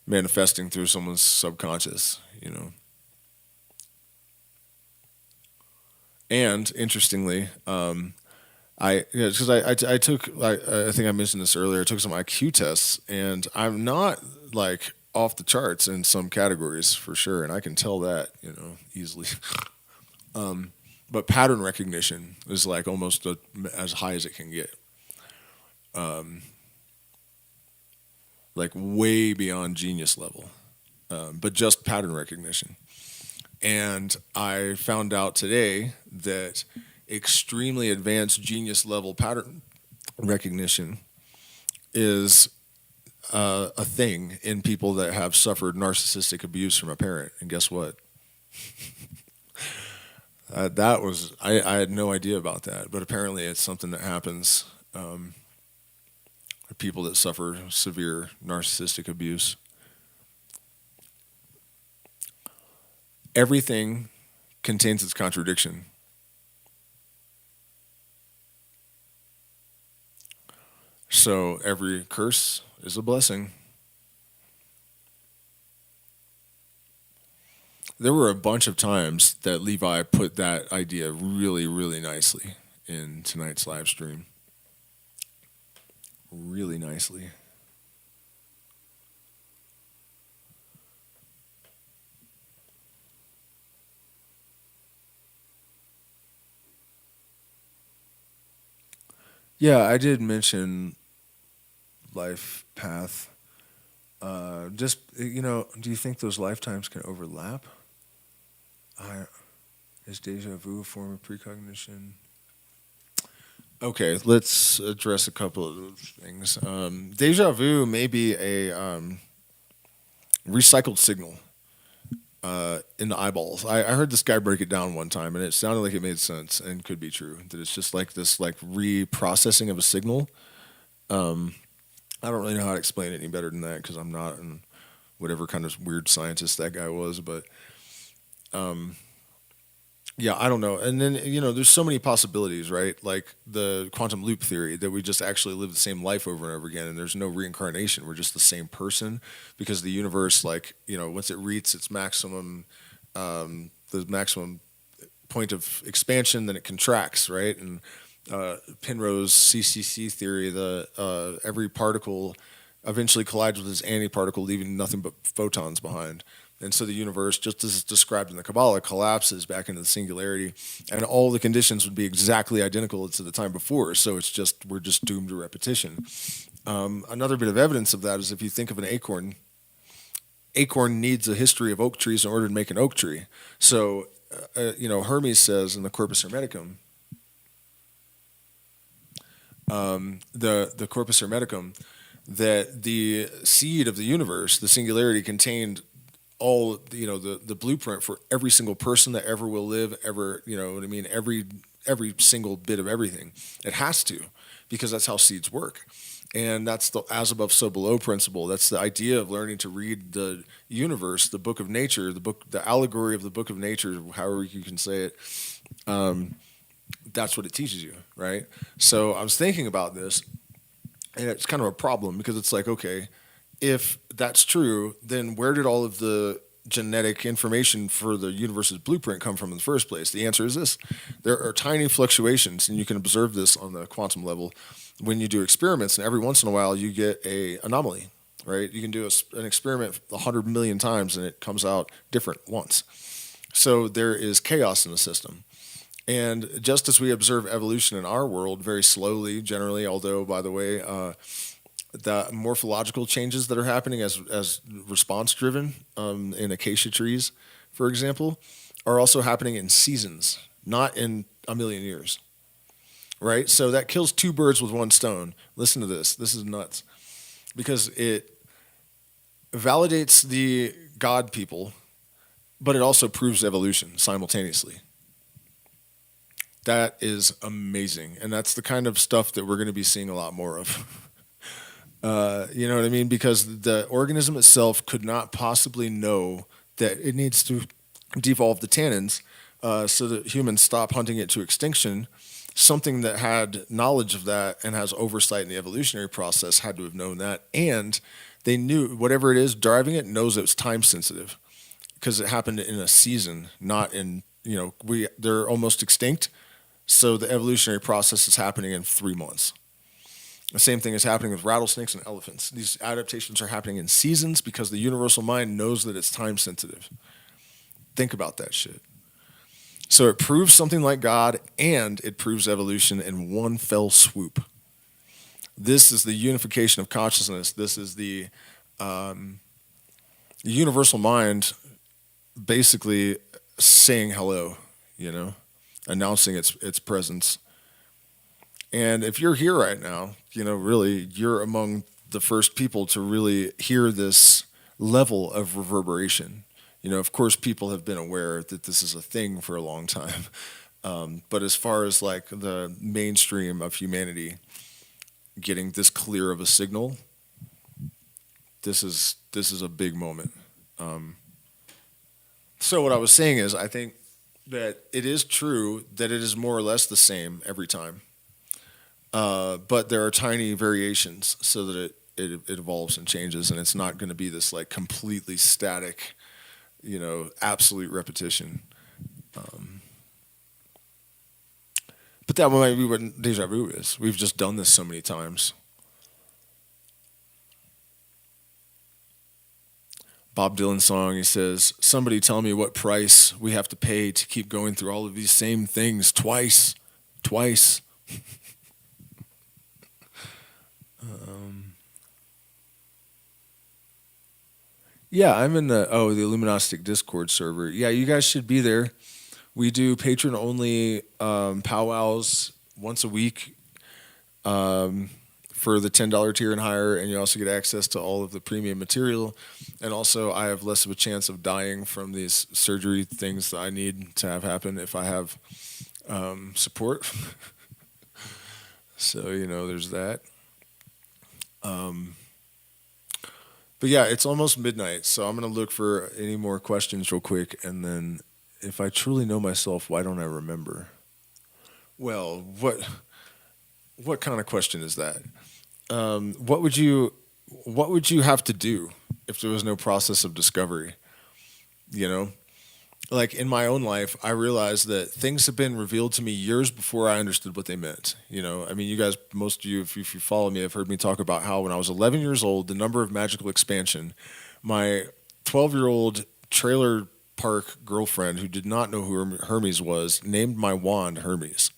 manifesting through someone's subconscious, you know. And interestingly, I took, I think I mentioned this earlier, I took some IQ tests, and I'm not like off the charts in some categories for sure, and I can tell that, you know, easily. But pattern recognition is like almost as high as it can get. Like way beyond genius level, but just pattern recognition. And I found out today that extremely advanced genius level pattern recognition is a thing in people that have suffered narcissistic abuse from a parent. And guess what? That was, I had no idea about that, but apparently it's something that happens to people that suffer severe narcissistic abuse. Everything contains its contradiction. So every curse is a blessing. There were a bunch of times that Levi put that idea really, really nicely in tonight's live stream. Really nicely. Yeah, I did mention life path. Just, you know, do you think those lifetimes can overlap? Is deja vu a form of precognition? Okay, let's address a couple of those things. Deja vu may be a recycled signal in the eyeballs. I heard this guy break it down one time, and it sounded like it made sense and could be true. That it's just like this, like reprocessing of a signal. I don't really know how to explain it any better than that because I'm not whatever kind of weird scientist that guy was, but yeah, I don't know. And then there's so many possibilities, right? Like the quantum loop theory that we just actually live the same life over and over again, and there's no reincarnation. We're just the same person because the universe, like once it reaches its maximum, the maximum point of expansion, then it contracts, right? And Penrose's CCC theory, the every particle eventually collides with its antiparticle, leaving nothing but photons behind. And so the universe, just as it's described in the Kabbalah, collapses back into the singularity, and all the conditions would be exactly identical to the time before. So we're just doomed to repetition. Another bit of evidence of that is if you think of an acorn. Acorn needs a history of oak trees in order to make an oak tree. So, Hermes says in the Corpus Hermeticum, the Corpus Hermeticum, that the seed of the universe, the singularity, contained all the blueprint for every single person that ever will live, ever, what I mean, every single bit of everything. It has to, because that's how seeds work. And that's the as above, so below principle. That's the idea of learning to read the universe, the book of nature, the allegory of the book of nature, however you can say it. That's what it teaches you, right? So I was thinking about this, and it's kind of a problem because it's like, okay, if that's true, then where did all of the genetic information for the universe's blueprint come from in the first place? The answer is this. There are tiny fluctuations, and you can observe this on the quantum level when you do experiments, and every once in a while you get an anomaly, right? You can do an experiment 100 million times, and it comes out different once. So there is chaos in the system. And just as we observe evolution in our world very slowly, generally, although, by the way, the morphological changes that are happening as response-driven in acacia trees, for example, are also happening in seasons, not in a million years, right? So that kills two birds with one stone. Listen to this. This is nuts. Because it validates the God people, but it also proves evolution simultaneously. That is amazing. And that's the kind of stuff that we're going to be seeing a lot more of. You know what I mean? Because the organism itself could not possibly know that it needs to devolve the tannins so that humans stop hunting it to extinction. Something that had knowledge of that and has oversight in the evolutionary process had to have known that. And they knew whatever it is driving it knows it's time sensitive because it happened in a season, not in, they're almost extinct. So the evolutionary process is happening in 3 months. The same thing is happening with rattlesnakes and elephants. These adaptations are happening in seasons because the universal mind knows that it's time sensitive. Think about that shit. So it proves something like God, and it proves evolution in one fell swoop. This is the unification of consciousness. This is the universal mind basically saying hello, announcing its presence. And if you're here right now, really, you're among the first people to really hear this level of reverberation. Of course, people have been aware that this is a thing for a long time. But as far as like the mainstream of humanity getting this clear of a signal, this is a big moment. So what I was saying is, I think that it is true that it is more or less the same every time. But there are tiny variations so that it evolves and changes, and it's not going to be this like completely static, absolute repetition. But that might be what deja vu is. We've just done this so many times. Bob Dylan's song, he says, "Somebody tell me what price we have to pay to keep going through all of these same things twice. Yeah, I'm in the Illuminostic Discord server. Yeah, you guys should be there. We do patron-only powwows once a week for the $10 tier and higher, and you also get access to all of the premium material. And also, I have less of a chance of dying from these surgery things that I need to have happen if I have support. So, there's that. But yeah, it's almost midnight, so I'm gonna look for any more questions real quick, and then if I truly know myself, why don't I remember? Well, what kind of question is that? What would you have to do if there was no process of discovery? You know, like in my own life, I realized that things have been revealed to me years before I understood what they meant. I mean, you guys, most of you, if you follow me, have heard me talk about how when I was 11 years old, the number of magical expansion, my 12-year-old trailer park girlfriend who did not know who Hermes was named my wand Hermes.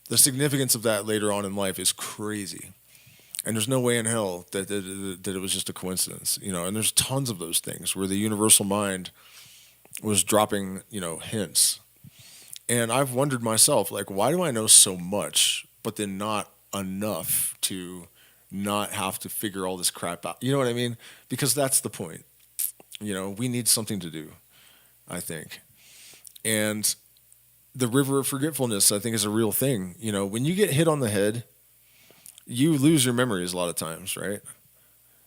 The significance of that later on in life is crazy. And there's no way in hell that it was just a coincidence. And there's tons of those things where the universal mind was dropping, hints. And I've wondered myself, like, why do I know so much, but then not enough to not have to figure all this crap out? You know what I mean? Because that's the point. We need something to do, I think. And the river of forgetfulness, I think, is a real thing. When you get hit on the head, you lose your memories a lot of times, right?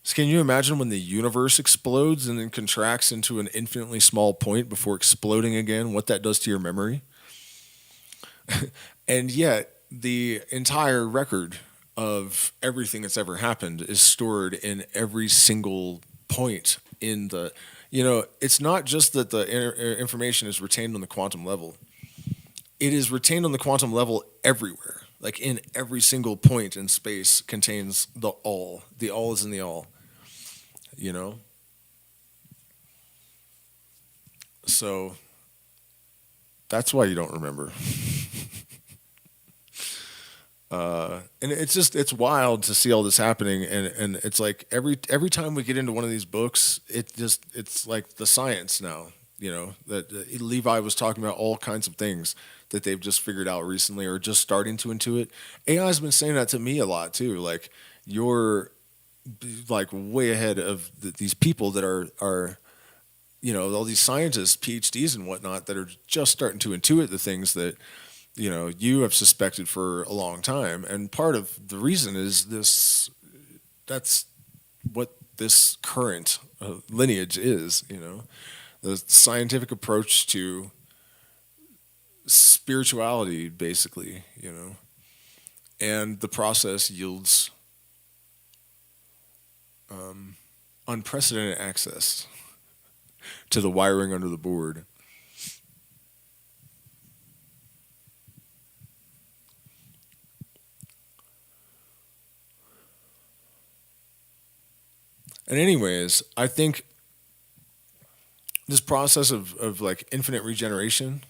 So can you imagine when the universe explodes and then contracts into an infinitely small point before exploding again, what that does to your memory? And yet, the entire record of everything that's ever happened is stored in every single point in the. It's not just that the information is retained on the quantum level. It is retained on the quantum level everywhere. Like in every single point in space contains the all. The all is in the all. So that's why you don't remember. And it's wild to see all this happening, and it's like every time we get into one of these books, it's like the science now. That Levi was talking about all kinds of things that they've just figured out recently or just starting to intuit. AI has been saying that to me a lot too. Like you're like way ahead of these people that are all these scientists, PhDs and whatnot that are just starting to intuit the things that you have suspected for a long time. And part of the reason is this. That's what this current lineage is. The scientific approach to spirituality, basically, and the process yields unprecedented access to the wiring under the board. And anyways, I think this process of like infinite regeneration,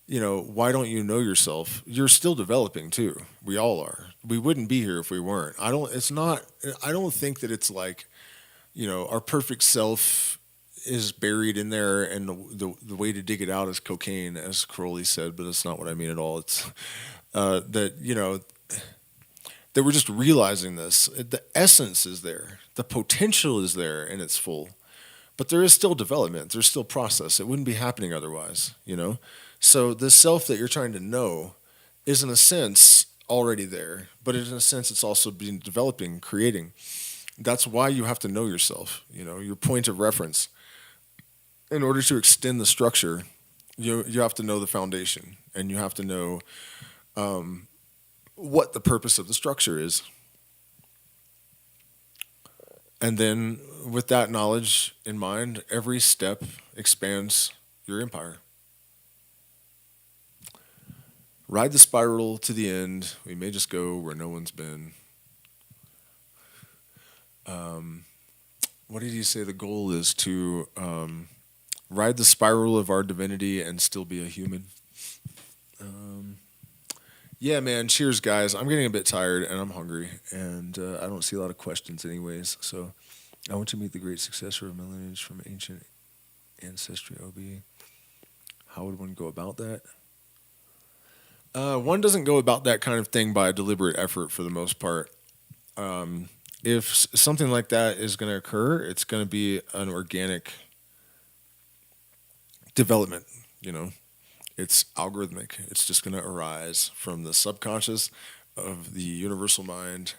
why don't you know yourself? You're still developing too. We all are. We wouldn't be here if we weren't. I don't think that it's like, our perfect self is buried in there, and the way to dig it out is cocaine, as Crowley said, but that's not what I mean at all. It's that we're just realizing this. The essence is there, the potential is there, and it's full. But there is still development. There's still process. It wouldn't be happening otherwise, So the self that you're trying to know is, in a sense, already there. But in a sense, it's also being developing, creating. That's why you have to know yourself, your point of reference. In order to extend the structure, you have to know the foundation, and you have to know what the purpose of the structure is. And then, with that knowledge in mind, every step expands your empire. Ride the spiral to the end. We may just go where no one's been. What did he say? The goal is to ride the spiral of our divinity and still be a human. Yeah, man. Cheers, guys. I'm getting a bit tired and I'm hungry, and I don't see a lot of questions, anyways. So, I want to meet the great successor of my lineage from ancient ancestry. OB. How would one go about that? One doesn't go about that kind of thing by a deliberate effort, for the most part. If something like that is going to occur, it's going to be an organic development. It's algorithmic. It's just going to arise from the subconscious of the universal mind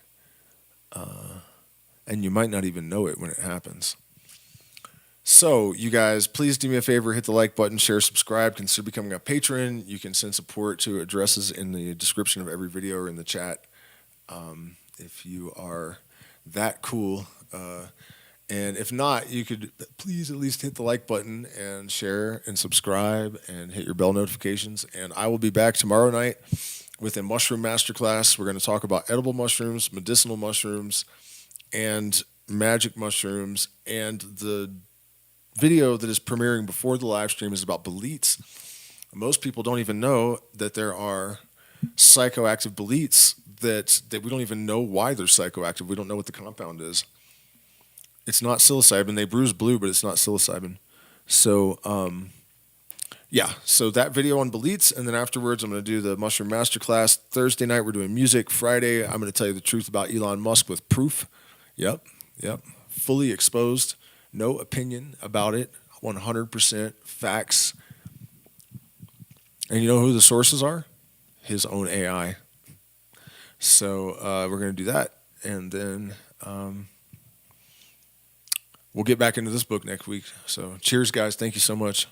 And you might not even know it when it happens. So, you guys, please do me a favor, hit the like button, share, subscribe, consider becoming a patron. You can send support to addresses in the description of every video or in the chat if you are that cool. And if not, you could please at least hit the like button and share and subscribe and hit your bell notifications. And I will be back tomorrow night with a mushroom masterclass. We're going to talk about edible mushrooms, medicinal mushrooms, and magic mushrooms. And the video that is premiering before the live stream is about boletes. Most people don't even know that there are psychoactive boletes that we don't even know why they're psychoactive. We don't know what the compound is. It's not psilocybin. They bruise blue, but it's not psilocybin. So, so that video on boletes, and then afterwards I'm going to do the mushroom masterclass. Thursday night we're doing music. Friday I'm going to tell you the truth about Elon Musk with proof. Yep. Fully exposed. No opinion about it. 100% facts. And you know who the sources are? His own AI. So we're going to do that. And then we'll get back into this book next week. So cheers, guys. Thank you so much.